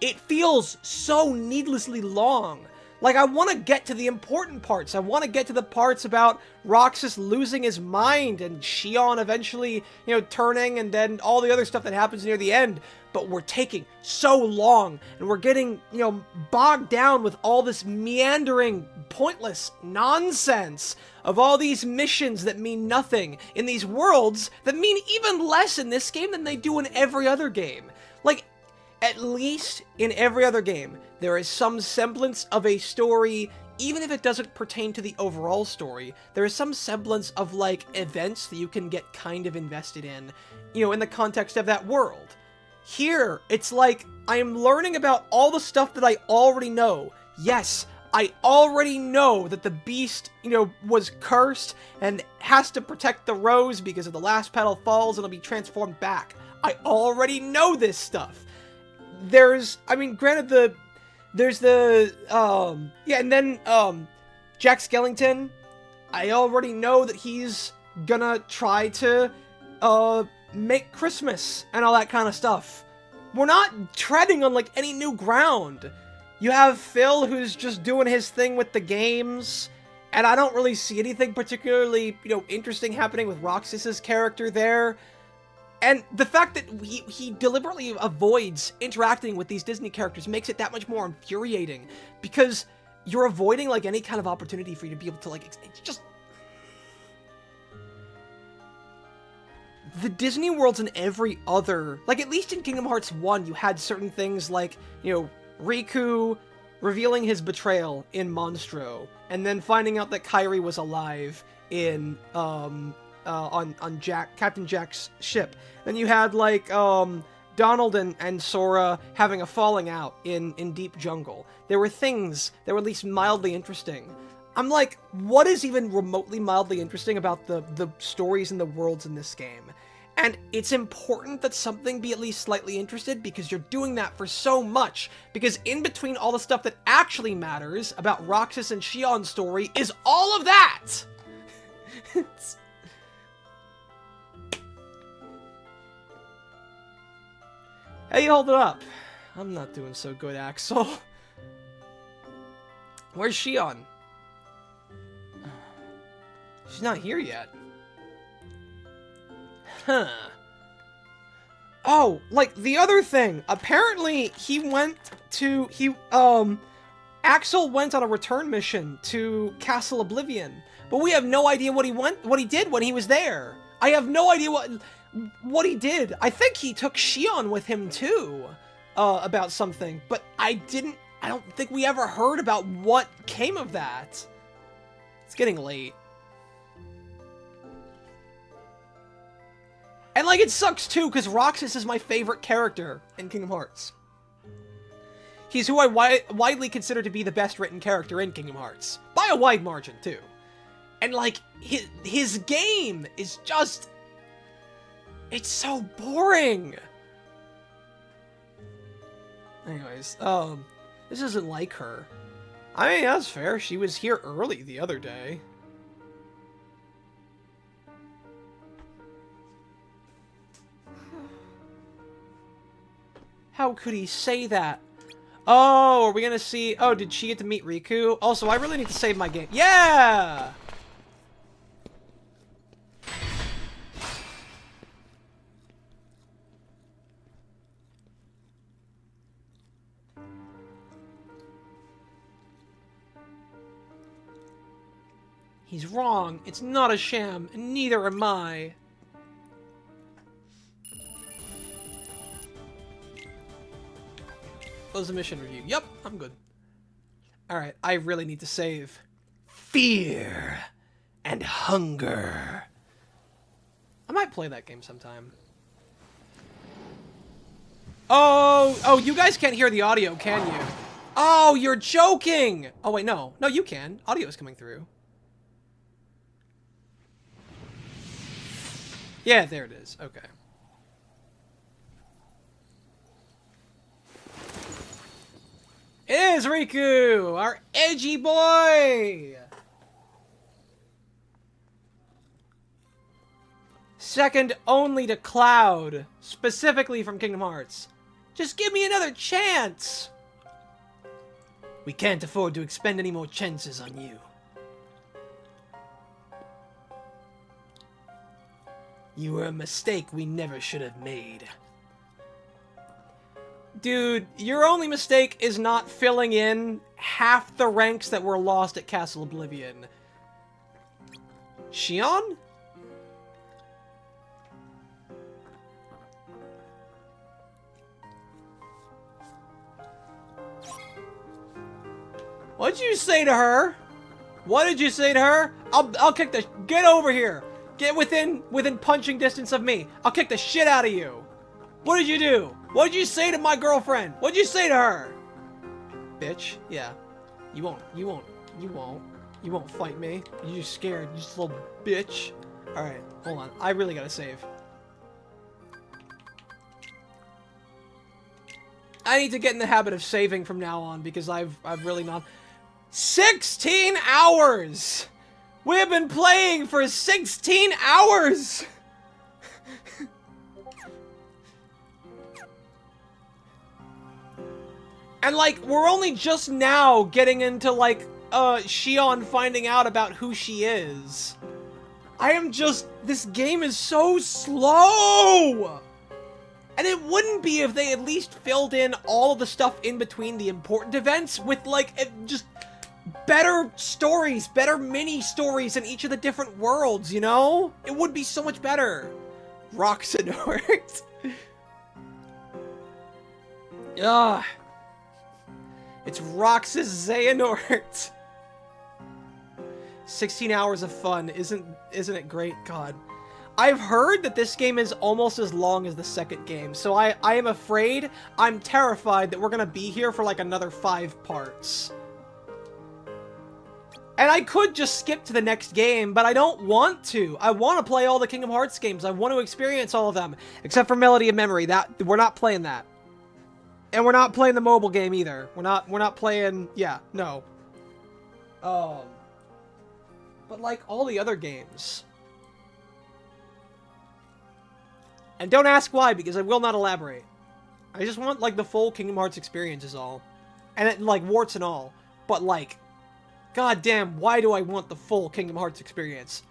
It feels so needlessly long. Like, I want to get to the important parts. I want to get to the parts about Roxas losing his mind and Xion eventually, you know, turning, and then all the other stuff that happens near the end. But we're taking so long, and we're getting, you know, bogged down with all this meandering, pointless nonsense of all these missions that mean nothing in these worlds that mean even less in this game than they do in every other game. Like, at least in every other game, there is some semblance of a story, even if it doesn't pertain to the overall story. There is some semblance of, like, events that you can get kind of invested in, you know, in the context of that world. Here, it's like, I am learning about all the stuff that I already know. Yes, I already know that the beast, you know, was cursed and has to protect the rose because if the last petal falls, it'll be transformed back. I already know this stuff. I mean, granted, there's the, yeah, and then, Jack Skellington, I already know that he's gonna try to, make Christmas and all that kind of stuff. We're not treading on, like, any new ground. You have Phil, who's just doing his thing with the games, and I don't really see anything particularly, you know, interesting happening with Roxas's character there. And the fact that he deliberately avoids interacting with these Disney characters makes it that much more infuriating, because you're avoiding, like, any kind of opportunity for you to be able to, like, it's just... The Disney worlds in every other... Like, at least in Kingdom Hearts 1, you had certain things like, you know, Riku revealing his betrayal in Monstro, and then finding out that Kairi was alive in, on Captain Jack's ship. Then you had, like, Donald and Sora having a falling out in Deep Jungle. There were things that were at least mildly interesting. I'm like, what is even remotely mildly interesting about the stories and the worlds in this game? And it's important that something be at least slightly interested, because you're doing that for so much. Because in between all the stuff that actually matters about Roxas and Xion's story is all of that! Hey, hold it up. I'm not doing so good, Axel. Where's Xion? She's not here yet. Huh. Oh, like, the other thing. Apparently, Axel went on a return mission to Castle Oblivion. But we have no idea what he did when he was there. I have no idea what he did. I think he took Xion with him too, about something, but I don't think we ever heard about what came of that. It's getting late. And, like, it sucks, too, because Roxas is my favorite character in Kingdom Hearts. He's who I widely consider to be the best-written character in Kingdom Hearts. By a wide margin, too. And, like, his game is just... It's so boring! Anyways, this isn't like her. I mean, that's fair. She was here early the other day. How could he say that? Oh, are we gonna see... Oh, did she get to meet Riku? Also, I really need to save my game. Yeah! He's wrong. It's not a sham, and neither am I. Close the mission review. Yep, I'm good. Alright, I really need to save. Fear and hunger. I might play that game sometime. Oh, you guys can't hear the audio, can you? Oh, you're joking! Oh, wait, no. No, you can. Audio is coming through. Yeah, there it is. Okay. It is Riku, our edgy boy! Second only to Cloud, specifically from Kingdom Hearts. Just give me another chance! We can't afford to expend any more chances on you. You were a mistake we never should have made. Dude, your only mistake is not filling in half the ranks that were lost at Castle Oblivion. Xion? What'd you say to her? What did you say to her? I'll kick the... Get over here! Get within punching distance of me. I'll kick the shit out of you. What did you do? What did you say to my girlfriend? What did you say to her? Bitch. Yeah. You won't fight me. You're just scared. You just little bitch. Alright, hold on. I really gotta save. I need to get in the habit of saving from now on because I've really not... 16 hours! We've been playing for 16 hours! And, like, we're only just now getting into, like, Xion finding out about who she is. This game is so slow! And it wouldn't be if they at least filled in all of the stuff in between the important events with, like, just better stories, better mini-stories in each of the different worlds, you know? It would be so much better. Roxanort. Ugh. It's Roxas Xehanort. 16 hours of fun. Isn't it great? God. I've heard that this game is almost as long as the second game, so I am afraid, I'm terrified that we're gonna be here for like another 5 parts. And I could just skip to the next game, but I don't want to. I want to play all the Kingdom Hearts games. I want to experience all of them, except for Melody of Memory. We're not playing that. And we're not playing the mobile game either. We're not playing... Yeah, no. But like all the other games. And don't ask why, because I will not elaborate. I just want, like, the full Kingdom Hearts experience is all. And, it, like, warts and all. But, like, goddamn, why do I want the full Kingdom Hearts experience?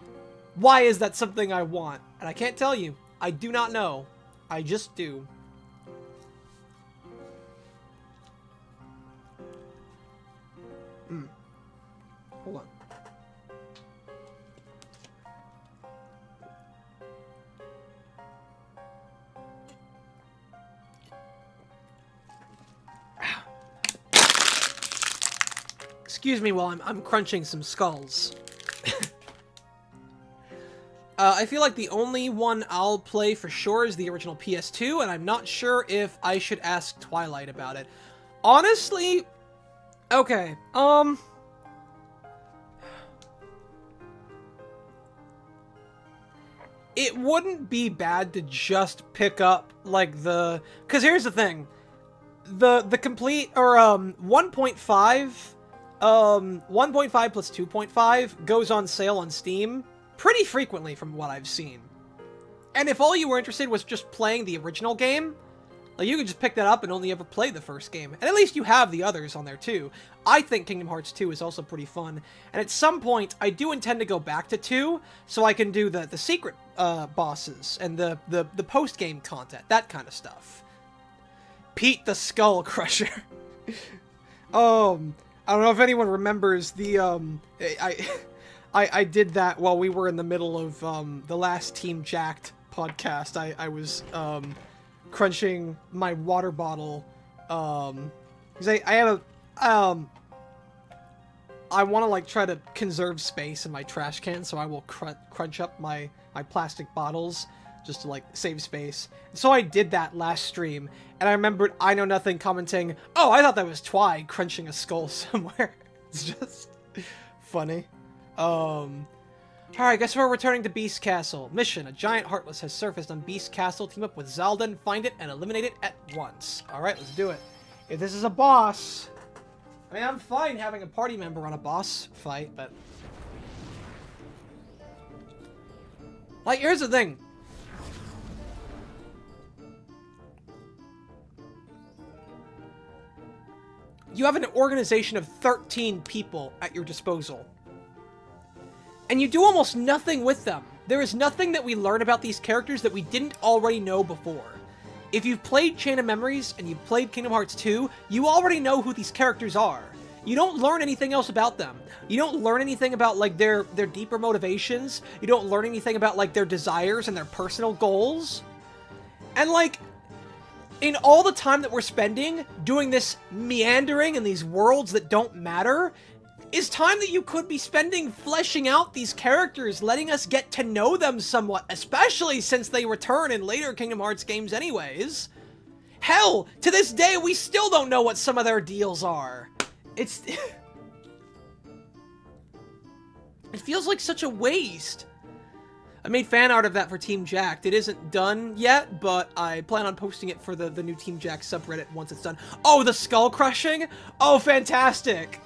Why is that something I want? And I can't tell you. I do not know. I just do. Hold on. Excuse me while I'm crunching some skulls. I feel like the only one I'll play for sure is the original PS2, and I'm not sure if I should ask Twilight about it. Honestly, okay, it wouldn't be bad to just pick up, like, because here's the thing. The complete, or, 1.5, 1.5 plus 2.5 goes on sale on Steam pretty frequently from what I've seen. And if all you were interested was just playing the original game, like, you could just pick that up and only ever play the first game. And at least you have the others on there too. I think Kingdom Hearts 2 is also pretty fun. And at some point, I do intend to go back to 2, so I can do the secret bosses and the post-game content, that kind of stuff. Pete the Skull Crusher. I don't know if anyone remembers the, I did that while we were in the middle of, the last Team JYCT podcast. I was, crunching my water bottle, because I have a, I want to, like, try to conserve space in my trash can, so I will crunch up my plastic bottles just to, like, save space. So I did that last stream, and I remembered I Know Nothing commenting, "Oh, I thought that was Twi crunching a skull somewhere." It's just funny. Alright, guess we're returning to Beast Castle. Mission: a giant Heartless has surfaced on Beast Castle. Team up with Zalden, find it, and eliminate it at once. Alright, let's do it. If this is a boss... I mean, I'm fine having a party member on a boss fight, but... like, here's the thing. You have an organization of 13 people at your disposal. And you do almost nothing with them. There is nothing that we learn about these characters that we didn't already know before. If you've played Chain of Memories and you've played Kingdom Hearts 2, you already know who these characters are. You don't learn anything else about them. You don't learn anything about, like, their deeper motivations. You don't learn anything about, like, their desires and their personal goals. And, like, in all the time that we're spending doing this meandering in these worlds that don't matter, is time that you could be spending fleshing out these characters, letting us get to know them somewhat, especially since they return in later Kingdom Hearts games anyways. Hell, to this day, we still don't know what some of their deals are. It's... it feels like such a waste. I made fan art of that for Team JYCT. It isn't done yet, but I plan on posting it for the new Team JYCT subreddit once it's done. Oh, the skull crushing? Oh, fantastic.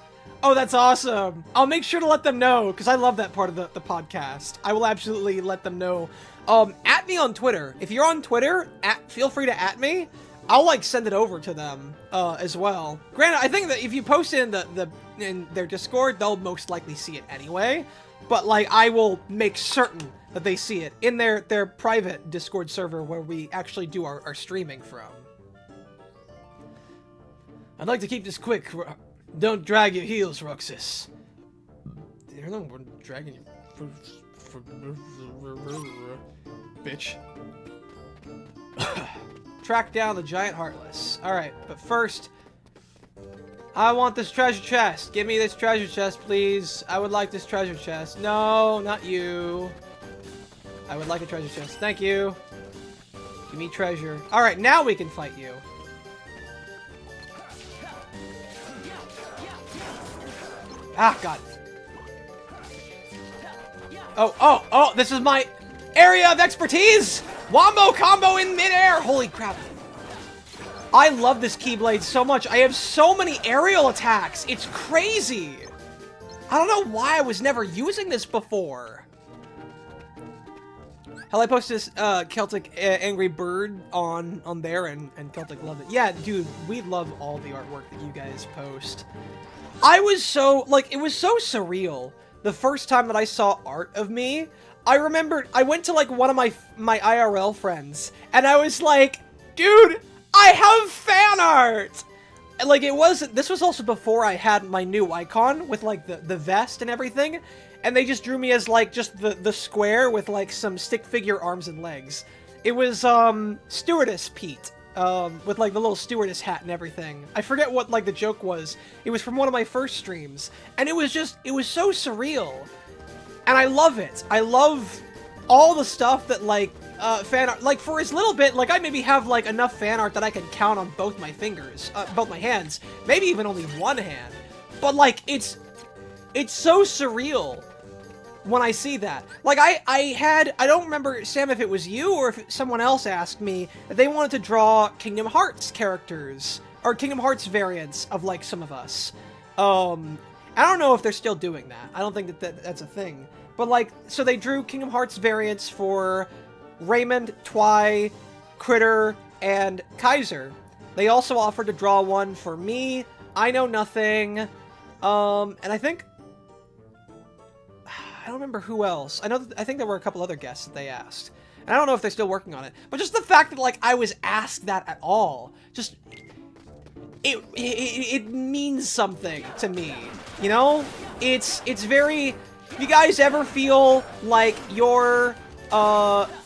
Oh, that's awesome. I'll make sure to let them know, because I love that part of the podcast. I will absolutely let them know. At me on Twitter. If you're on Twitter, feel free to at me. I'll, like, send it over to them, as well. Granted, I think that if you post it in their Discord, they'll most likely see it anyway. But, like, I will make certain that they see it in their private Discord server where we actually do our streaming from. I'd like to keep this quick. Don't drag your heels, Roxas. You're the one dragging your... bitch. Track down the giant Heartless. Alright, but first... I want this treasure chest. Give me this treasure chest, please. I would like this treasure chest. No, not you. I would like a treasure chest. Thank you. Give me treasure. Alright, now we can fight you. Ah, God. Oh, this is my area of expertise! Wombo combo in midair! Holy crap. I love this Keyblade so much. I have so many aerial attacks. It's crazy. I don't know why I was never using this before. Hell, I posted this Celtic Angry Bird on there, and Celtic loved it. Yeah, dude, we love all the artwork that you guys post. I was so, like, it was so surreal the first time that I saw art of me. I remembered, I went to, like, one of my IRL friends, and I was like, dude, I have fan art! And, like, this was also before I had my new icon with, like, the vest and everything, and they just drew me as, like, just the square with, like, some stick figure arms and legs. It was, Stewardess Pete. with like the little stewardess hat and everything. I forget what like the joke was. It was from one of my first streams, and it was so surreal, and I love it. I love all the stuff that like fan art, like for as little bit, like I maybe have like enough fan art that I can count on both my fingers, both my hands, maybe even only one hand, but like it's so surreal when I see that. Like, I don't remember, Sam, if it was you or if someone else asked me that they wanted to draw Kingdom Hearts characters, or Kingdom Hearts variants of, like, some of us. I don't know if they're still doing that. I don't think that's a thing. But, like, so they drew Kingdom Hearts variants for Raymond, Twi, Critter, and Kaiser. They also offered to draw one for me, I Know Nothing, and I think... I don't remember who else. I think there were a couple other guests that they asked. And I don't know if they're still working on it. But just the fact that, like, I was asked that at all, just... It means something to me, you know? It's very... If you guys ever feel like your,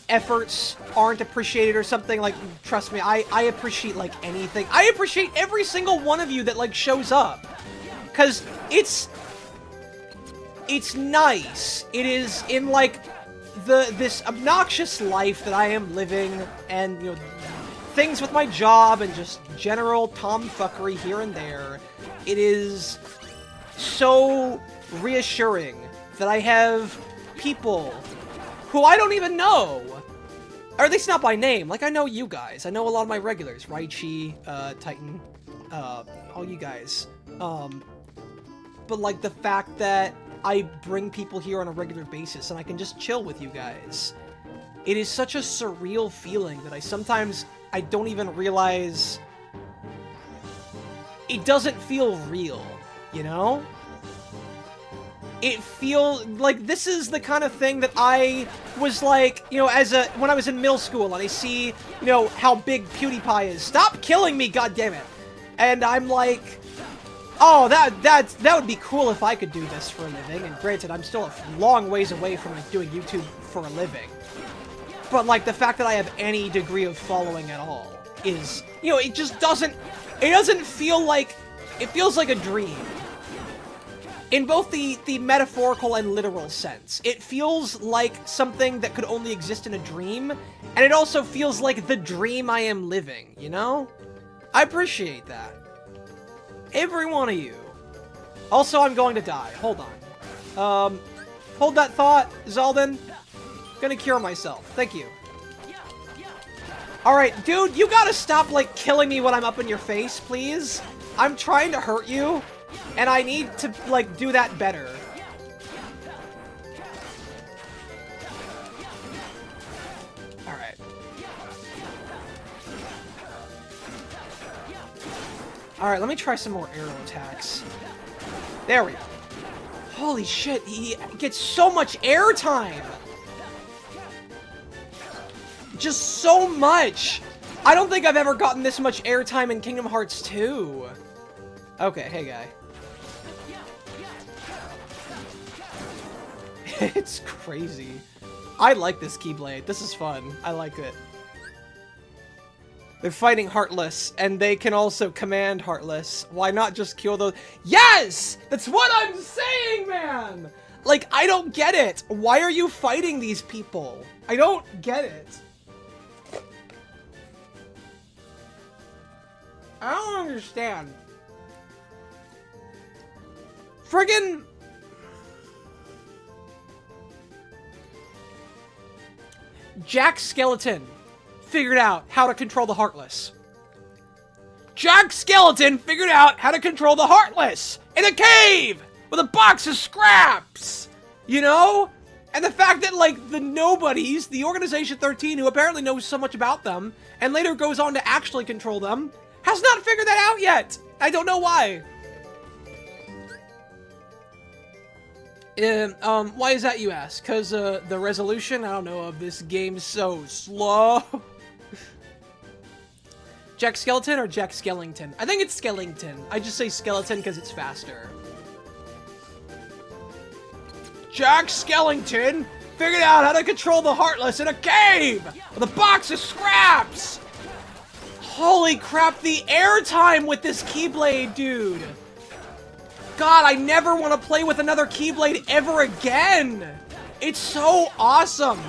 efforts aren't appreciated or something, like, trust me, I appreciate, like, anything. I appreciate every single one of you that, like, shows up. Because it's nice. It is in, like, this obnoxious life that I am living, and, you know, things with my job and just general tomfuckery here and there. It is so reassuring that I have people who I don't even know, or at least not by name. Like, I know you guys. I know a lot of my regulars. Raichi, Titan, all you guys. But, like, the fact that I bring people here on a regular basis and I can just chill with you guys. It is such a surreal feeling that I don't even realize it doesn't feel real, you know? It feels like this is the kind of thing that I was like, you know, when I was in middle school and I see, you know, how big PewDiePie is. Stop killing me, goddammit! And I'm like, oh, that would be cool if I could do this for a living. And granted, I'm still a long ways away from, like, doing YouTube for a living. But, like, the fact that I have any degree of following at all is, you know, it doesn't feel like, it feels like a dream. In both the metaphorical and literal sense. It feels like something that could only exist in a dream, and it also feels like the dream I am living, you know? I appreciate that. Every one of you. Also, I'm going to die. Hold on. Hold that thought, Zalden. Gonna cure myself. Thank you. Alright, dude, you gotta stop, like, killing me when I'm up in your face, please. I'm trying to hurt you, and I need to, like, do that better. Alright. Alright, let me try some more arrow attacks. There we go. Holy shit, he gets so much airtime! Just so much! I don't think I've ever gotten this much airtime in Kingdom Hearts 2. Okay, hey guy. It's crazy. I like this Keyblade. This is fun. I like it. They're fighting Heartless, and they can also command Heartless. Why not just kill those? Yes! That's what I'm saying, man! Like, I don't get it. Why are you fighting these people? I don't get it. I don't understand. Friggin' Jack Skeleton figured out how to control the Heartless. Jack Skeleton figured out how to control the Heartless in a cave with a box of scraps, you know? And the fact that, like, the nobodies, the Organization 13, who apparently knows so much about them, and later goes on to actually control them, has not figured that out yet. I don't know why. Why is that, you ask? Because, the resolution, I don't know, of this game's so slow. Jack Skeleton or Jack Skellington? I think it's Skellington. I just say Skeleton because it's faster. Jack Skellington figured out how to control the Heartless in a cave with a box of scraps! Holy crap, the airtime with this Keyblade, dude! God, I never want to play with another Keyblade ever again! It's so awesome!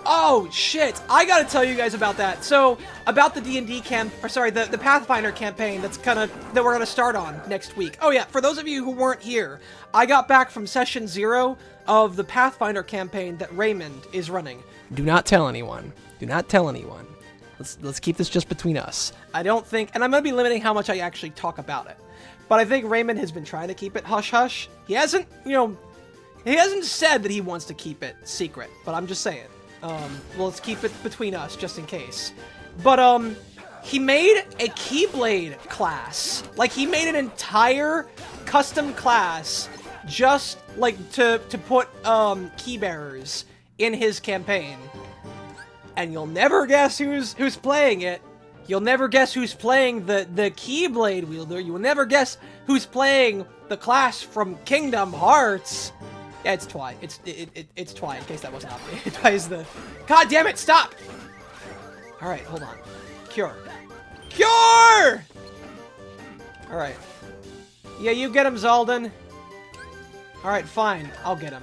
Oh, shit, I gotta tell you guys about that. So, about the D&D the Pathfinder campaign that we're gonna start on next week. Oh yeah, for those of you who weren't here, I got back from session 0 of the Pathfinder campaign that Raymond is running. Do not tell anyone. Do not tell anyone. Let's keep this just between us. I don't think, and I'm gonna be limiting how much I actually talk about it, but I think Raymond has been trying to keep it hush-hush. He hasn't, he hasn't said that he wants to keep it secret, but I'm just saying. Well, let's keep it between us, just in case. But, he made a Keyblade class. Like, he made an entire custom class just, like, to put, key bearers in his campaign. And you'll never guess who's playing it. You'll never guess who's playing the Keyblade wielder. You will never guess who's playing the class from Kingdom Hearts. Yeah, it's Twi. It's Twi, in case that wasn't obvious. Twi is the... God damn it, stop! Alright, hold on. Cure. Cure! Alright. Yeah, you get him, Zalden. Alright, fine. I'll get him.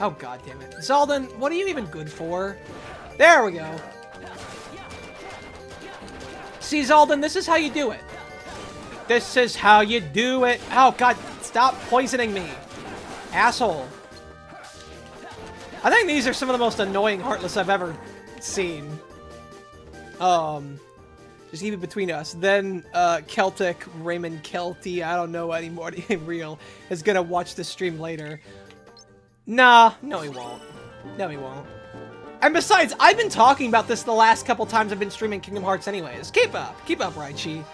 Oh, god damn it. Zalden, what are you even good for? There we go. See, Zalden, this is how you do it. This is how you do it. Oh, god, stop poisoning me. Asshole. I think these are some of the most annoying Heartless I've ever seen. Just keep it between us. Then, Celtic, Raymond Kelty, I don't know anymore, real, is gonna watch the stream later. Nah, no he won't. No he won't. And besides, I've been talking about this the last couple times I've been streaming Kingdom Hearts anyways. Keep up, Raichi.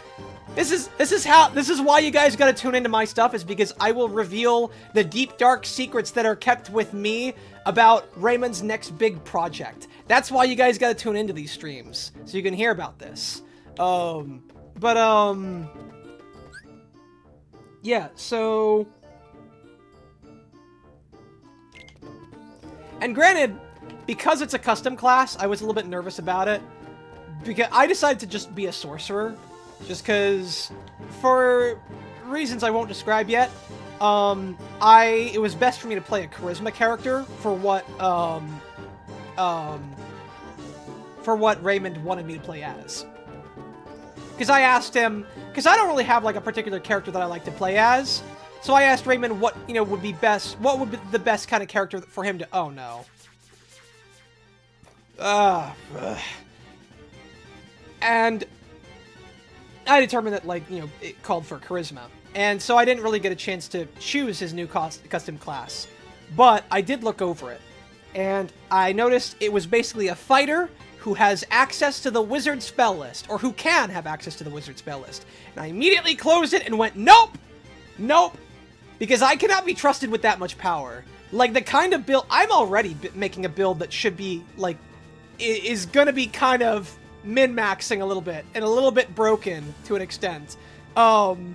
This is why you guys gotta tune into my stuff, is because I will reveal the deep dark secrets that are kept with me about Raymond's next big project. That's why you guys gotta tune into these streams, so you can hear about this. Yeah, so... And granted, because it's a custom class, I was a little bit nervous about it. Because I decided to just be a sorcerer. Just because, for reasons I won't describe yet, it was best for me to play a charisma character for what Raymond wanted me to play as. Because I asked him, because I don't really have like a particular character that I like to play as, so I asked Raymond what, would be best, what would be the best kind of character for him to, oh no. And I determined that, like, it called for charisma. And so I didn't really get a chance to choose his new custom class. But I did look over it. And I noticed it was basically a fighter who has access to the wizard spell list. Or who can have access to the wizard spell list. And I immediately closed it and went, nope! Nope! Because I cannot be trusted with that much power. Like, the kind of build... I'm already making a build that should be, like... is gonna be kind of min-maxing a little bit. And a little bit broken, to an extent. And,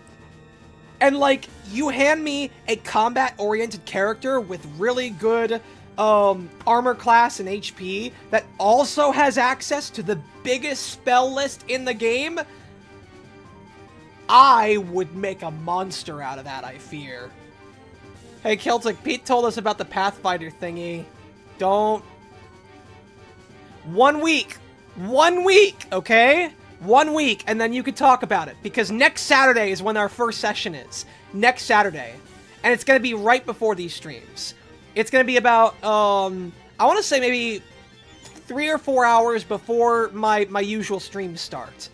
like, you hand me a combat-oriented character with really good, armor class and HP that also has access to the biggest spell list in the game... I would make a monster out of that, I fear. Hey, Celtic, Pete told us about the Pathfinder thingy. Don't... 1 week! 1 week, okay? 1 week, and then you could talk about it. Because next Saturday is when our first session is. Next Saturday. And it's gonna be right before these streams. It's gonna be about, I want to say maybe 3 or 4 hours before my usual streams start.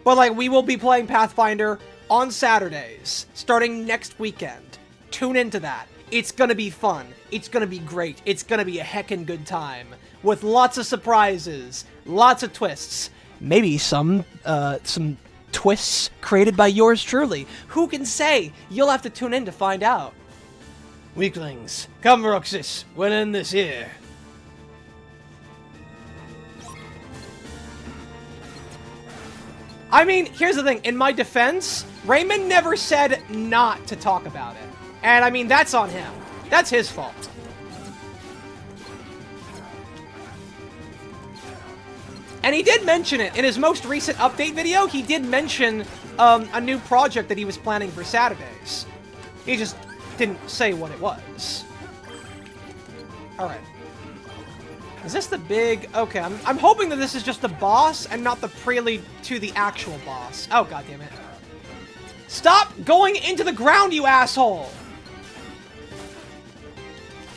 But, like, we will be playing Pathfinder on Saturdays, starting next weekend. Tune into that. It's gonna be fun. It's gonna be great. It's gonna be a heckin' good time. With lots of surprises, lots of twists. Maybe some twists created by yours truly. Who can say? You'll have to tune in to find out. Weaklings, come Roxas, we'll end this here. I mean, here's the thing. In my defense, Raymond never said not to talk about it. And, I mean, that's on him. That's his fault. And he did mention it in his most recent update video. He did mention a new project that he was planning for Saturdays. He just didn't say what it was. Alright. Is this the big... Okay, I'm hoping that this is just the boss and not the prelude to the actual boss. Oh, god damn it. Stop going into the ground, you asshole!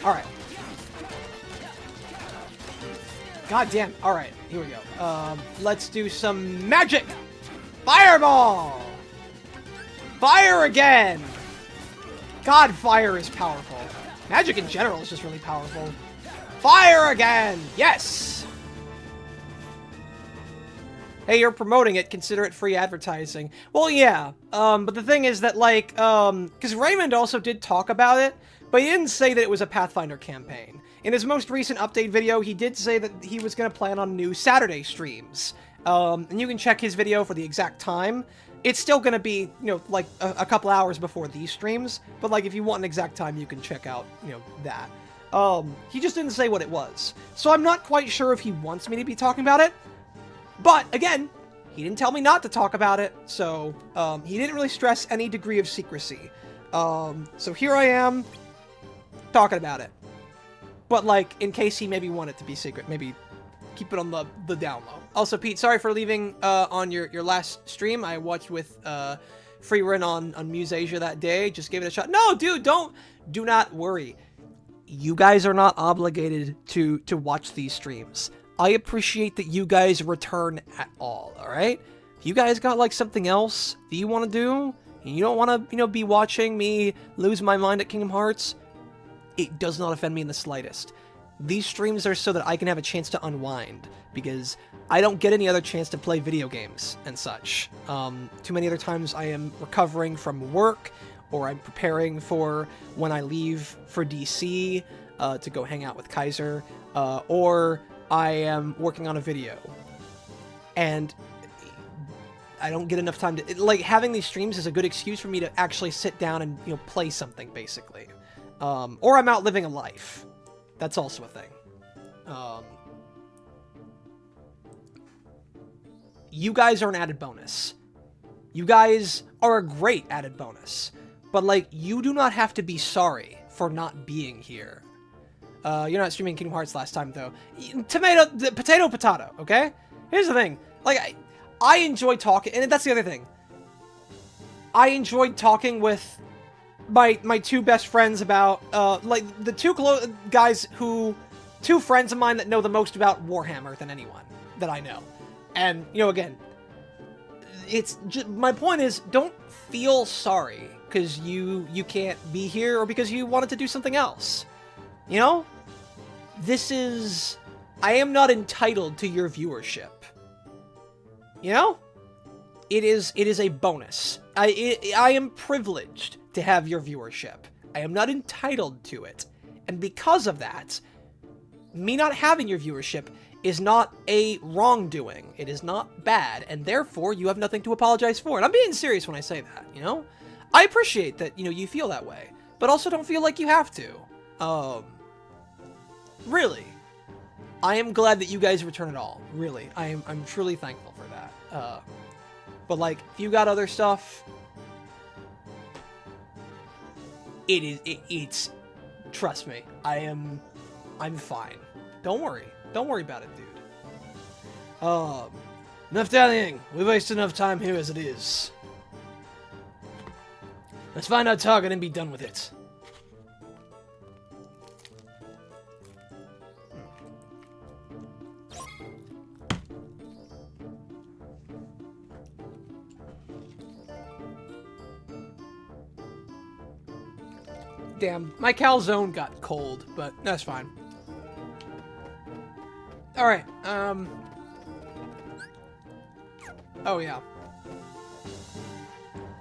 Alright. God damn. Alright, here we go. Let's do some magic! Fireball! Fire again! God, fire is powerful. Magic in general is just really powerful. Fire again! Yes! Hey, you're promoting it, consider it free advertising. Well, yeah, but the thing is that, like, because Raymond also did talk about it, but he didn't say that it was a Pathfinder campaign. In his most recent update video, he did say that he was going to plan on new Saturday streams. And you can check his video for the exact time. It's still going to be, you know, like, a couple hours before these streams, but, like, if you want an exact time, you can check out, you know, that. He just didn't say what it was. So I'm not quite sure if he wants me to be talking about it. But, again, he didn't tell me not to talk about it. So, he didn't really stress any degree of secrecy. So here I am, talking about it. But, like, in case he maybe wanted it to be secret, maybe keep it on the down low. Also, Pete, sorry for leaving, on your last stream. I watched with, Free Run on Musasia that day. Just gave it a shot. No, dude, do not worry. You guys are not obligated to watch these streams. I appreciate that you guys return at all, alright? If you guys got, like, something else that you want to do, and you don't want to, you know, be watching me lose my mind at Kingdom Hearts, it does not offend me in the slightest. These streams are so that I can have a chance to unwind, because I don't get any other chance to play video games and such. Too many other times I am recovering from work, or I'm preparing for when I leave for DC to go hang out with Kaiser, or I am working on a video. And I don't get enough time to... Like, having these streams is a good excuse for me to actually sit down and, you know, play something, basically. Or I'm out living a life. That's also a thing. You guys are an added bonus. You guys are a great added bonus. But, like, you do not have to be sorry for not being here. You're not streaming Kingdom Hearts last time, though. Potato, okay? Here's the thing. Like, I enjoy talking, and that's the other thing. I enjoyed talking with my two best friends about, like, the two guys who... Two friends of mine that know the most about Warhammer than anyone that I know. And, you know, again, it's just, my point is, don't feel sorry because you can't be here or because you wanted to do something else. You know? This is... I am not entitled to your viewership. You know? It is a bonus. I am privileged to have your viewership. I am not entitled to it. And because of that, me not having your viewership is not a wrongdoing. It is not bad, and therefore you have nothing to apologize for. And I'm being serious when I say that, you know? I appreciate that, you know, you feel that way, but also don't feel like you have to. Really. I am glad that you guys return at all. Really. I'm truly thankful for that. But, like, if you got other stuff, it's, trust me, I'm fine. Don't worry. Don't worry about it, dude. Enough dallying. We wasted enough time here as it is. Let's find our target and be done with it. Damn, my calzone got cold, but that's fine. Alright, oh yeah.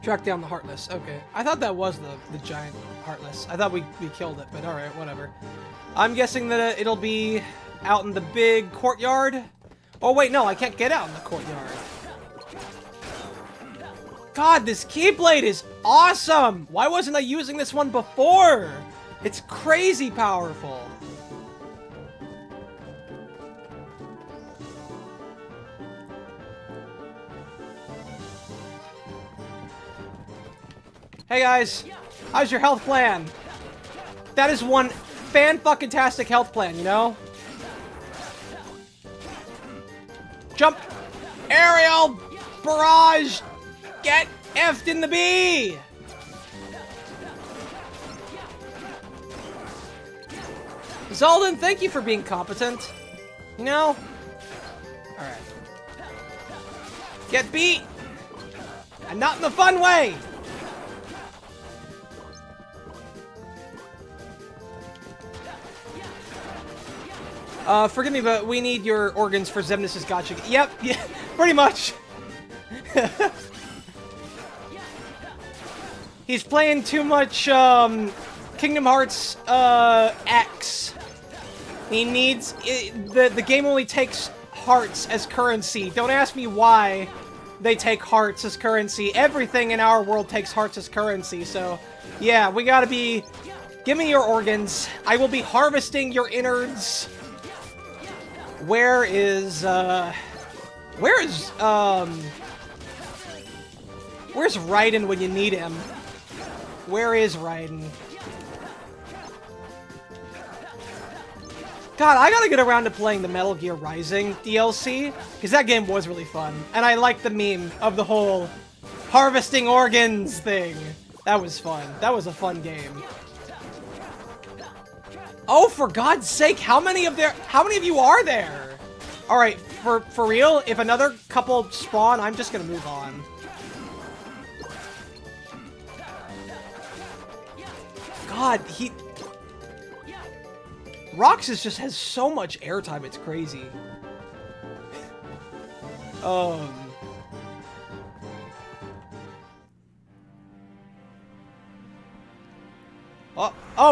Track down the Heartless, okay. I thought that was the giant Heartless. I thought we killed it, but alright, whatever. I'm guessing that it'll be out in the big courtyard. Oh wait, no, I can't get out in the courtyard. God, this Keyblade is awesome! Why wasn't I using this one before? It's crazy powerful. Hey guys, how's your health plan? That is one fan-fucking-tastic health plan, you know? Jump! Aerial! Barrage! Get effed in the bee! Zoldan, thank you for being competent. You know? Alright. Get beat! And not in the fun way! Forgive me, but we need your organs for Xemnas' gotcha. Yep, yeah, pretty much. He's playing too much, Kingdom Hearts, X. He needs... the game only takes hearts as currency. Don't ask me why they take hearts as currency. Everything in our world takes hearts as currency, so... Yeah, we gotta be... Give me your organs. I will be harvesting your innards. Where's Raiden when you need him? Where is Raiden? God, I gotta get around to playing the Metal Gear Rising DLC, because that game was really fun. And I like the meme of the whole harvesting organs thing. That was fun. That was a fun game. Oh, for God's sake, how many of you are there? Alright, for real, if another couple spawn, I'm just gonna move on. God, Roxas just has so much airtime, it's crazy. Oh,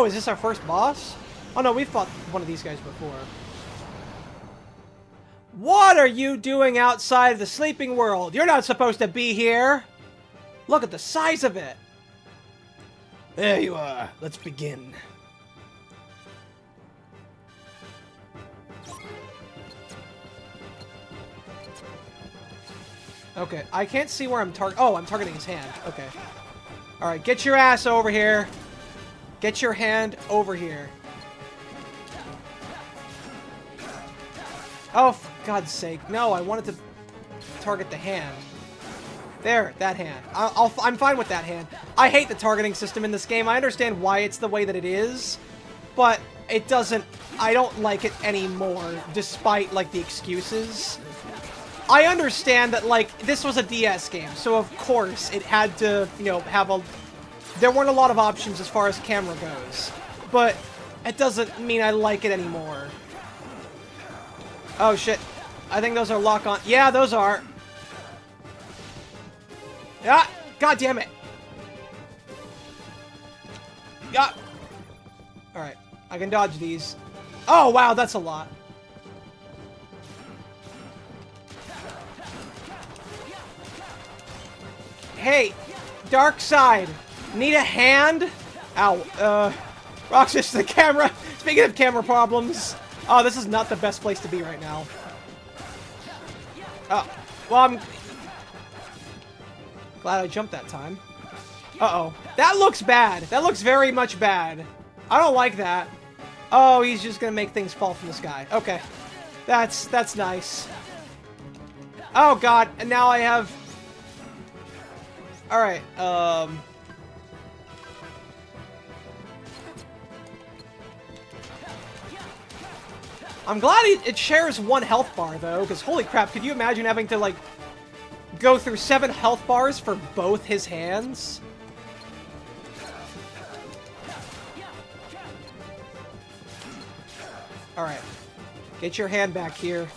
is this our first boss? Oh no, we fought one of these guys before. What are you doing outside of the sleeping world? You're not supposed to be here! Look at the size of it! There you are. Let's begin. Okay, I can't see where I'm oh, I'm targeting his hand. Okay. Alright, get your ass over here. Get your hand over here. Oh, for God's sake. No, I wanted to target the hand. There, that hand. I'm fine with that hand. I hate the targeting system in this game. I understand why it's the way that it is, but it doesn't... I don't like it anymore, despite, like, the excuses. I understand that, like, this was a DS game, so of course it had to, you know, have a... There weren't a lot of options as far as camera goes, but it doesn't mean I like it anymore. Oh, shit. I think those are lock-on... Yeah, those are. Yeah! God damn it! Yeah! Alright. I can dodge these. Oh, wow, that's a lot. Hey! Dark side! Need a hand? Ow. Roxas, the camera! Speaking of camera problems... Oh, this is not the best place to be right now. Oh. Well, I'm... Glad I jumped that time. Uh-oh. That looks bad. That looks very much bad. I don't like that. Oh, he's just gonna make things fall from the sky. Okay. That's nice. Oh, God. And now I have... Alright, I'm glad it shares one health bar, though, because holy crap, could you imagine having to, like, go through 7 health bars for both his hands? Alright. Get your hand back here.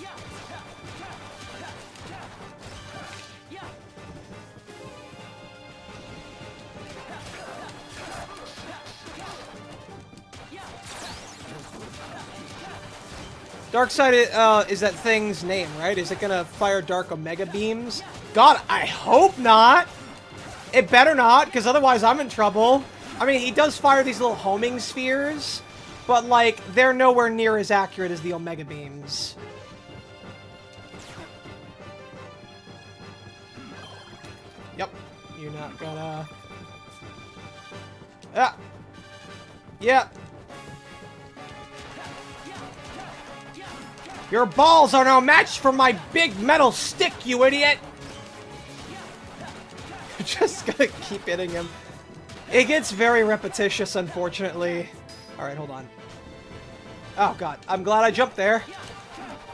Darkseid is that thing's name, right? Is it gonna fire Dark Omega Beams? God, I hope not! It better not, because otherwise I'm in trouble. I mean, he does fire these little homing spheres, but, like, they're nowhere near as accurate as the Omega Beams. Yep. You're not gonna... Ah! Yeah! Your balls are no match for my big metal stick, you idiot! Just gonna keep hitting him. It gets very repetitious, unfortunately. Alright, hold on. Oh, God. I'm glad I jumped there.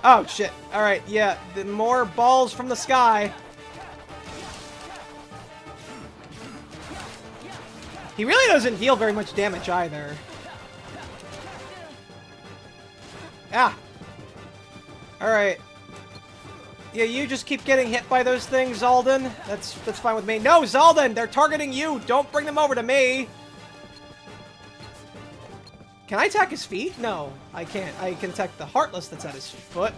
Oh, shit. Alright, yeah. The more balls from the sky. He really doesn't deal very much damage, either. Ah! Alright. Yeah, you just keep getting hit by those things, Zaldin. That's fine with me. No, Zaldin! They're targeting you! Don't bring them over to me! Can I attack his feet? No, I can't. I can attack the Heartless that's at his foot.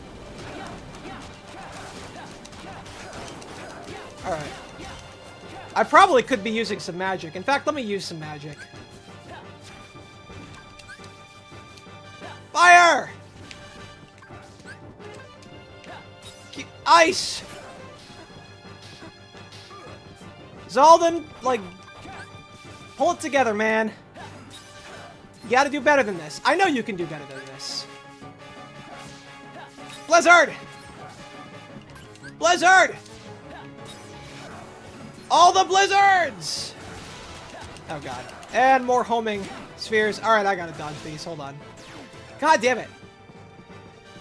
Alright. I probably could be using some magic. In fact, let me use some magic. Fire! Ice! Zaldin, like, pull it together, man. You gotta do better than this. I know you can do better than this. Blizzard! Blizzard! All the blizzards! Oh, God. And more homing spheres. Alright, I gotta dodge these. Hold on. God damn it.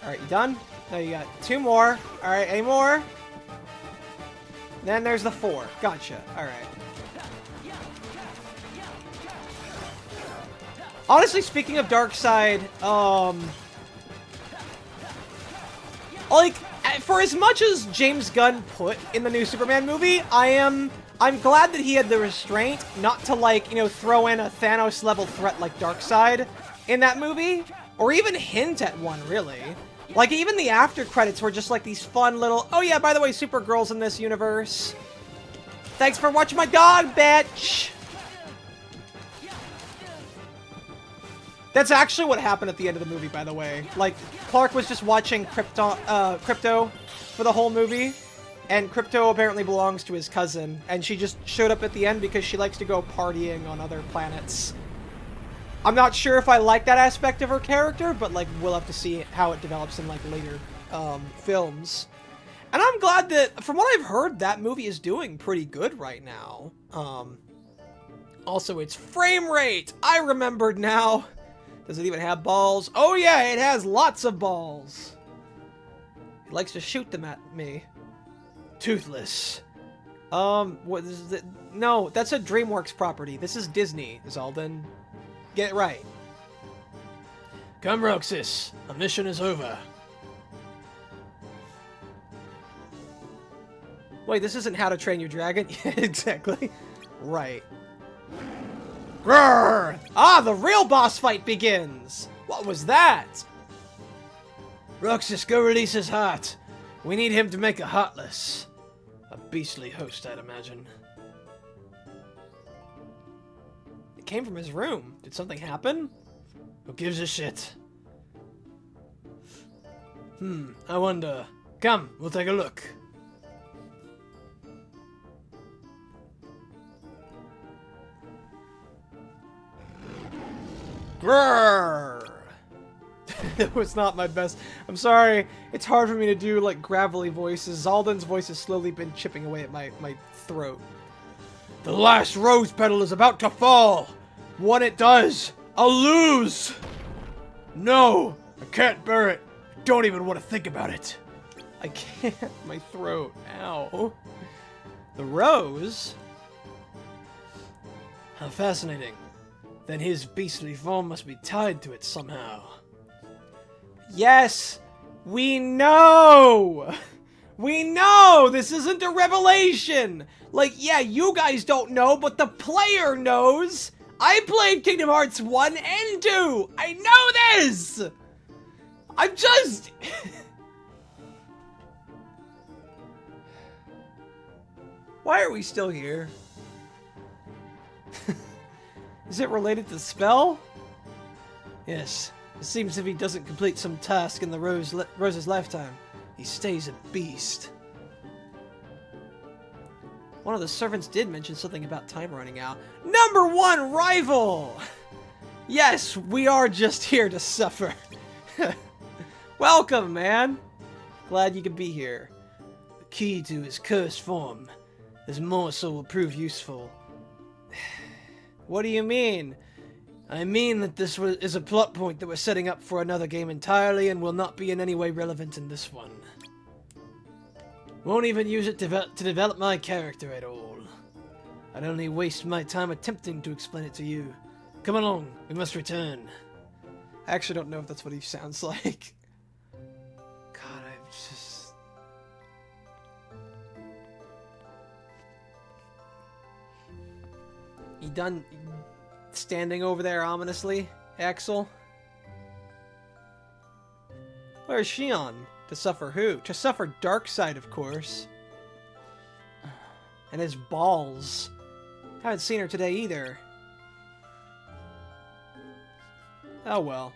Alright, you done? No, you got 2 more. Alright, any more? Then there's the 4. Gotcha. Alright. Honestly, speaking of Darkseid, like, for as much as James Gunn put in the new Superman movie, I'm glad that he had the restraint not to, like, you know, throw in a Thanos-level threat like Darkseid in that movie, or even hint at one, really. Like, even the after credits were just like these fun little, oh yeah, by the way, Supergirl's in this universe. Thanks for watching my dog, bitch! That's actually what happened at the end of the movie, by the way. Like, Clark was just watching Crypto for the whole movie, and Crypto apparently belongs to his cousin, and she just showed up at the end because she likes to go partying on other planets. I'm not sure if I like that aspect of her character, but, like, we'll have to see how it develops in, like, later films. And I'm glad that, from what I've heard, that movie is doing pretty good right now. Also, its frame rate! I remembered now! Does it even have balls? Oh yeah, it has lots of balls! It likes to shoot them at me. Toothless. What is it? No, that's a DreamWorks property. This is Disney, Zaldin. Get it right. Come, Roxas. Our mission is over. Wait, this isn't How to Train Your Dragon? Yeah, exactly. Right. Grrr! Ah, the real boss fight begins! What was that? Roxas, go release his heart. We need him to make a Heartless. A beastly host, I'd imagine. It came from his room. Did something happen? Who gives a shit? I wonder. Come, we'll take a look. Grrr! That was not my best. I'm sorry. It's hard for me to do, like, gravelly voices. Zaldin's voice has slowly been chipping away at my throat. The last rose petal is about to fall. When it does, I'll lose. No, I can't bear it. I don't even want to think about it. I can't. My throat. Ow. The rose? How fascinating. Then his beastly form must be tied to it somehow. Yes! We know! We know! This isn't a revelation! Like, yeah, you guys don't know, but the player knows! I played Kingdom Hearts 1 and 2! I know this! I'm just... Why are we still here? Is it related to the spell? Yes. It seems if he doesn't complete some task in the Rose's lifetime, he stays a beast. One of the servants did mention something about time running out. Number 1 rival! Yes, we are just here to suffer. Welcome, man. Glad you could be here. The key to his cursed form. His morsel will prove useful. What do you mean? I mean that this is a plot point that we're setting up for another game entirely and will not be in any way relevant in this one. Won't even use it to develop my character at all. I'd only waste my time attempting to explain it to you. Come along, we must return. I actually don't know if that's what he sounds like. God, I'm just... You done standing over there ominously, Axel? Where's Xion? To suffer who? To suffer Darkseid, of course. And his balls. Haven't seen her today either. Oh well.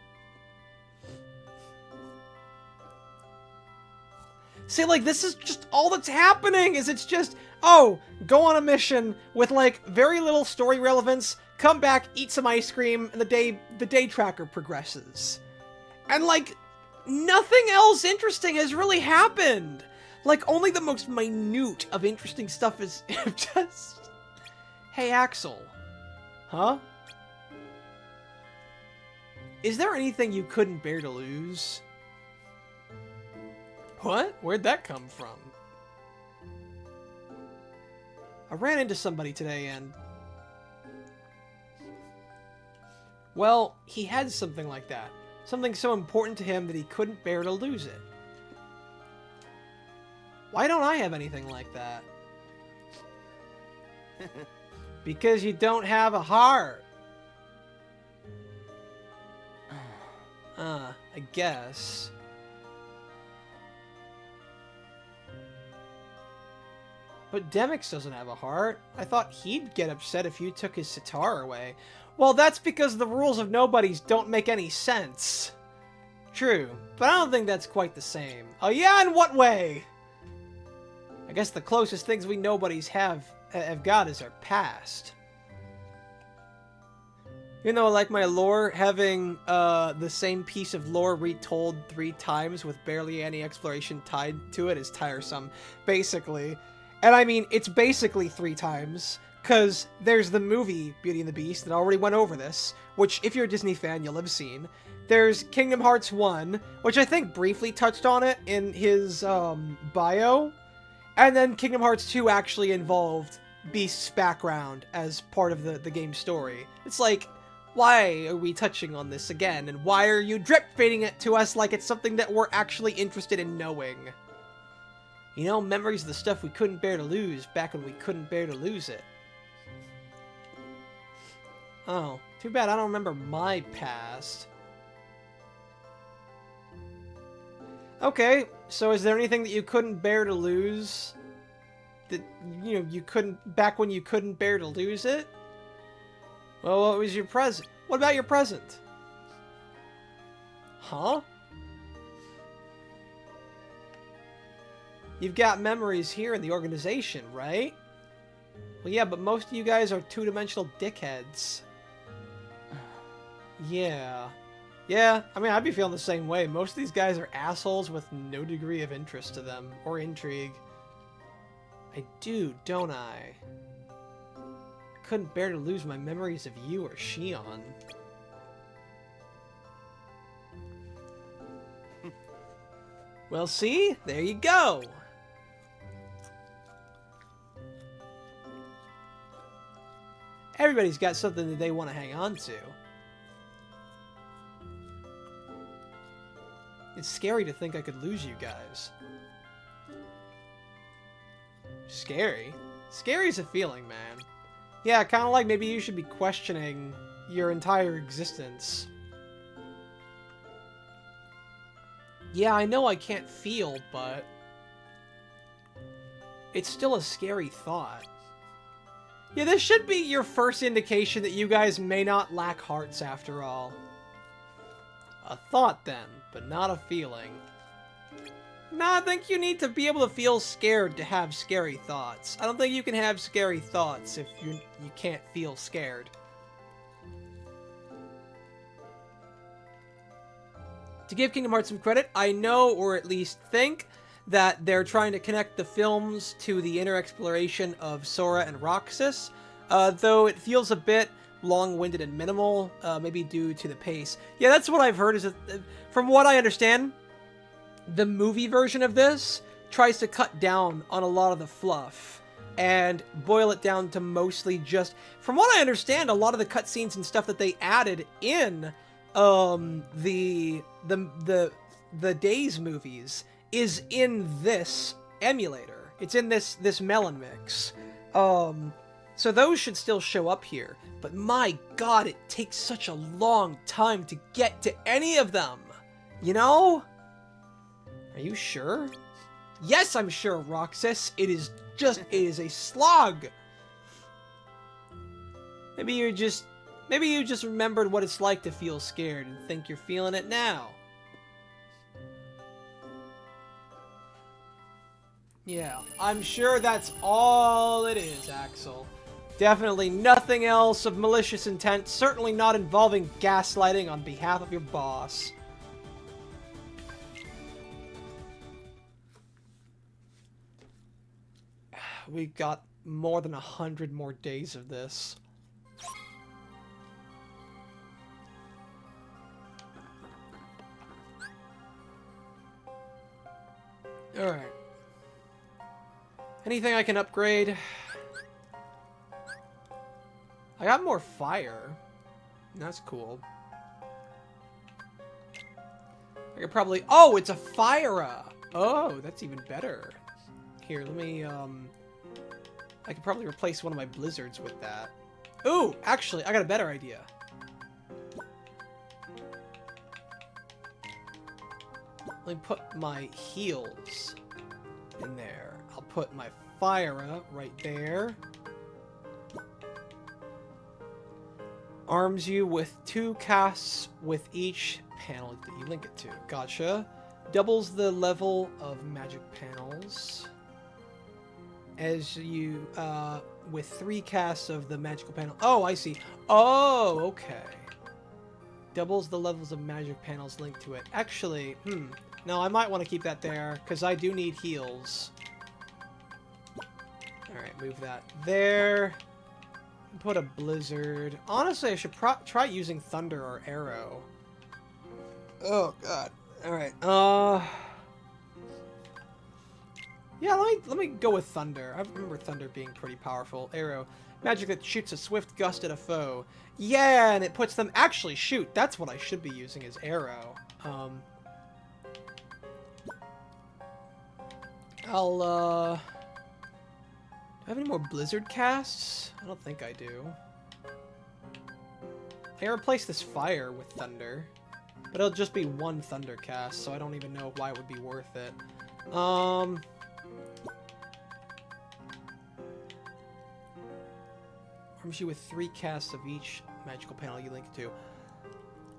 See, like, this is just all that's happening, is it's just, oh, go on a mission with, like, very little story relevance, come back, eat some ice cream, and the day tracker progresses. And, like, nothing else interesting has really happened. Like, only the most minute of interesting stuff is just... Hey, Axel. Huh? Is there anything you couldn't bear to lose? What? Where'd that come from? I ran into somebody today and... Well, he had something like that. Something so important to him that he couldn't bear to lose it. Why don't I have anything like that? Because you don't have a heart. I guess. But Demix doesn't have a heart. I thought he'd get upset if you took his sitar away. Well, that's because the rules of nobodies don't make any sense. True, but I don't think that's quite the same. Oh yeah, in what way? I guess the closest things we nobodies have got is our past. You know, like my lore, having the same piece of lore retold 3 times with barely any exploration tied to it is tiresome, basically. And I mean, it's basically 3 times, because there's the movie Beauty and the Beast that already went over this, which if you're a Disney fan, you'll have seen. There's Kingdom Hearts 1, which I think briefly touched on it in his bio. And then Kingdom Hearts 2 actually involved Beast's background as part of the game's story. It's like, why are we touching on this again? And why are you drip-feeding it to us like it's something that we're actually interested in knowing? You know, memories of the stuff we couldn't bear to lose back when we couldn't bear to lose it. Oh, too bad I don't remember my past. Okay, so is there anything that you couldn't bear to lose? That, you know, you couldn't, back when you couldn't bear to lose it? Well, what was your present? What about your present? Huh? You've got memories here in the organization, right? Well, yeah, but most of you guys are two-dimensional dickheads. Yeah. Yeah, I mean, I'd be feeling the same way. Most of these guys are assholes with no degree of interest to them, or intrigue. I do, don't I? Couldn't bear to lose my memories of you or Xion. Well, see? There you go! Everybody's got something that they want to hang on to. It's scary to think I could lose you guys. Scary? Scary's a feeling, man. Yeah, kind of like maybe you should be questioning your entire existence. Yeah, I know I can't feel, but it's still a scary thought. Yeah, this should be your first indication that you guys may not lack hearts after all. A thought then, but not a feeling. No, I think you need to be able to feel scared to have scary thoughts. I don't think you can have scary thoughts if you can't feel scared. To give Kingdom Hearts some credit, I know, or at least think, that they're trying to connect the films to the inner exploration of Sora and Roxas, though it feels a bit long-winded and minimal, maybe due to the pace. Yeah, that's what I've heard, is that, from what I understand, the movie version of this tries to cut down on a lot of the fluff and boil it down to mostly just, from what I understand, a lot of the cutscenes and stuff that they added in the Days movies is in this emulator. It's in this MelonMix. So those should still show up here. But my god, it takes such a long time to get to any of them. You know? Are you sure? Yes, I'm sure, Roxas. It is a slog. Maybe you just remembered what it's like to feel scared and think you're feeling it now. Yeah, I'm sure that's all it is, Axel. Definitely nothing else of malicious intent, certainly not involving gaslighting on behalf of your boss. We got more than 100 more days of this. Alright. Anything I can upgrade? I got more fire. That's cool. I could probably... Oh, it's a fire! Oh, that's even better. Here, let me, I could probably replace one of my blizzards with that. Ooh, actually, I got a better idea. Let me put my heals in there. I'll put my fire right there. Arms you with 2 casts with each panel that you link it to. Gotcha. Doubles the level of magic panels. As you, with 3 casts of the magical panel. Oh, I see. Oh, okay. Doubles the levels of magic panels linked to it. Actually, no, I might want to keep that there, because I do need heals. Alright, move that there. Put a blizzard. Honestly, I should try using thunder or arrow. Oh, God. Alright, yeah, let me go with thunder. I remember thunder being pretty powerful. Arrow. Magic that shoots a swift gust at a foe. Yeah, and it puts them... Actually, shoot, that's what I should be using as arrow. I'll, do I have any more blizzard casts? I don't think I do. I replace this fire with thunder. But it'll just be 1 thunder cast, so I don't even know why it would be worth it. Arms you with 3 casts of each magical panel you link to.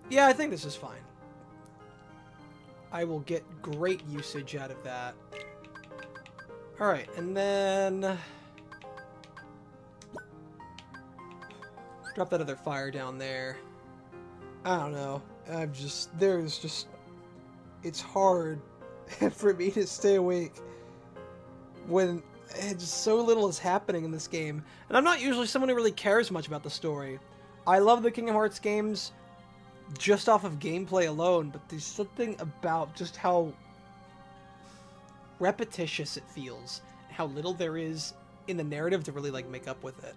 Yeah, I think this is fine. I will get great usage out of that. Alright, and then... drop that other fire down there. I don't know. It's hard for me to stay awake when just so little is happening in this game. And I'm not usually someone who really cares much about the story. I love the Kingdom Hearts games just off of gameplay alone, but there's something about just how repetitious it feels, and how little there is in the narrative to really, like, make up with it.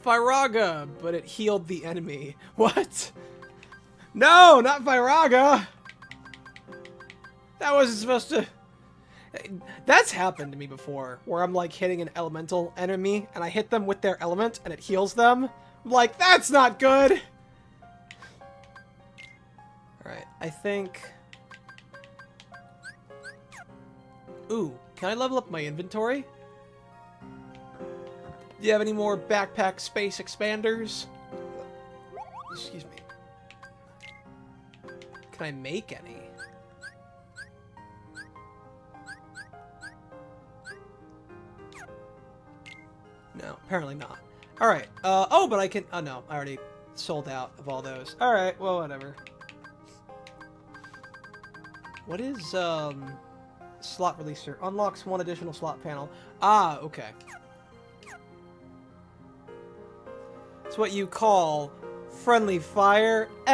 Firaga, but it healed the enemy. What? No, not Firaga! That wasn't supposed to... That's happened to me before, where I'm, like, hitting an elemental enemy, and I hit them with their element, and it heals them. I'm like, that's not good! Alright, I think... Ooh, can I level up my inventory? Do you have any more backpack space expanders? Excuse me. Can I make any? No, apparently not. Alright, oh, but I can... Oh, no, I already sold out of all those. Alright, well, whatever. What is, slot releaser? Unlocks 1 additional slot panel. Ah, okay. It's what you call friendly fire. Ah!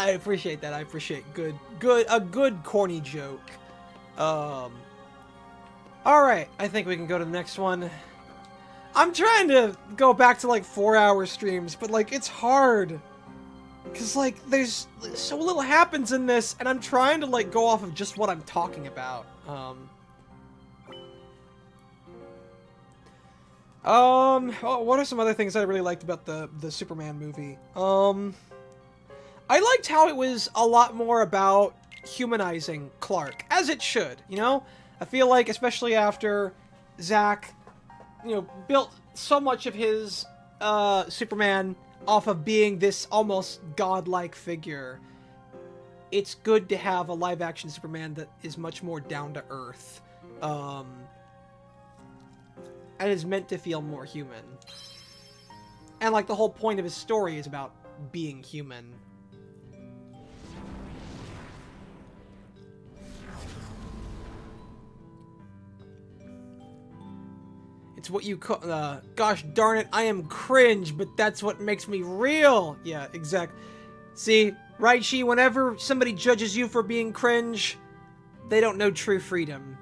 I appreciate that. I appreciate a good corny joke. Alright, I think we can go to the next one. I'm trying to go back to like 4-hour streams, but like it's hard. Cause like there's so little happens in this, and I'm trying to like go off of just what I'm talking about. What are some other things I really liked about the Superman movie? I liked how it was a lot more about humanizing Clark, as it should, you know? I feel like, especially after Zack, you know, built so much of his, Superman off of being this almost godlike figure, it's good to have a live-action Superman that is much more down-to-earth, and is meant to feel more human. And, like, the whole point of his story is about being human. It's what you call, gosh darn it, I am cringe, but that's what makes me real. Yeah, exact. See, Raichi, whenever somebody judges you for being cringe, they don't know true freedom.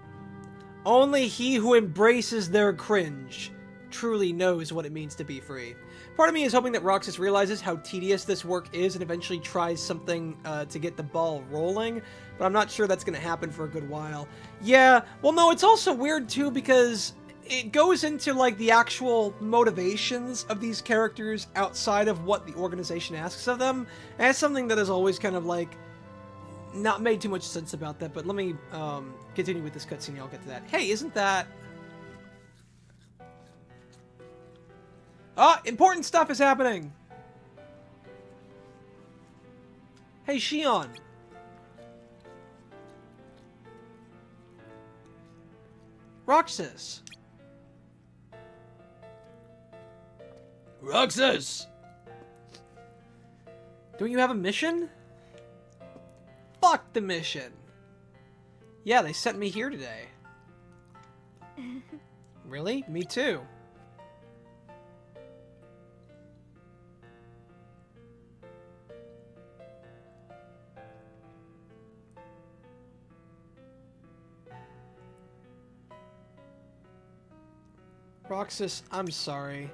Only he who embraces their cringe truly knows what it means to be free. Part of me is hoping that Roxas realizes how tedious this work is and eventually tries something to get the ball rolling, but I'm not sure that's going to happen for a good while. Yeah, well no, it's also weird too because it goes into like the actual motivations of these characters outside of what the organization asks of them, and it's something that has always kind of like not made too much sense about that, but let me continue with this cutscene. I'll get to that. Hey, isn't that... Ah, important stuff is happening! Hey, Xion! Roxas! Roxas! Don't you have a mission? Fuck the mission! Yeah, they sent me here today. Really? Me too. Roxas, I'm sorry.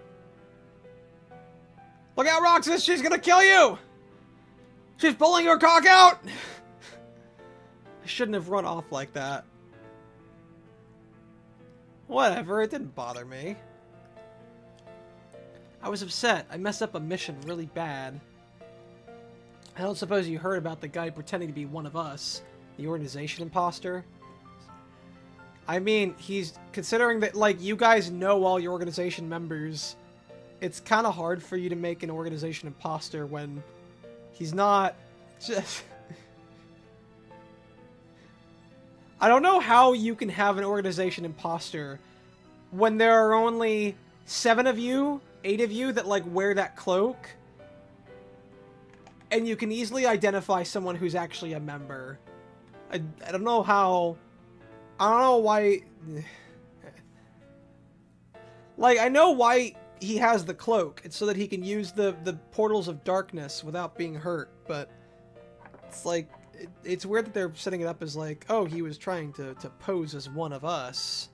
Look out, Roxas! She's gonna kill you! She's pulling her cock out! I shouldn't have run off like that. Whatever, it didn't bother me. I was upset. I messed up a mission really bad. I don't suppose you heard about the guy pretending to be one of us, the organization imposter? I mean, he's considering that, like, you guys know all your organization members. It's kind of hard for you to make an organization imposter when he's not just... I don't know how you can have an organization imposter when there are only 7 of you, 8 of you that, like, wear that cloak. And you can easily identify someone who's actually a member. I don't know how... I don't know why... Like, I know why he has the cloak. It's so that he can use the portals of darkness without being hurt, but... It's like... It's weird that they're setting it up as like, oh, he was trying to pose as one of us.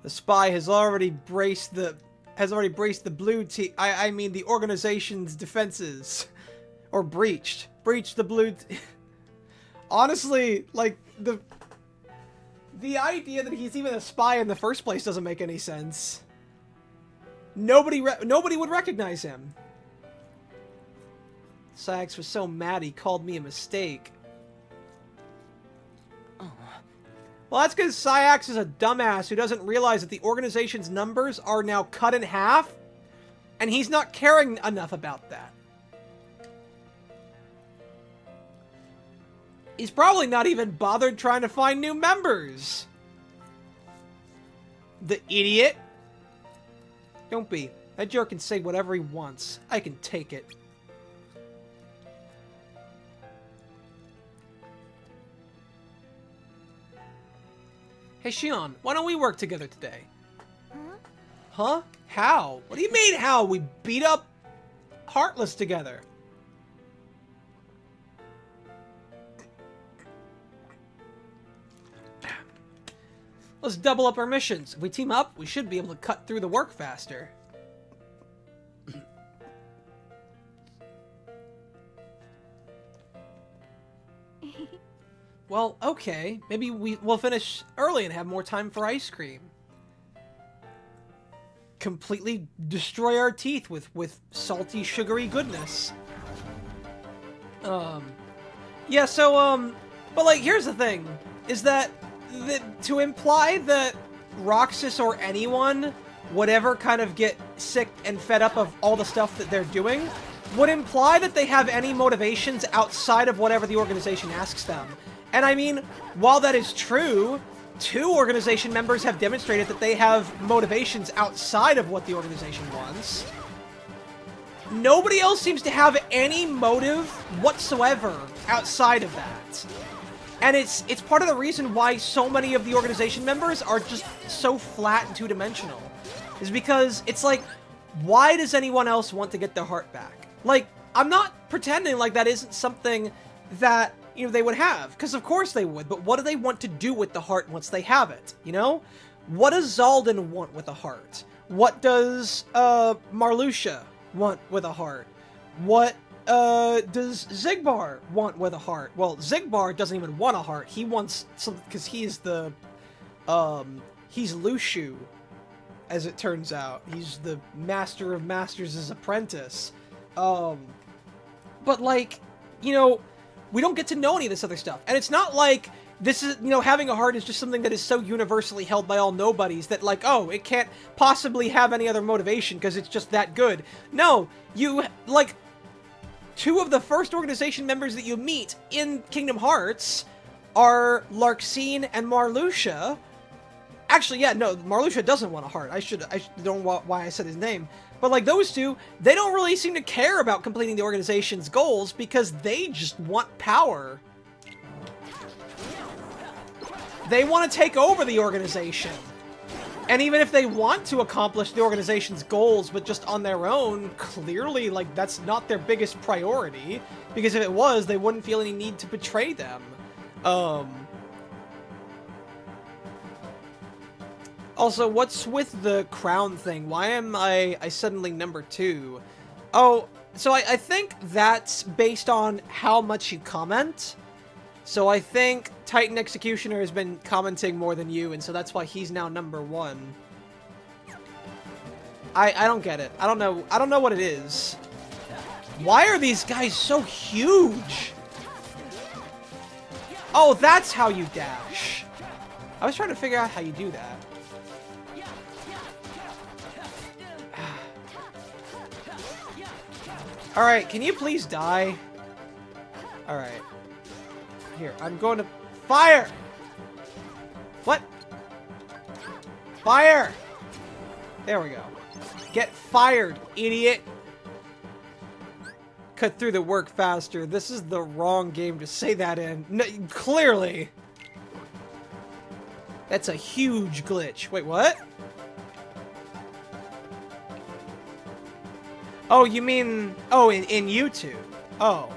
The spy has already braced the blue team. I mean the organization's defenses, or breached the blue. Honestly, like the idea that he's even a spy in the first place doesn't make any sense. Nobody would recognize him. Sax was so mad he called me a mistake. Oh. Well, that's because Syax is a dumbass who doesn't realize that the organization's numbers are now cut in half, and he's not caring enough about that. He's probably not even bothered trying to find new members. The idiot. Don't be. That jerk can say whatever he wants. I can take it. Hey, Xion, why don't we work together today? Huh? How? What do you mean, how? We beat up Heartless together. Let's double up our missions. If we team up, we should be able to cut through the work faster. Well, okay. Maybe we'll finish early and have more time for ice cream. Completely destroy our teeth with salty, sugary goodness. Yeah, so, but like, here's the thing, is that to imply that Roxas or anyone would ever kind of get sick and fed up of all the stuff that they're doing would imply that they have any motivations outside of whatever the organization asks them. And I mean, while that is true, 2 organization members have demonstrated that they have motivations outside of what the organization wants. Nobody else seems to have any motive whatsoever outside of that. And it's part of the reason why so many of the organization members are just so flat and two-dimensional. Is because it's like, why does anyone else want to get their heart back? Like, I'm not pretending like that isn't something that, you know, they would have, because of course they would, but what do they want to do with the heart once they have it, you know? What does Zalden want with a heart? What does, Marluxia want with a heart? What, does Xigbar want with a heart? Well, Xigbar doesn't even want a heart. He wants something, because he's the, he's Lushu, as it turns out. He's the Master of Masters' apprentice. But like, you know, we don't get to know any of this other stuff. And it's not like this is, you know, having a heart is just something that is so universally held by all nobodies that like, oh, it can't possibly have any other motivation because it's just that good. No, you, like, 2 of the first organization members that you meet in Kingdom Hearts are Larxene and Marluxia. Actually, yeah, no, Marluxia doesn't want a heart. I don't know why I said his name. But, like, those 2, they don't really seem to care about completing the organization's goals because they just want power. They want to take over the organization. And even if they want to accomplish the organization's goals, but just on their own, clearly, like, that's not their biggest priority. Because if it was, they wouldn't feel any need to betray them. Also, what's with the crown thing? Why am I suddenly number 2? Oh, so I think that's based on how much you comment. So I think Titan Executioner has been commenting more than you, and so that's why he's now number 1. I don't get it. I don't know what it is. Why are these guys so huge? Oh, that's how you dash. I was trying to figure out how you do that. Alright, can you please die? Alright. Here, I'm going to fire! What? Fire! There we go. Get fired, idiot! Cut through the work faster. This is the wrong game to say that in. No, clearly! That's a huge glitch. Wait, what? Oh, you mean... Oh, in YouTube. Oh.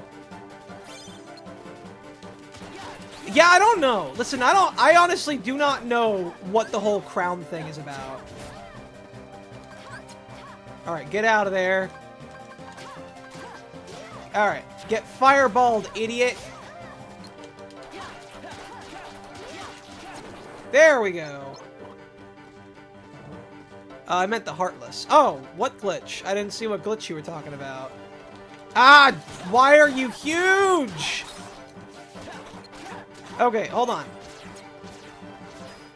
Yeah, I don't know. Listen, I honestly do not know what the whole crown thing is about. Alright, get out of there. Alright, get fireballed, idiot. There we go. I meant the Heartless. Oh, what glitch? I didn't see what glitch you were talking about. Ah, why are you huge? Okay, hold on.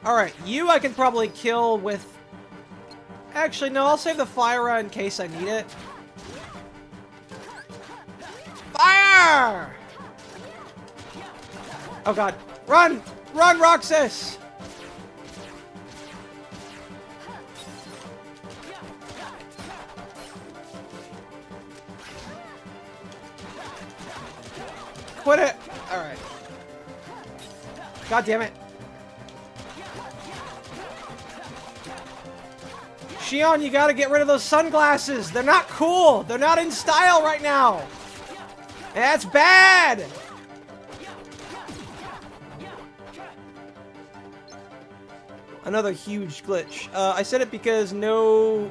Alright, you I can probably kill with... Actually, no, I'll save the fire in case I need it. Fire! Oh god. Run! Run, Roxas! quit it. All right. God damn it. Xion, you gotta get rid of those sunglasses. They're not cool. They're not in style right now. That's bad. Another huge glitch. I said it because no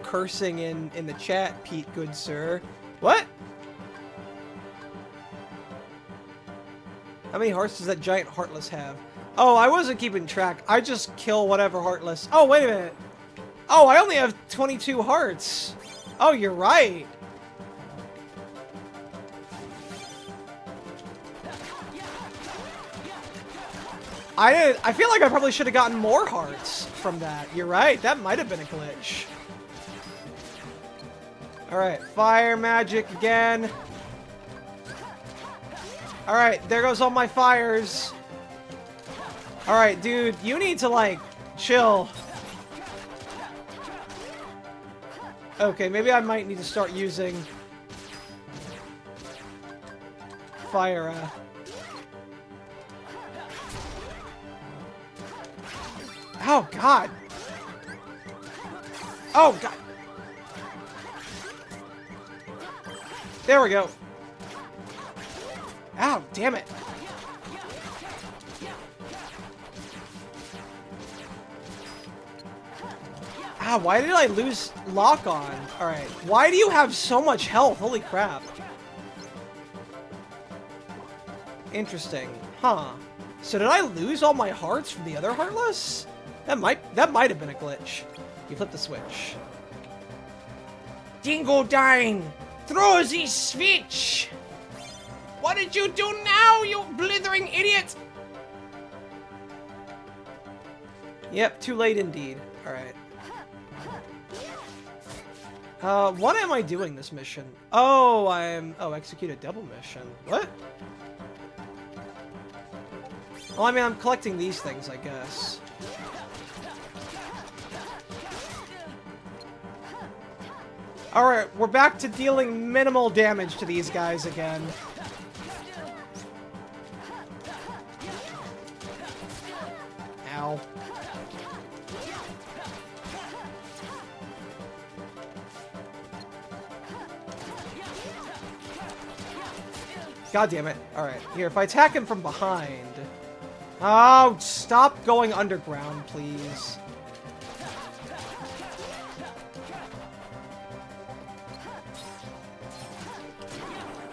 cursing in the chat, Pete, good sir. What? How many hearts does that giant Heartless have? Oh, I wasn't keeping track. I just kill whatever Heartless. Oh, wait a minute. Oh, I only have 22 hearts. Oh, you're right. I feel like I probably should have gotten more hearts from that. You're right. That might have been a glitch. Alright, fire magic again. Alright, there goes all my fires. Alright, dude, you need to, like, chill. Okay, maybe I might need to start using fire, Oh, God! Oh, God! There we go. Ow, damn it. Ah, why did I lose lock on? Alright. Why do you have so much health? Holy crap. Interesting. Huh. So did I lose all my hearts from the other Heartless? That might have been a glitch. You flip the switch. Dingo Dine! Throw the switch! What did you do now, you blithering idiot? Yep, too late indeed. Alright. What am I doing this mission? Oh, execute a double mission. What? Well, I mean, I'm collecting these things, I guess. Alright, we're back to dealing minimal damage to these guys again. Ow. God damn it. Alright, here, if I attack him from behind... Oh, stop going underground, please.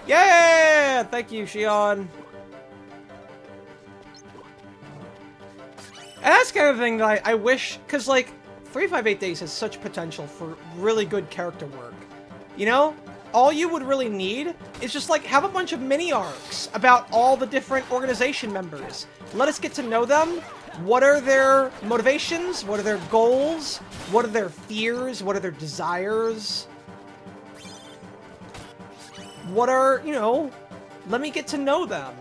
Yeah! Thank you, Xion. And that's kind of the thing that I wish... Because, like, 358 Days has such potential for really good character work. You know? All you would really need is just, like, have a bunch of mini-arcs about all the different organization members. Let us get to know them. What are their motivations? What are their goals? What are their fears? What are their desires? What are, you know, let me get to know them.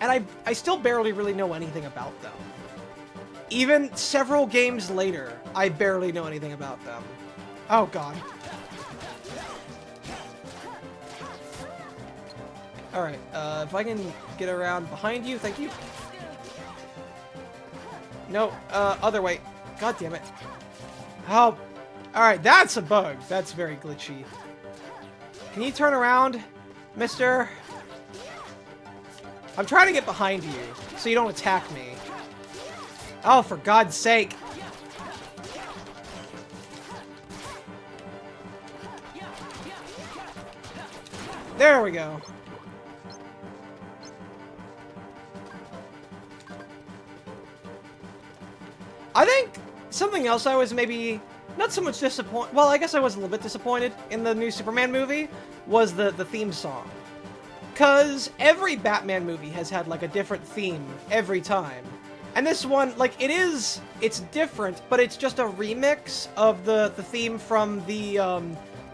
And I still barely really know anything about them. Even several games later, I barely know anything about them. Oh, God. Alright, if I can get around behind you, thank you. No, other way. God damn it. Oh, alright, that's a bug. That's very glitchy. Can you turn around, mister? I'm trying to get behind you, so you don't attack me. Oh, for God's sake. There we go. I think something else I was maybe not so much disappointed. Well, I guess I was a little bit disappointed in the new Superman movie was the theme song. Because every Batman movie has had, like, a different theme every time. And this one, like, it's different, but it's just a remix of the theme from the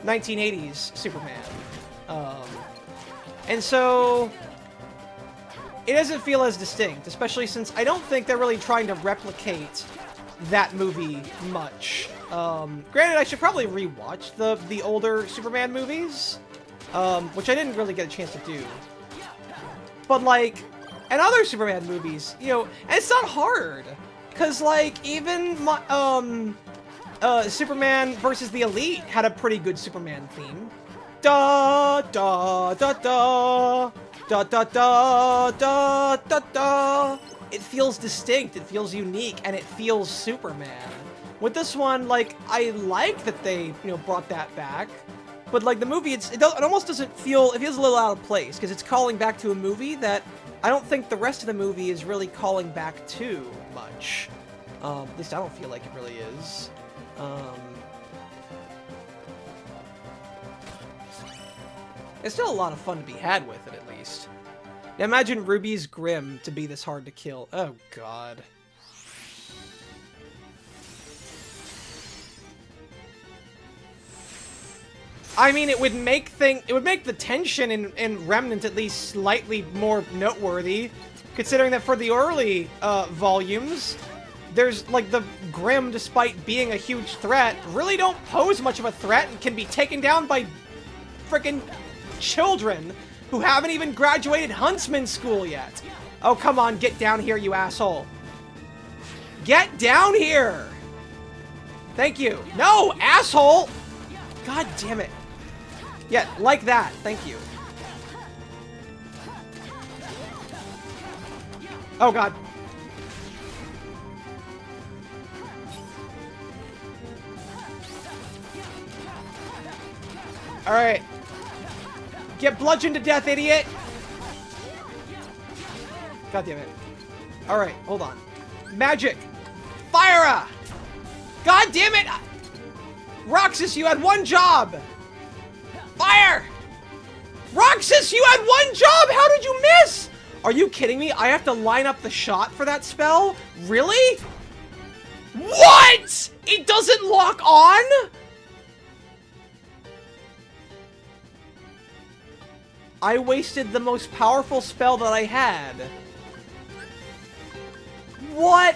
1980s Superman. And so it doesn't feel as distinct, especially since I don't think they're really trying to replicate that movie much. Granted, I should probably rewatch the older Superman movies, which I didn't really get a chance to do. But, like, in other Superman movies, you know, and it's not hard. Because, like, even, Superman versus the Elite had a pretty good Superman theme. Da da da da da da da da da da. It feels distinct, it feels unique, and it feels Superman. With this one, like, I like that they, you know, brought that back. But, like, the movie, it almost doesn't feel, it feels a little out of place, because it's calling back to a movie that I don't think the rest of the movie is really calling back to much. At least I don't feel like it really is. It's still a lot of fun to be had with it, at least. Now imagine Ruby's Grim to be this hard to kill. Oh, God. I mean, it would make the tension in Remnant at least slightly more noteworthy, considering that for the early volumes, there's, like, the Grim, despite being a huge threat, really don't pose much of a threat and can be taken down by frickin' children who haven't even graduated Huntsman school yet. Oh, come on, get down here, you asshole. Get down here! Thank you. No, asshole! God damn it. Yeah, like that. Thank you. Oh, God. Alright. Get bludgeoned to death, idiot! God damn it. Alright, hold on. Magic! Fire! God damn it! Roxas, you had one job! Fire! Roxas, you had one job! How did you miss? Are you kidding me? I have to line up the shot for that spell? Really? What? It doesn't lock on? I wasted the most powerful spell that I had. What?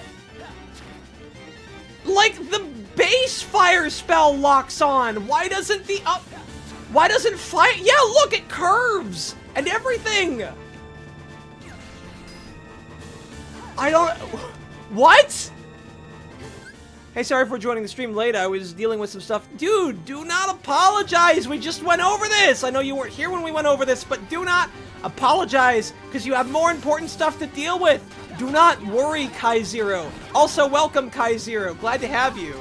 Like, the base fire spell locks on. Why doesn't the up... Why doesn't fire... Yeah, look, it curves and everything. I don't... What? Hey, sorry for joining the stream late. I was dealing with some stuff. Dude, do not apologize. We just went over this. I know you weren't here when we went over this, but do not apologize because you have more important stuff to deal with. Do not worry, Kai Zero. Also, welcome, Kai Zero. Glad to have you.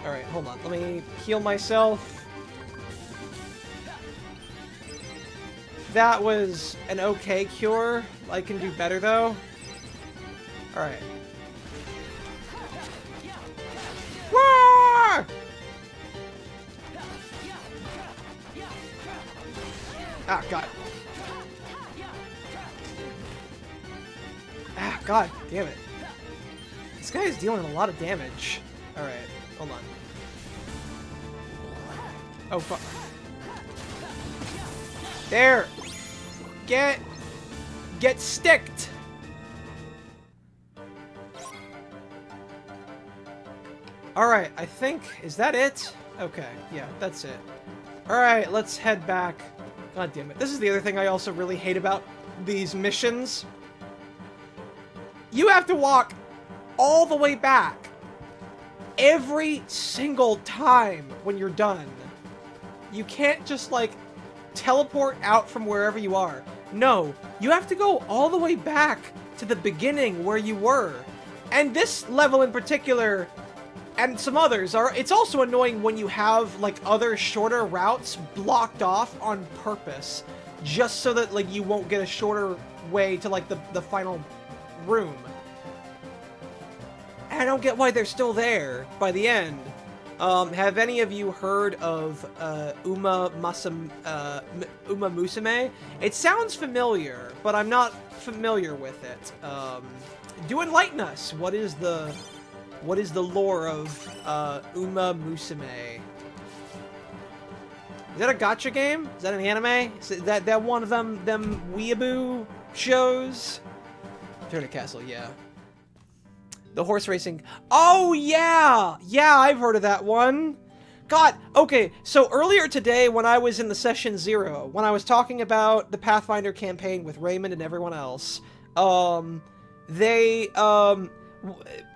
Alright, hold on. Let me heal myself. That was an okay cure. I can do better, though. Alright. Wah! Ah, God. Ah, God damn it. This guy is dealing a lot of damage. Alright, hold on. Oh, fuck. There! Get sticked! Alright, I think... Is that it? Okay, yeah, that's it. Alright, let's head back. God damn it. This is the other thing I also really hate about these missions. You have to walk all the way back every single time when you're done. You can't just, like, teleport out from wherever you are. No, you have to go all the way back to the beginning where you were. And this level in particular, and some others, it's also annoying when you have, like, other shorter routes blocked off on purpose, just so that, like, you won't get a shorter way to, like, the final room. And I don't get why they're still there by the end. Have any of you heard of Uma Musume? It sounds familiar, but I'm not familiar with it. Do enlighten us. What is the lore of Uma Musume? Is that a gacha game? Is that an anime? Is that one of them weeaboo shows? Turn to Castle, yeah. The horse racing. Oh, yeah! Yeah, I've heard of that one. God, okay, so earlier today when I was in the session 0, when I was talking about the Pathfinder campaign with Raymond and everyone else, I Know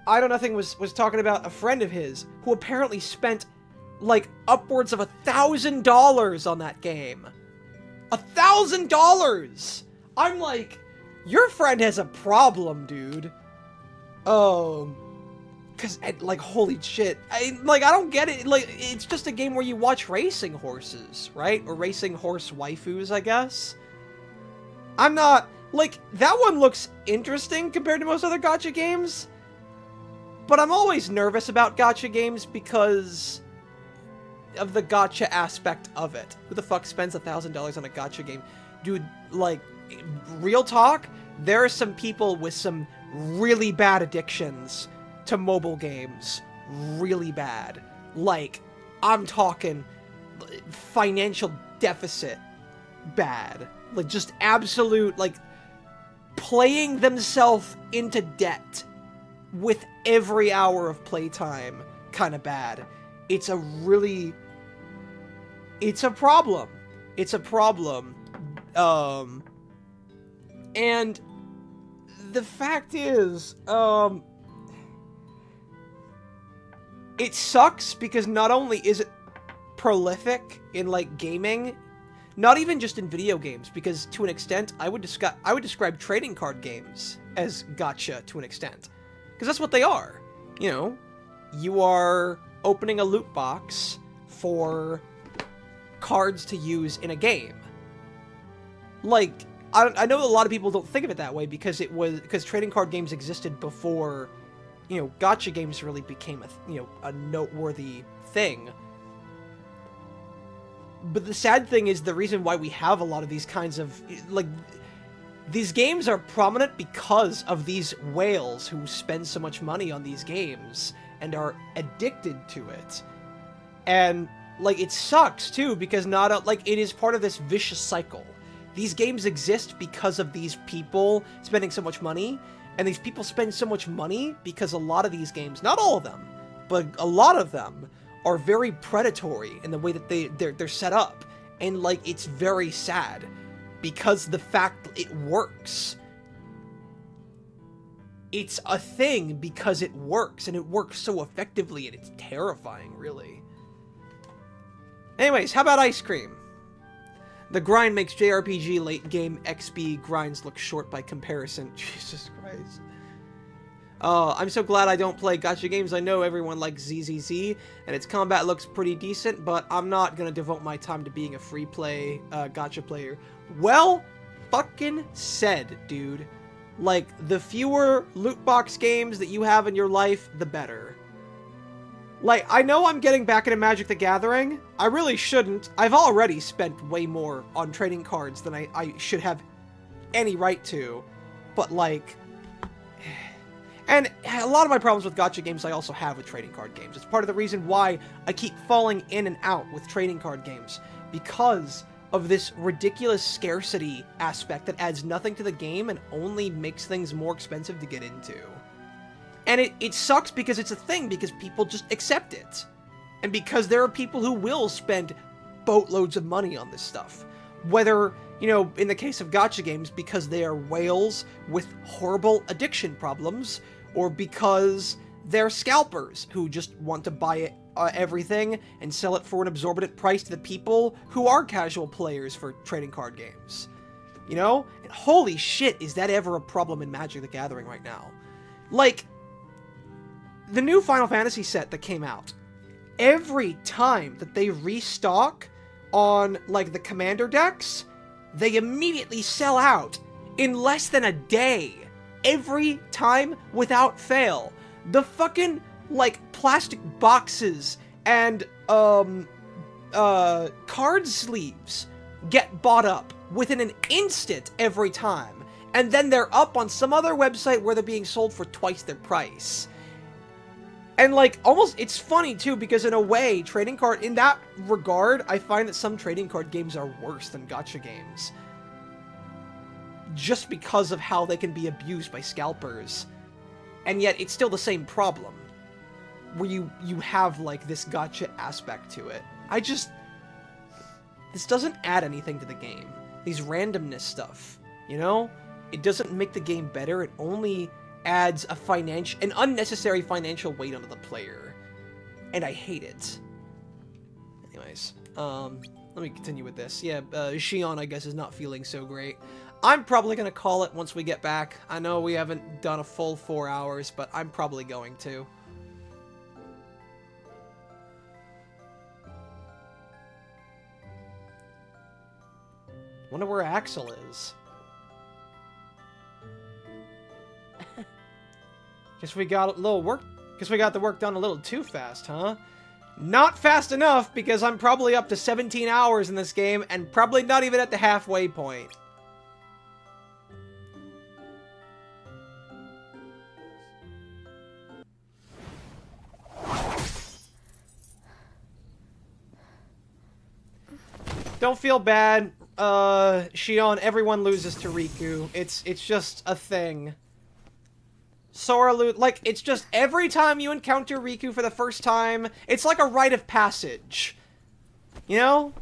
Nothing was talking about a friend of his who apparently spent, like, upwards of $1,000 on that game. $1,000! I'm like, your friend has a problem, dude. Cause, like, holy shit. I don't get it. Like, it's just a game where you watch racing horses, right? Or racing horse waifus, I guess. I'm not, like, that one looks interesting compared to most other gacha games. But I'm always nervous about gacha games because of the gacha aspect of it. Who the fuck spends $1,000 on a gacha game? Dude, like, real talk, there are some people with some really bad addictions to mobile games. Really bad. Like, I'm talking financial deficit bad. Like, just absolute, like, playing themselves into debt with every hour of playtime kind of bad. It's a problem. It's a problem. And the fact is, it sucks because not only is it prolific in, like, gaming, not even just in video games, because to an extent, I would describe trading card games as gacha to an extent. Because that's what they are. You know, you are opening a loot box for cards to use in a game. Like, I know a lot of people don't think of it that way because trading card games existed before, you know, gacha games really became a noteworthy thing. But the sad thing is the reason why we have a lot of these kinds of, like, these games are prominent because of these whales who spend so much money on these games and are addicted to it. And, like, it sucks, too, because it is part of this vicious cycle. These games exist because of these people spending so much money, and these people spend so much money because a lot of these games, not all of them, but a lot of them, are very predatory in the way that they're set up. And, like, it's very sad. Because the fact it works. It's a thing because it works, and it works so effectively, and it's terrifying, really. Anyways, how about ice cream? The grind makes JRPG late game XP grinds look short by comparison. Jesus Christ. I'm so glad I don't play gacha games. I know everyone likes ZZZ, and its combat looks pretty decent, but I'm not gonna devote my time to being a free play gacha player. Well, fucking said, dude. Like, the fewer loot box games that you have in your life, the better. Like, I know I'm getting back into Magic the Gathering. I really shouldn't. I've already spent way more on trading cards than I should have any right to. But, like... And a lot of my problems with gacha games I also have with trading card games. It's part of the reason why I keep falling in and out with trading card games. Because of this ridiculous scarcity aspect that adds nothing to the game and only makes things more expensive to get into. And it sucks because it's a thing, because people just accept it. And because there are people who will spend boatloads of money on this stuff. Whether, you know, in the case of gacha games, because they are whales with horrible addiction problems, or because they're scalpers who just want to buy it, everything and sell it for an exorbitant price to the people who are casual players for trading card games. You know? And holy shit, is that ever a problem in Magic the Gathering right now. Like, the new Final Fantasy set that came out, every time that they restock on, like, the commander decks, they immediately sell out in less than a day. Every time, without fail. The fucking, like, plastic boxes and, card sleeves get bought up within an instant every time. And then they're up on some other website where they're being sold for twice their price. And, like, almost, it's funny, too, because in a way, in that regard, I find that some trading card games are worse than gacha games. Just because of how they can be abused by scalpers. and yet it's still the same problem, where you have, like, this gotcha aspect to it. This doesn't add anything to the game. These randomness stuff, you know? It doesn't make the game better, it only adds an unnecessary financial weight onto the player. And I hate it. Anyways, let me continue with this. Yeah, Xion, I guess, is not feeling so great. I'm probably gonna call it once we get back. I know we haven't done a full 4 hours, but I'm probably going to. Wonder where Axel is. Guess we got a little work. Guess we got the work done a little too fast, huh? Not fast enough, because I'm probably up to 17 hours in this game, and probably not even at the halfway point. Don't feel bad, Xion, everyone loses to Riku. It's just a thing. Sora like, it's just every time you encounter Riku for the first time, it's like a rite of passage. You know?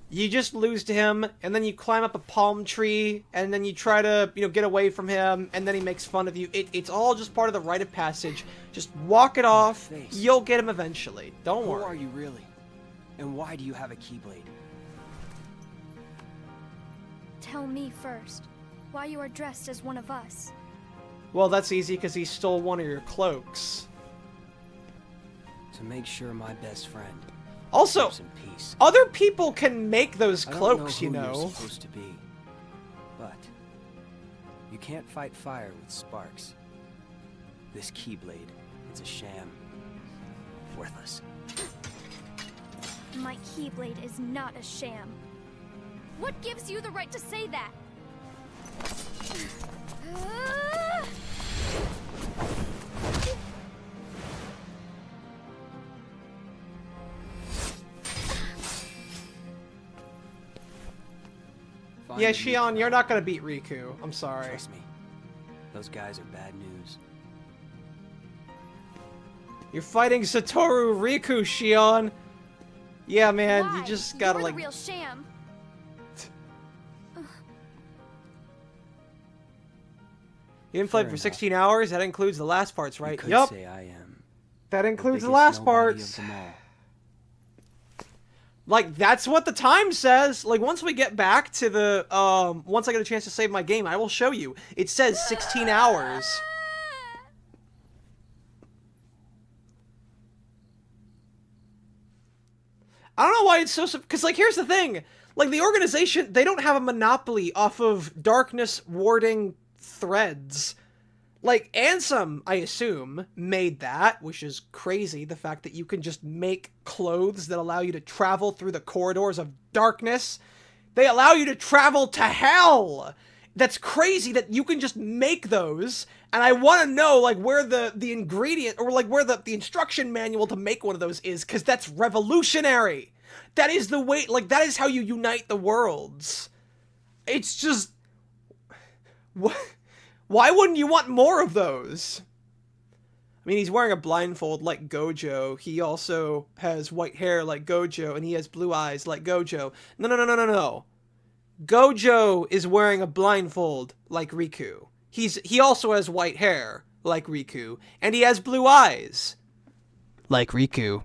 You just lose to him, and then you climb up a palm tree, and then you try to, you know, get away from him, and then he makes fun of you. It's all just part of the rite of passage. Just walk it off, you'll get him eventually. Don't worry. Who are you really? And why do you have a Keyblade? Tell me first, why you are dressed as one of us. Well, that's easy, because he stole one of your cloaks. To make sure my best friend Also, lives in peace. other people can make those cloaks, I don't know you who know. you're supposed to be, but you can't fight fire with sparks. This Keyblade, it's a sham. Worthless. My Keyblade is not a sham. What gives you the right to say that? Yeah, Xion, you're not gonna beat Riku. I'm sorry. Trust me, those guys are bad news. You're fighting Satoru Riku, Xion. Yeah, man, Why? you just gotta, You're like... the real sham. You didn't play Fair for enough. 16 hours? That includes the last parts, right? You could Yup. say I am That the includes the biggest last nobody parts. of them all. Like, that's what the time says. Like, once we get back to the, once I get a chance to save my game, I will show you. It says 16 hours. I don't know why it's so... Because, like, here's the thing. Like, the organization, they don't have a monopoly off of darkness warding threads. Like, Ansem, I assume, made that, which is crazy, the fact that you can just make clothes that allow you to travel through the corridors of darkness. They allow you to travel to hell! That's crazy that you can just make those, and I want to know, like, where the ingredient, or, like, where the instruction manual to make one of those is, because that's revolutionary! That is the way, like, that is how you unite the worlds. It's just... What? Why wouldn't you want more of those? I mean, he's wearing a blindfold like Gojo. He also has white hair like Gojo, and he has blue eyes like Gojo. No. Gojo is wearing a blindfold like Riku. He also has white hair like Riku, and he has blue eyes like Riku.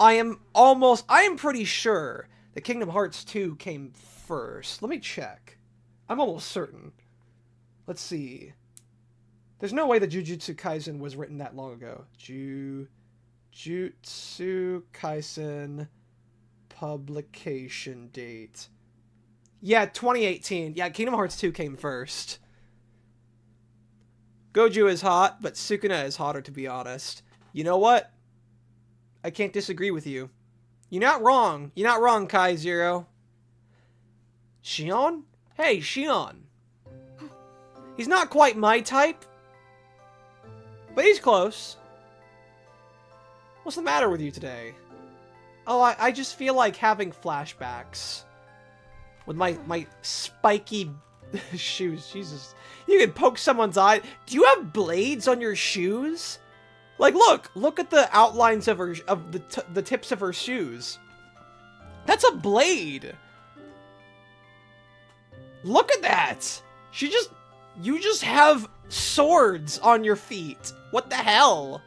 I am pretty sure that Kingdom Hearts 2 came first. Let me check. I'm almost certain. Let's see. There's no way that Jujutsu Kaisen was written that long ago. Jujutsu Kaisen publication date. Yeah, 2018. Yeah, Kingdom Hearts 2 came first. Gojo is hot, but Sukuna is hotter, to be honest. You know what? I can't disagree with you. You're not wrong. You're not wrong, Kai Zero. Xion? Hey, Xion. He's not quite my type, but he's close. What's the matter with you today? Oh, I just feel like having flashbacks with my spiky Shoes, Jesus. You can poke someone's eye. Do you have blades on your shoes? Like, look at the outlines of the tips of her shoes. That's a blade. Look at that. You just have swords on your feet. What the hell?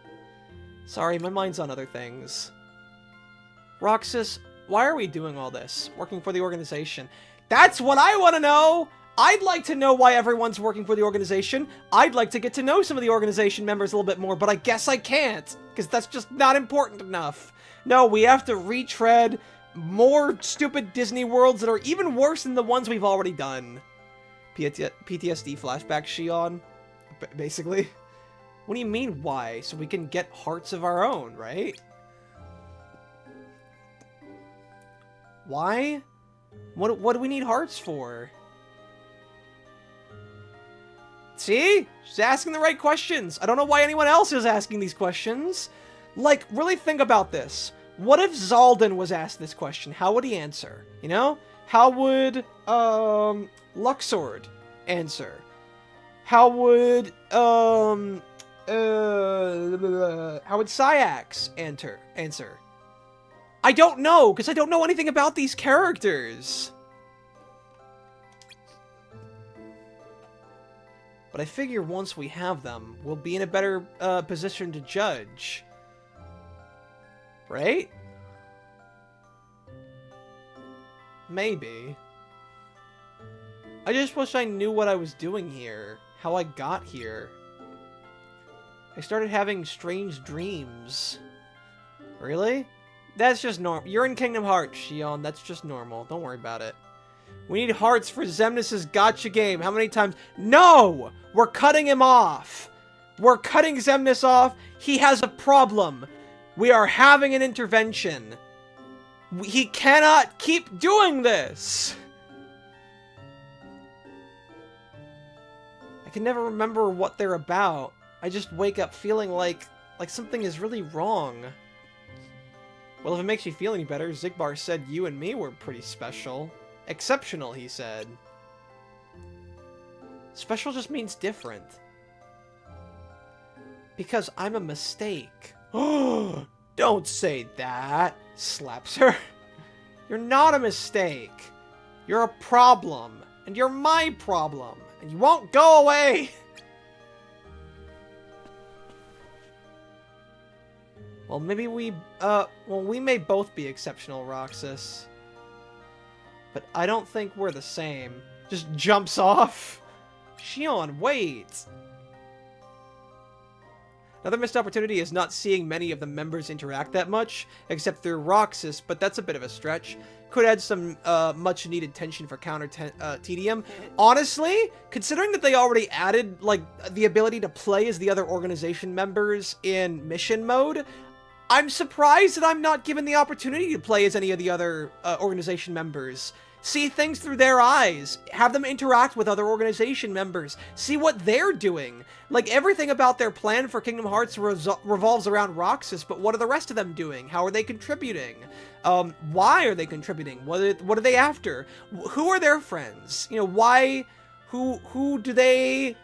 Sorry, my mind's on other things. Roxas, why are we doing all this? Working for the organization. That's what I want to know! I'd like to know why everyone's working for the organization. I'd like to get to know some of the organization members a little bit more, but I guess I can't, because that's just not important enough. No, we have to retread more stupid Disney worlds that are even worse than the ones we've already done. PTSD flashback, Xion, basically. What do you mean, why? So we can get hearts of our own, right? Why? What do we need hearts for? See? She's asking the right questions. I don't know why anyone else is asking these questions. Like, really think about this. What if Zaldan was asked this question? How would he answer? You know? How would, Luxord answer? How would, how would Syax answer? I don't know, because I don't know anything about these characters. But I figure once we have them, we'll be in a better position to judge. Right? Maybe. I just wish I knew what I was doing here. How I got here. I started having strange dreams. Really? That's just normal. You're in Kingdom Hearts, Xion. That's just normal. Don't worry about it. We need hearts for Xemnas' gotcha game. How many times? No! We're cutting him off. We're cutting Xemnas off. He has a problem. We are having an intervention. He cannot keep doing this. I can never remember what they're about. I just wake up feeling like something is really wrong. Well, if it makes you feel any better, Zigbar said you and me were pretty special. Exceptional, he said. Special just means different. Because I'm a mistake. Don't say that. Slaps her. You're not a mistake. You're a problem. And you're my problem. And you won't go away. Well, maybe we may both be exceptional, Roxas. But I don't think we're the same. Just jumps off. Xion, wait! Another missed opportunity is not seeing many of the members interact that much, except through Roxas, but that's a bit of a stretch. Could add some much-needed tension for tedium. Honestly, considering that they already added, like, the ability to play as the other organization members in mission mode, I'm surprised that I'm not given the opportunity to play as any of the other organization members. See things through their eyes. Have them interact with other organization members. See what they're doing. Like, everything about their plan for Kingdom Hearts revolves around Roxas, but what are the rest of them doing? How are they contributing? Why are they contributing? What are they after? Who are their friends? You know, why... Who do they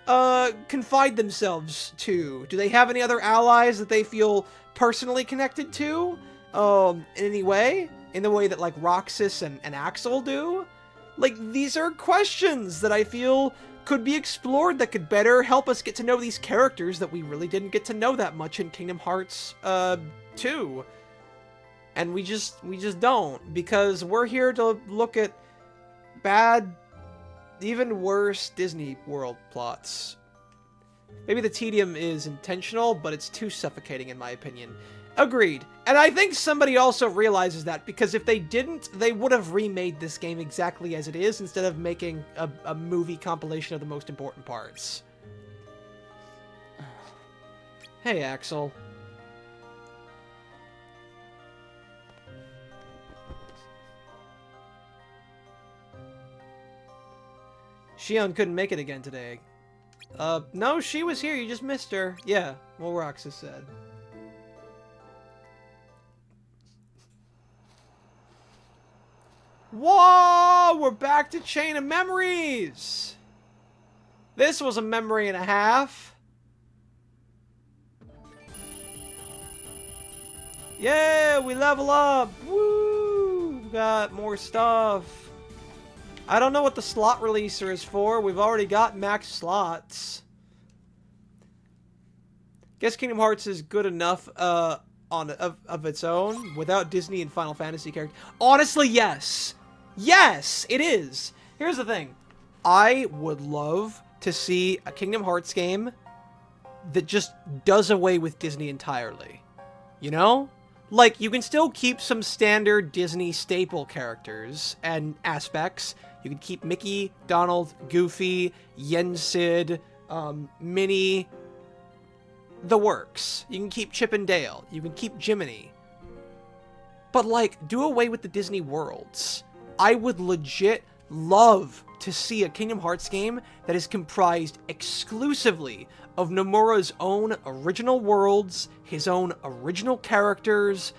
confide themselves to? Do they have any other allies that they feel personally connected to? In any way? In the way that, like, Roxas and Axel do? Like, these are questions that I feel could be explored that could better help us get to know these characters that we really didn't get to know that much in Kingdom Hearts 2. And we just don't, because we're here to look at bad, even worse Disney World plots. Maybe the tedium is intentional, but it's too suffocating in my opinion. Agreed. And I think somebody also realizes that, because if they didn't, they would have remade this game exactly as it is, instead of making a movie compilation of the most important parts. Hey, Axel. Xion couldn't make it again today. No, she was here, you just missed her. Yeah, well, Roxas said. Whoa! We're back to Chain of Memories! This was a memory and a half. Yeah, we level up. Woo! We got more stuff. I don't know what the slot releaser is for. We've already got max slots. Guess Kingdom Hearts is good enough of its own without Disney and Final Fantasy characters. Honestly, yes. Yes, it is. Here's the thing. I would love to see a Kingdom Hearts game that just does away with Disney entirely. You know? Like, you can still keep some standard Disney staple characters and aspects. You can keep Mickey, Donald, Goofy, Yen Sid, Minnie, the works. You can keep Chip and Dale. You can keep Jiminy. But, like, do away with the Disney worlds. I would legit love to see a Kingdom Hearts game that is comprised exclusively of Nomura's own original worlds, his own original characters,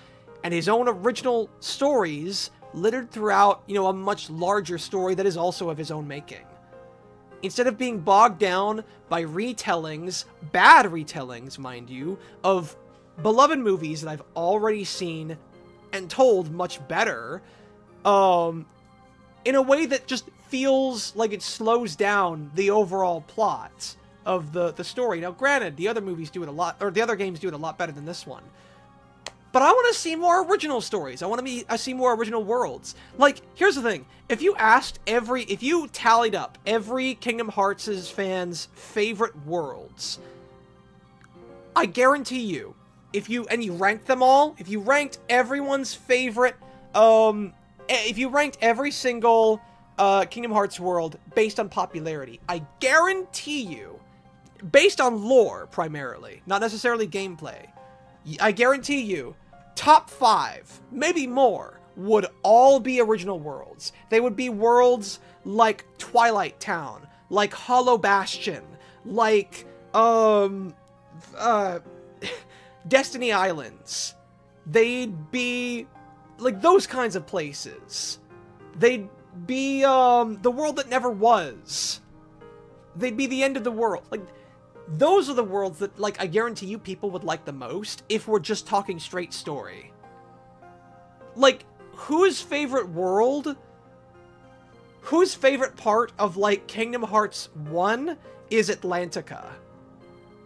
and his own original stories littered throughout, you know, a much larger story that is also of his own making. Instead of being bogged down by retellings, bad retellings, mind you, of beloved movies that I've already seen and told much better, in a way that just feels like it slows down the overall plot of the story. Now, granted, the other movies do it a lot, or the other games do it a lot better than this one. But I want to see more original stories. I want to see more original worlds. Like, here's the thing. If you tallied up every Kingdom Hearts' fans' favorite worlds, I guarantee you, if you ranked them all, if you ranked everyone's favorite, if you ranked every single Kingdom Hearts world based on popularity, I guarantee you, based on lore primarily, not necessarily gameplay, I guarantee you, top 5, maybe more, would all be original worlds. They would be worlds like Twilight Town, like Hollow Bastion, like, Destiny Islands. They'd be, like, those kinds of places. They'd be, the world that never was. They'd be the end of the world. Like, those are the worlds that, like, I guarantee you people would like the most if we're just talking straight story. Like, whose favorite world, whose favorite part of, like, Kingdom Hearts 1 is Atlantica?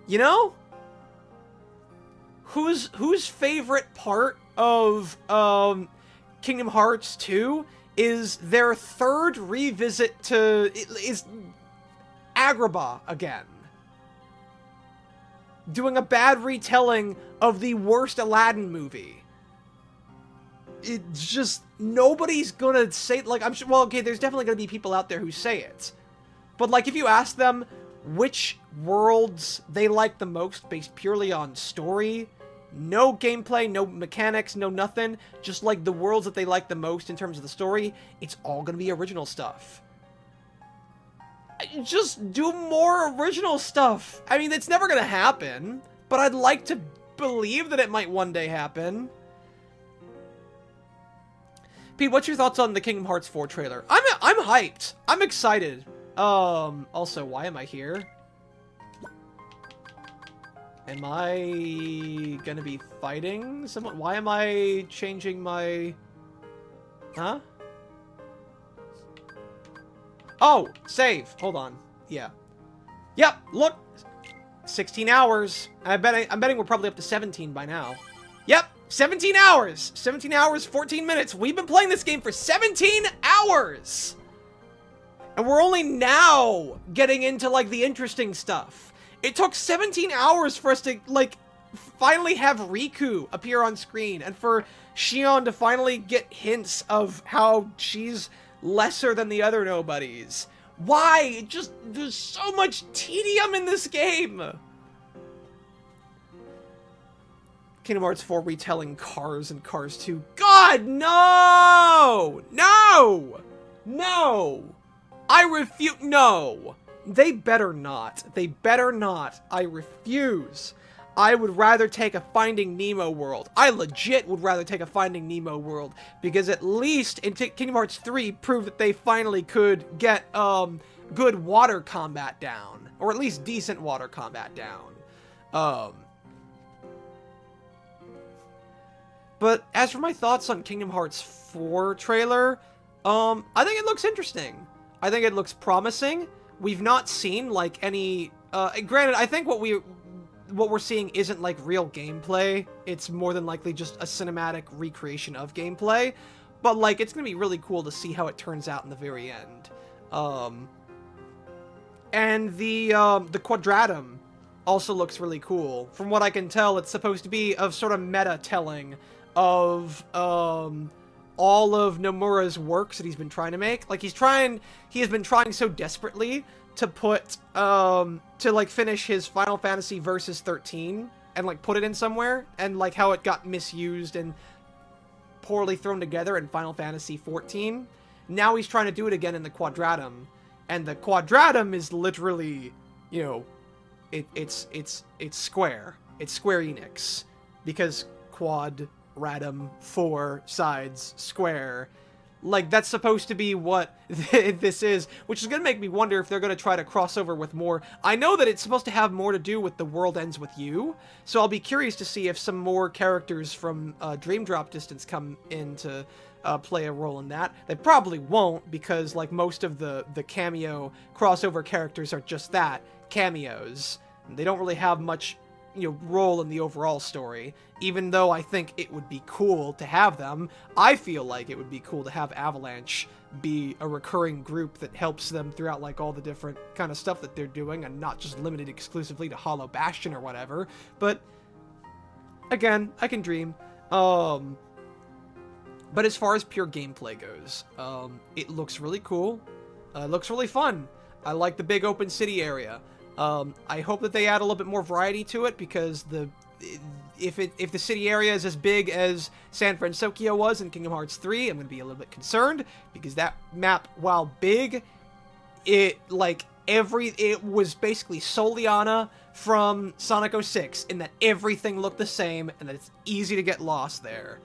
You know? Whose favorite part of, Kingdom Hearts 2 is their third revisit to, is Agrabah again. Doing a bad retelling of the worst Aladdin movie. It's just, nobody's gonna say, like, I'm sure, well, okay, there's definitely gonna be people out there who say it. But, like, if you ask them which worlds they like the most based purely on story, no gameplay, no mechanics, no nothing, just, like, the worlds that they like the most in terms of the story, it's all gonna be original stuff. Just do more original stuff. I mean, it's never gonna happen, but I'd like to believe that it might one day happen. Pete, what's your thoughts on the Kingdom Hearts 4 trailer? I'm hyped. I'm excited. Also, why am I here? Am I gonna be fighting someone? Why am I changing my... Huh? Oh, save. Hold on. Yeah. Yep, look. 16 hours. I'm betting we're probably up to 17 by now. Yep, 17 hours. 17 hours, 14 minutes. We've been playing this game for 17 hours. And we're only now getting into, like, the interesting stuff. It took 17 hours for us to, like, finally have Riku appear on screen. And for Xion to finally get hints of how she's lesser than the other nobodies. Why? There's so much tedium in this game! Kingdom Hearts 4 retelling Cars and Cars 2. God, no! No! No! I refuse. No! They better not. They better not. I refuse. I would rather take a Finding Nemo world. I legit would rather take a Finding Nemo world, because at least in Kingdom Hearts 3 proved that they finally could get good water combat down, or at least decent water combat down. But as for my thoughts on Kingdom Hearts 4 trailer, I think it looks interesting. I think it looks promising. We've not seen, like, any... granted, I think what we're seeing isn't, like, real gameplay. It's more than likely just a cinematic recreation of gameplay. But, like, it's gonna be really cool to see how it turns out in the very end. And the Quadratum also looks really cool. From what I can tell, it's supposed to be of sort of meta-telling of all of Nomura's works that he's been trying to make. Like, he has been trying so desperately to put to like finish his Final Fantasy Versus 13 and like put it in somewhere, and like how it got misused and poorly thrown together in Final Fantasy 14. Now he's trying to do it again in the Quadratum, and the Quadratum is literally, you know, it's Square. It's Square Enix, because Quadratum, 4 sides, square. Like, that's supposed to be what this is, which is going to make me wonder if they're going to try to cross over with more. I know that it's supposed to have more to do with The World Ends With You, so I'll be curious to see if some more characters from Dream Drop Distance come in to play a role in that. They probably won't, because, like, most of the cameo crossover characters are just that, cameos. They don't really have much, you know, role in the overall story, even though I think it would be cool to have them. I feel like it would be cool to have Avalanche be a recurring group that helps them throughout, like, all the different kind of stuff that they're doing, and not just limited exclusively to Hollow Bastion or whatever. But again, I can dream. But as far as pure gameplay goes, it looks really cool. It looks really fun. I like the big open city area. I hope that they add a little bit more variety to it, because if the city area is as big as San Francisco was in Kingdom Hearts 3, I'm going to be a little bit concerned, because that map, while big, it was basically Soliana from Sonic 06, in that everything looked the same, and that it's easy to get lost there.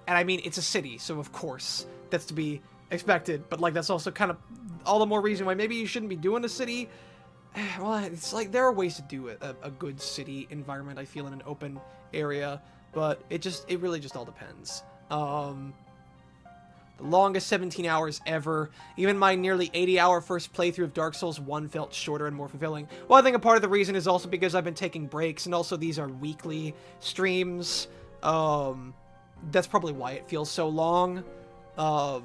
And I mean, it's a city, so of course, that's to be expected, but like, that's also kind of all the more reason why maybe you shouldn't be doing a city. Well, it's like, there are ways to do a good city environment, I feel, in an open area, but it really just all depends. The longest 17 hours ever. Even my nearly 80-hour first playthrough of Dark Souls 1 felt shorter and more fulfilling. Well, I think a part of the reason is also because I've been taking breaks, and also these are weekly streams. That's probably why it feels so long. I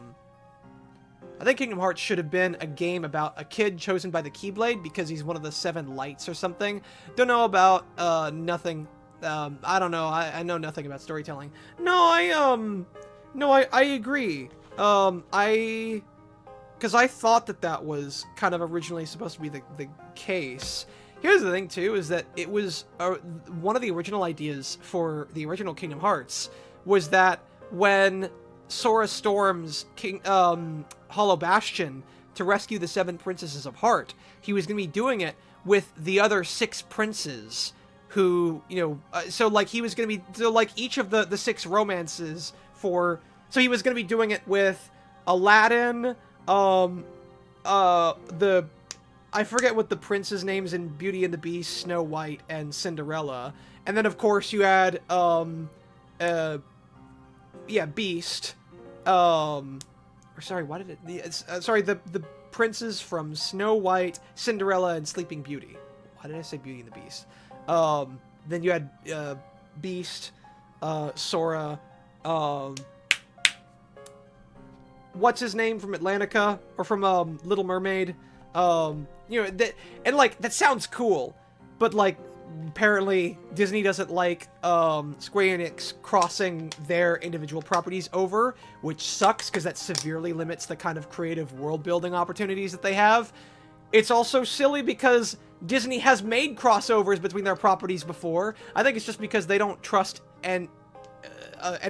think Kingdom Hearts should have been a game about a kid chosen by the Keyblade because he's one of the 7 lights or something. Don't know about, nothing. I don't know. I know nothing about storytelling. No, I agree. Because I thought that was kind of originally supposed to be the case. Here's the thing, too, is that it was, one of the original ideas for the original Kingdom Hearts was that when Sora storms Hollow Bastion to rescue the 7 princesses of Heart, he was going to be doing it with the other 6 princes who, you know, so like he was going to be, so like each of the 6 romances for, so he was going to be doing it with Aladdin, I forget what the princes' names in Beauty and the Beast, Snow White, and Cinderella, and then of course you had, Beast, sorry, why did it... sorry, the princes from Snow White, Cinderella, and Sleeping Beauty. Why did I say Beauty and the Beast? Then you had Beast, Sora, what's his name from Atlantica, or from Little Mermaid. You know, and like, that sounds cool, but like, apparently Disney doesn't like Square Enix crossing their individual properties over, which sucks because that severely limits the kind of creative world building opportunities that they have. It's also silly because Disney has made crossovers between their properties before. I think it's just because they don't trust an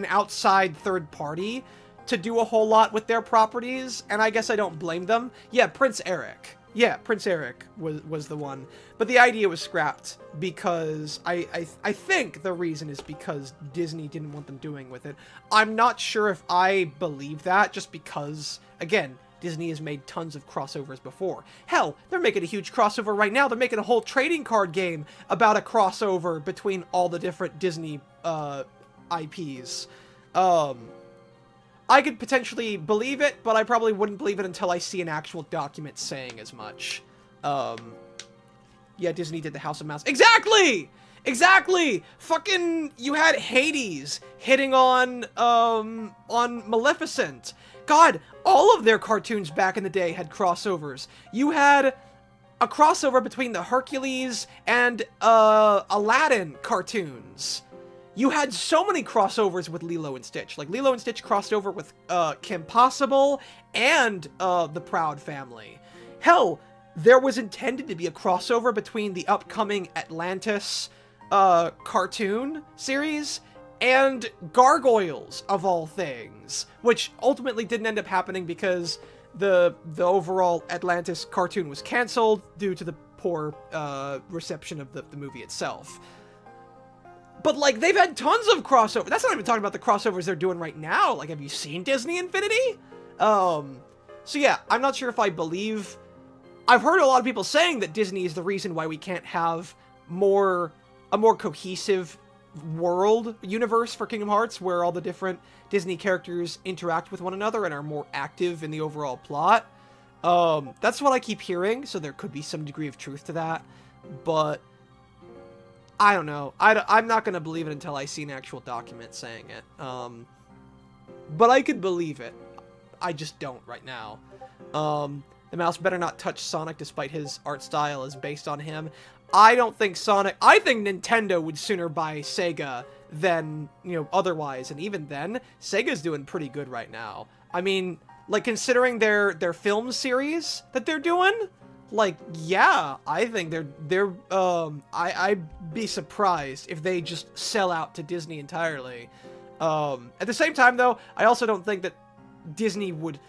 outside third party to do a whole lot with their properties, and I guess I don't blame them. Yeah, Prince Eric. Yeah, Prince Eric was the one. But the idea was scrapped because I think the reason is because Disney didn't want them doing with it. I'm not sure if I believe that, just because, again, Disney has made tons of crossovers before. Hell, they're making a huge crossover right now. They're making a whole trading card game about a crossover between all the different Disney IPs. I could potentially believe it, but I probably wouldn't believe it until I see an actual document saying as much. Yeah, Disney did the House of Mouse. Exactly! Exactly! Fucking, you had Hades hitting on Maleficent. God, all of their cartoons back in the day had crossovers. You had a crossover between the Hercules and Aladdin cartoons. You had so many crossovers with Lilo and Stitch. Like, Lilo and Stitch crossed over with Kim Possible and the Proud Family. Hell, there was intended to be a crossover between the upcoming Atlantis cartoon series and Gargoyles, of all things, which ultimately didn't end up happening because the overall Atlantis cartoon was canceled due to the poor reception of the movie itself. But, like, they've had tons of crossovers. That's not even talking about the crossovers they're doing right now. Like, have you seen Disney Infinity? So yeah, I'm not sure if I believe... I've heard a lot of people saying that Disney is the reason why we can't have a more cohesive universe for Kingdom Hearts, where all the different Disney characters interact with one another and are more active in the overall plot. That's what I keep hearing, so there could be some degree of truth to that. But... I don't know. I'm not going to believe it until I see an actual document saying it. But I could believe it. I just don't right now. The mouse better not touch Sonic despite his art style is based on him. I don't think Sonic... I think Nintendo would sooner buy Sega than, you know, otherwise. And even then, Sega's doing pretty good right now. I mean, like, considering their film series that they're doing... Like, yeah, I think I'd be surprised if they just sell out to Disney entirely. At the same time, though, I also don't think that Disney would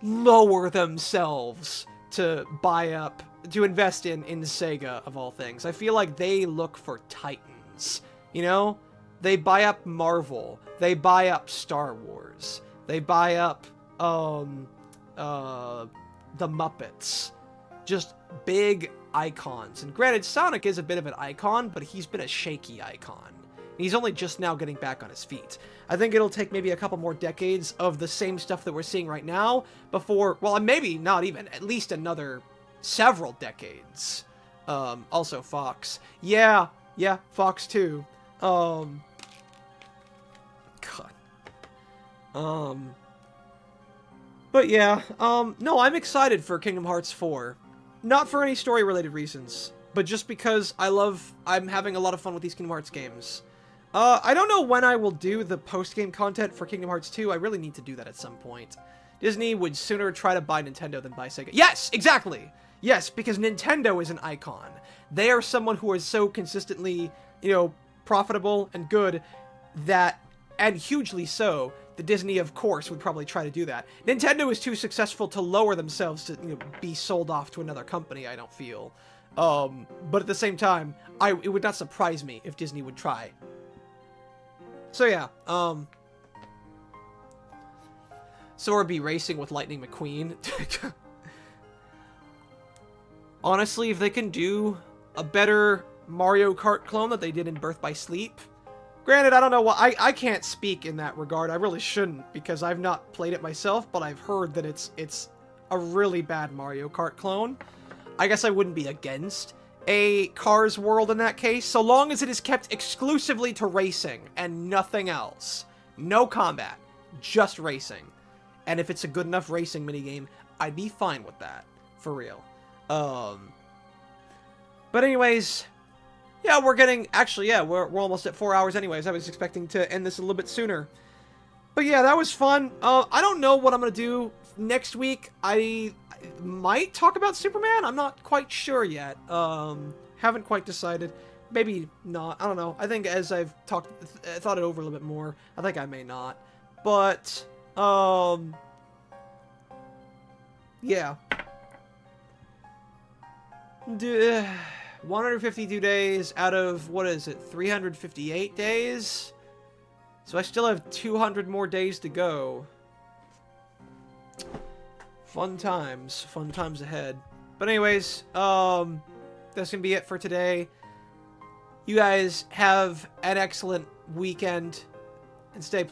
lower themselves to invest in Sega, of all things. I feel like they look for titans, you know? They buy up Marvel, they buy up Star Wars, they buy up, the Muppets. Just big icons. And granted, Sonic is a bit of an icon, but he's been a shaky icon. He's only just now getting back on his feet. I think it'll take maybe a couple more decades of the same stuff that we're seeing right now before, well, maybe not even, at least another several decades. Also Fox. Yeah, Fox too. God. But yeah, no, I'm excited for Kingdom Hearts 4. Not for any story-related reasons, but just because I'm having a lot of fun with these Kingdom Hearts games. I don't know when I will do the post-game content for Kingdom Hearts 2. I really need to do that at some point. Disney would sooner try to buy Nintendo than buy Sega. Yes, exactly! Yes, because Nintendo is an icon. They are someone who is so consistently, you know, profitable and good that, and hugely so, the Disney, of course, would probably try to do that. Nintendo is too successful to lower themselves to, you know, be sold off to another company, I don't feel. But at the same time, it would not surprise me if Disney would try. So yeah, Sora be racing with Lightning McQueen. Honestly, if they can do a better Mario Kart clone that they did in Birth by Sleep... Granted, I don't know what... I can't speak in that regard. I really shouldn't, because I've not played it myself, but I've heard that it's a really bad Mario Kart clone. I guess I wouldn't be against a Cars world in that case, so long as it is kept exclusively to racing and nothing else. No combat, just racing. And if it's a good enough racing minigame, I'd be fine with that. For real. But anyways... Yeah, we're getting... Actually, yeah, we're almost at 4 hours anyways. I was expecting to end this a little bit sooner. But yeah, that was fun. I don't know what I'm going to do next week. I might talk about Superman. I'm not quite sure yet. Haven't quite decided. Maybe not. I don't know. I think as I've thought it over a little bit more, I think I may not. But, yeah. 152 days out of, what is it, 358 days? So I still have 200 more days to go. Fun times ahead. But anyways, that's gonna be it for today. You guys have an excellent weekend and stay